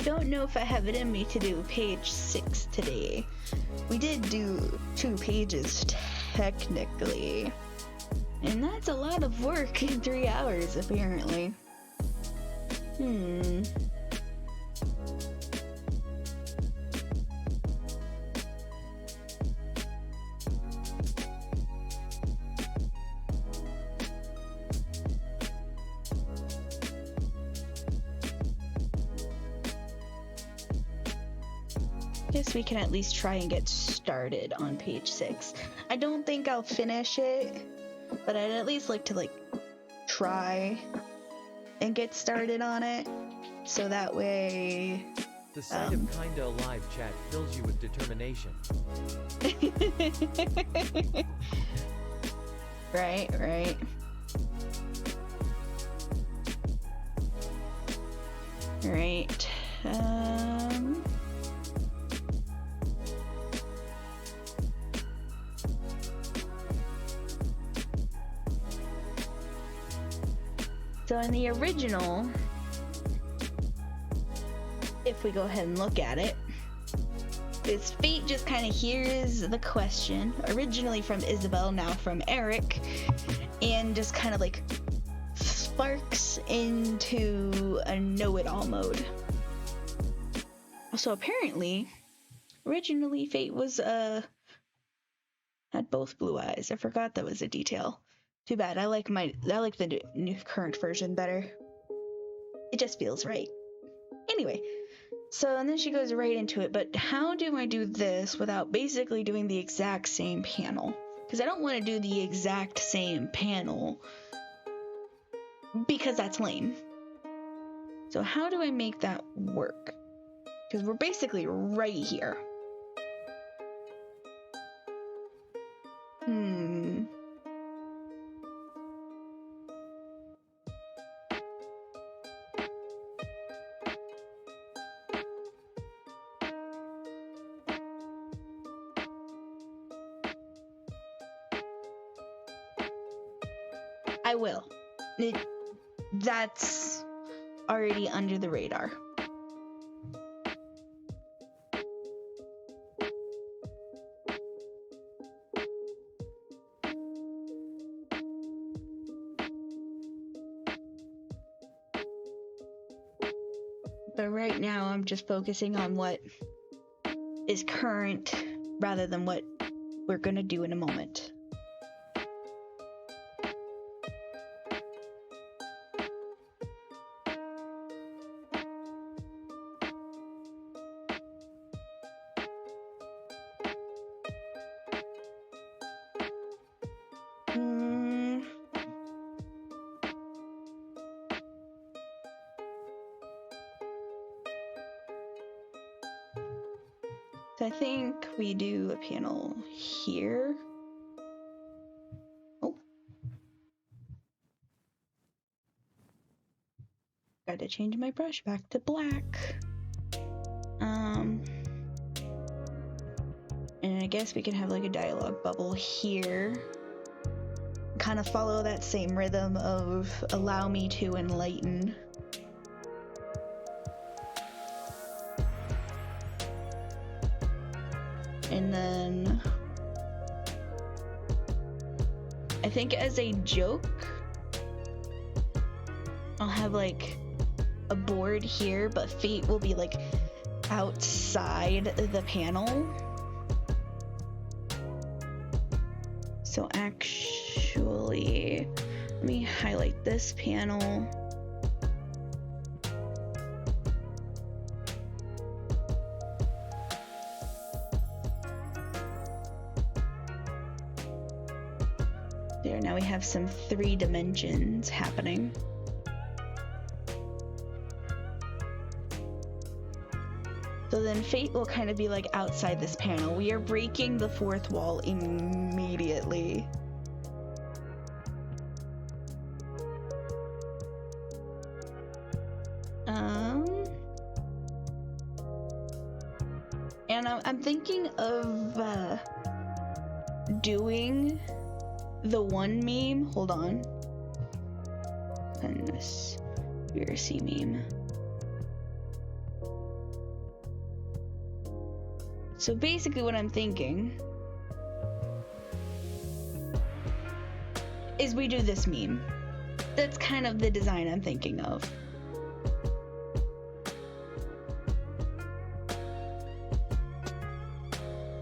Don't know if I have it in me to do page 6 today. We did do 2 pages technically, and that's a lot of work in 3 hours apparently. Guess we can at least try and get started on page 6. I don't think I'll finish it, but I'd at least like to like try and get started on it, so that way The sight of Kinda Alive chat fills you with determination. right. Right. So in the original, if we go ahead and look at it, this Fate just kind of hears the question, originally from Isabel, now from Eric, and just kind of like sparks into a know-it-all mode. So apparently, originally Fate was had both blue eyes. I forgot that was a detail. Too bad. I like the new current version better. It just feels right. Anyway, so and then she goes right into it. But how do I do this without basically doing the exact same panel? Because I don't want to do the exact same panel because that's lame. So how do I make that work? Because we're basically right here. I will. That's already under the radar. But right now I'm just focusing on what is current rather than what we're gonna do in a moment. So I think we do a panel here. Oh. Got to change my brush back to black. And I guess we can have like a dialogue bubble here. Kind of follow that same rhythm of allow me to enlighten. And then I think as a joke, I'll have like a board here, but Fate will be like outside the panel. So actually, let me highlight this panel. There, now we have some 3 dimensions happening. So then Fate will kind of be like outside this panel. We are breaking the 4th wall immediately. And I'm thinking of doing the one meme. Hold on. And this conspiracy meme. So basically what I'm thinking is we do this meme. That's kind of the design I'm thinking of.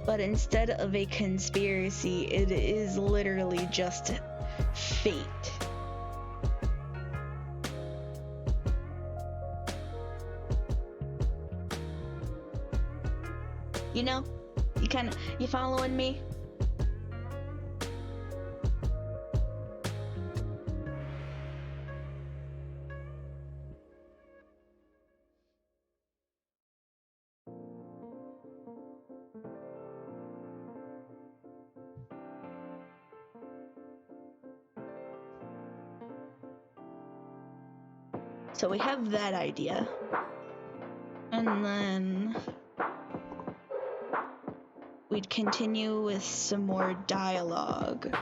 But instead of a conspiracy, it is literally just fate. You know? You following me? So we have that idea. And then we'd continue with some more dialogue.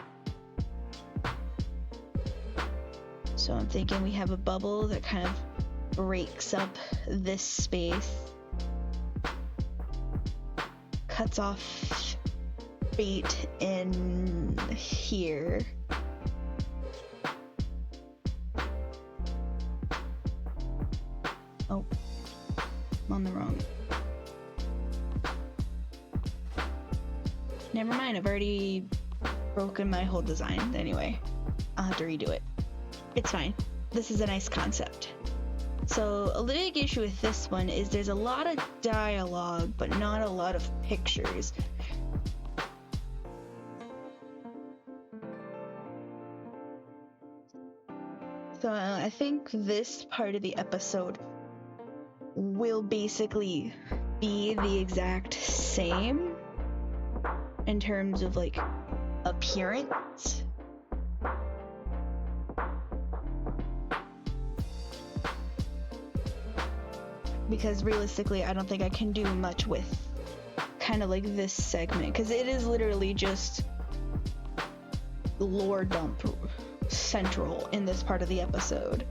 So I'm thinking we have a bubble that kind of breaks up this space, cuts off fate in here. Oh, I'm on the wrong. Never mind, I've already broken my whole design. Anyway, I'll have to redo it. It's fine. This is a nice concept. So a big issue with this one is there's a lot of dialogue, but not a lot of pictures. So I think this part of the episode will basically be the exact same in terms of like appearance. Because realistically, I don't think I can do much with kind of like this segment, because it is literally just lore dump central in this part of the episode.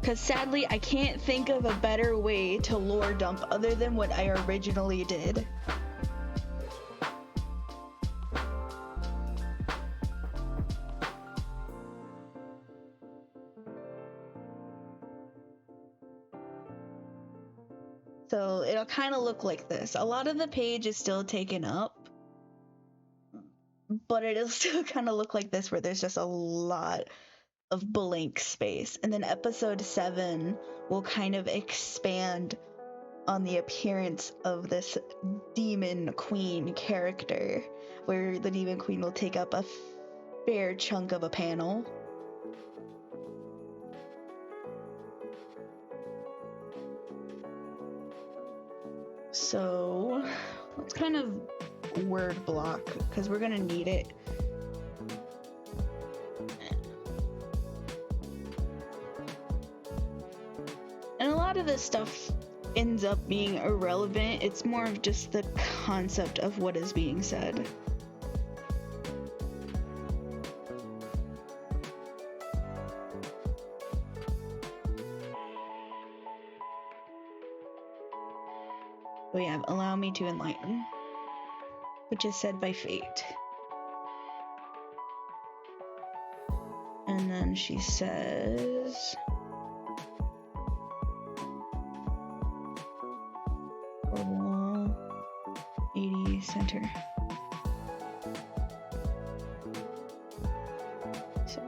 Because sadly, I can't think of a better way to lore dump other than what I originally did. So it'll kind of look like this. A lot of the page is still taken up, but it'll still kind of look like this, where there's just a lot of blank space. And then episode 7 will kind of expand on the appearance of this demon queen character, where the demon queen will take up a fair chunk of a panel. So let's kind of word block, because we're gonna need it. And a lot of this stuff ends up being irrelevant. It's more of just the concept of what is being said. We have allow me to enlighten, which is said by fate. And then she says, wall 80 center. So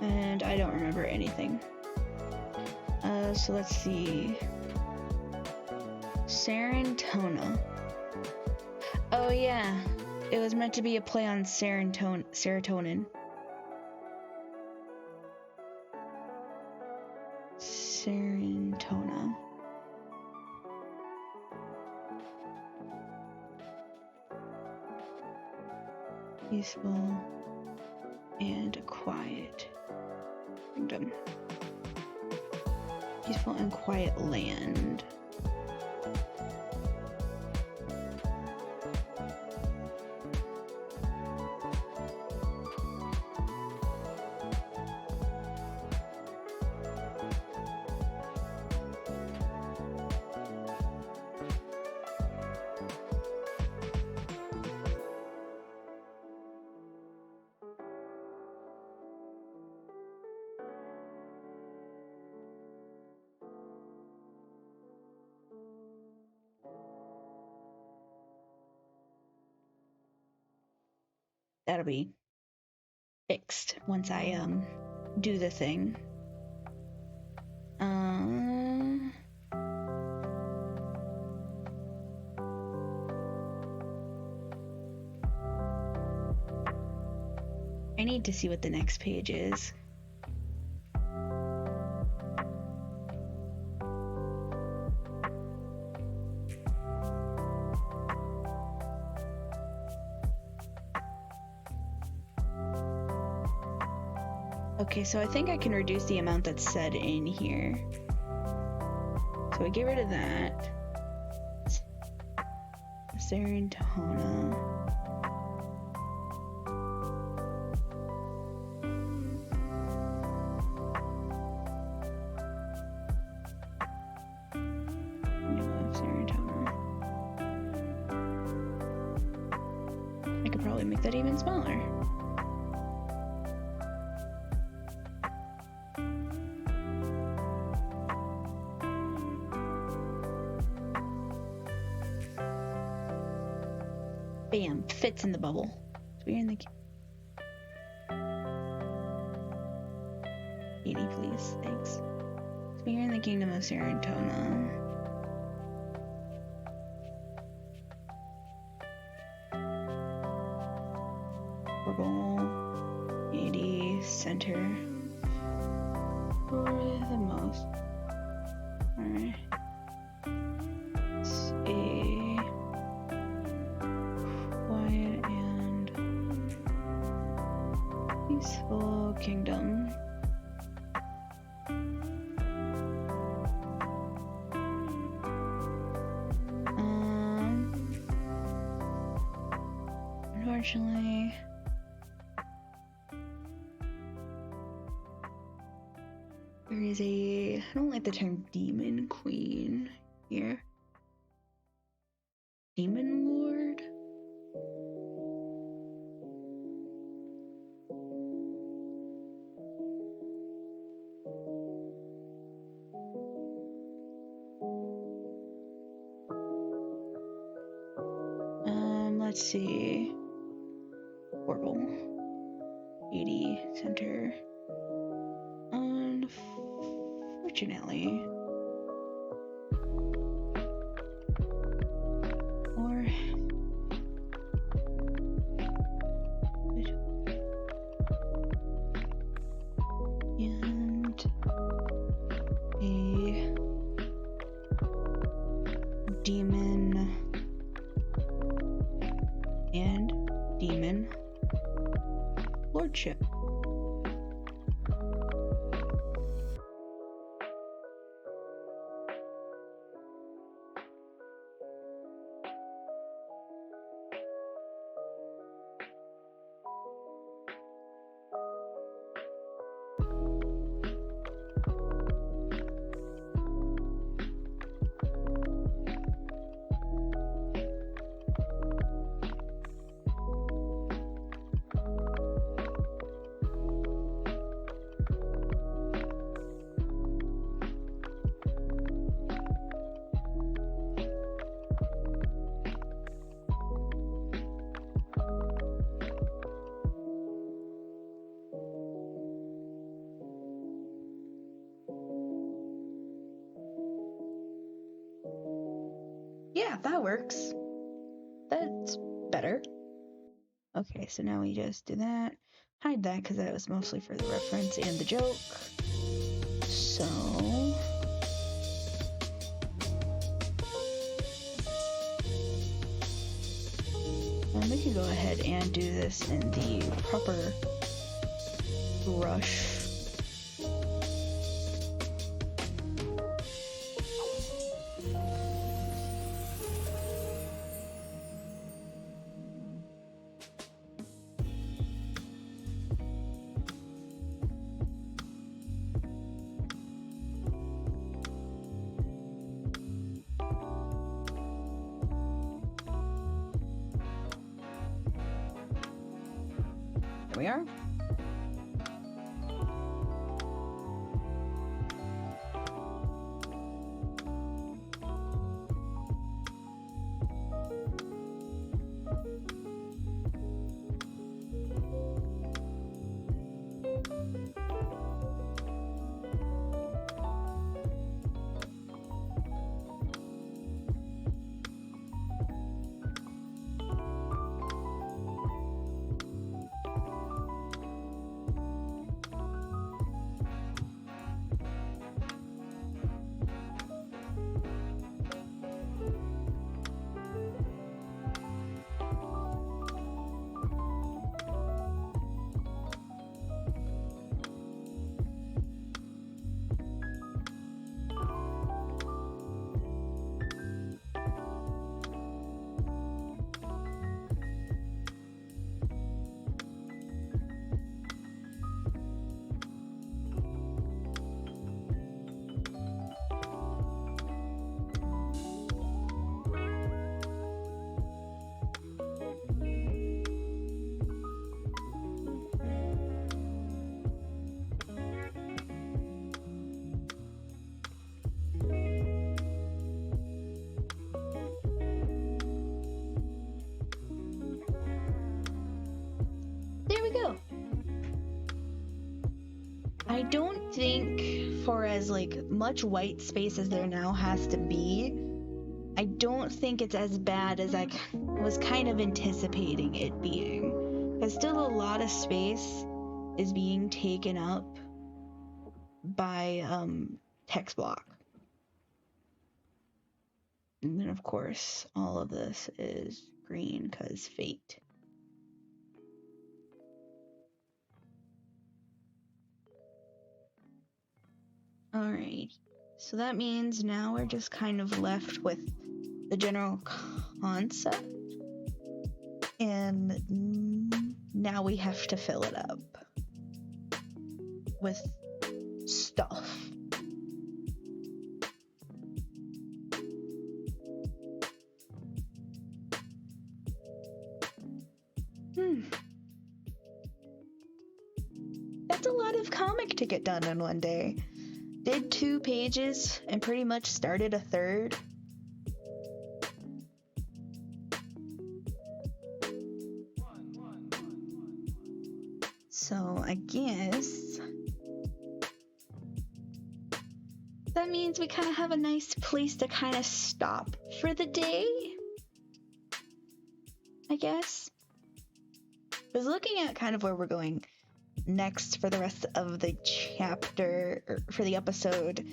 and I don't remember anything. So let's see. Serotonin. Oh yeah, it was meant to be a play on serotonin. Serotonin. Peaceful and quiet kingdom. Peaceful and quiet land. that'll be fixed once I do the thing. I need to see what the next page is. Okay, so I think I can reduce the amount that's said in here. So I get rid of that. Serentona. I could probably make that even smaller. Bam, fits in the bubble. So we're in the 80, please. Thanks. So we're in the Kingdom of Serentona. Purple, 80, center. For the most. Alright. It's a quiet and peaceful kingdom. Unfortunately, there is a, I don't like the term demon queen here. Demon lord? Let's see. Portal. 80 center. Unfortunately. Or and a demon and demon lordship. Yeah, that works. That's better. Okay, so now we just do that. Hide that because that was mostly for the reference and the joke. So we can go ahead and do this in the proper brush. There we are. I don't think for as like much white space as there now has to be, I don't think it's as bad as I was kind of anticipating it being. Because still a lot of space is being taken up by text block. And then of course all of this is green because fate. Alright, so that means now we're just kind of left with the general concept, and now we have to fill it up with stuff. That's a lot of comic to get done in one day. Did 2 pages and pretty much started a third. So I guess that means we kind of have a nice place to kind of stop for the day, I guess. I was looking at kind of where we're going next for the rest of the chapter, or for the episode.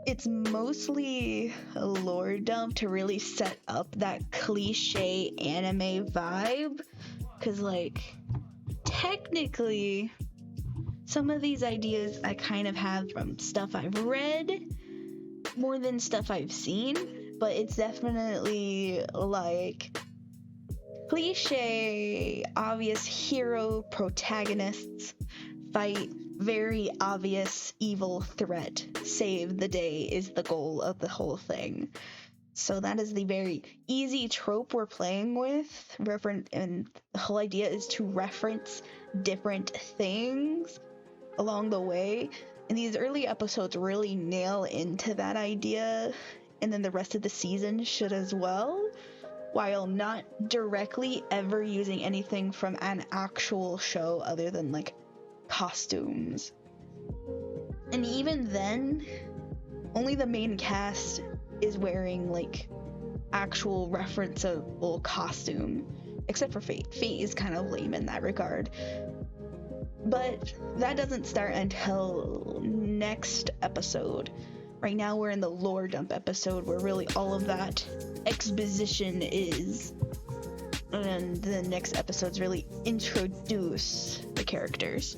It's mostly a lore dump to really set up that cliche anime vibe, because like technically some of these ideas I kind of have from stuff I've read more than stuff I've seen, but it's definitely like cliche, obvious hero protagonists fight very obvious evil threat. Save the day is the goal of the whole thing. So that is the very easy trope we're playing with. And the whole idea is to reference different things along the way. And these early episodes really nail into that idea. And then the rest of the season should as well, while not directly ever using anything from an actual show other than like costumes. And even then, only the main cast is wearing like actual referenceable costume, except for Fate. Fate is kind of lame in that regard. But that doesn't start until next episode. Right now we're in the lore dump episode where really all of that exposition is. And the next episodes really introduce the characters.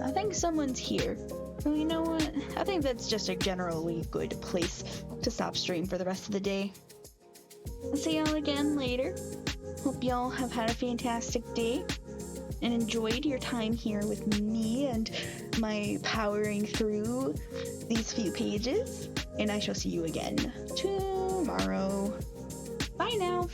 I think someone's here. Well, you know what? I think that's just a generally good place to stop stream for the rest of the day. I'll see y'all again later. Hope y'all have had a fantastic day and enjoyed your time here with me and my powering through these few pages. And I shall see you again tomorrow. Bye now.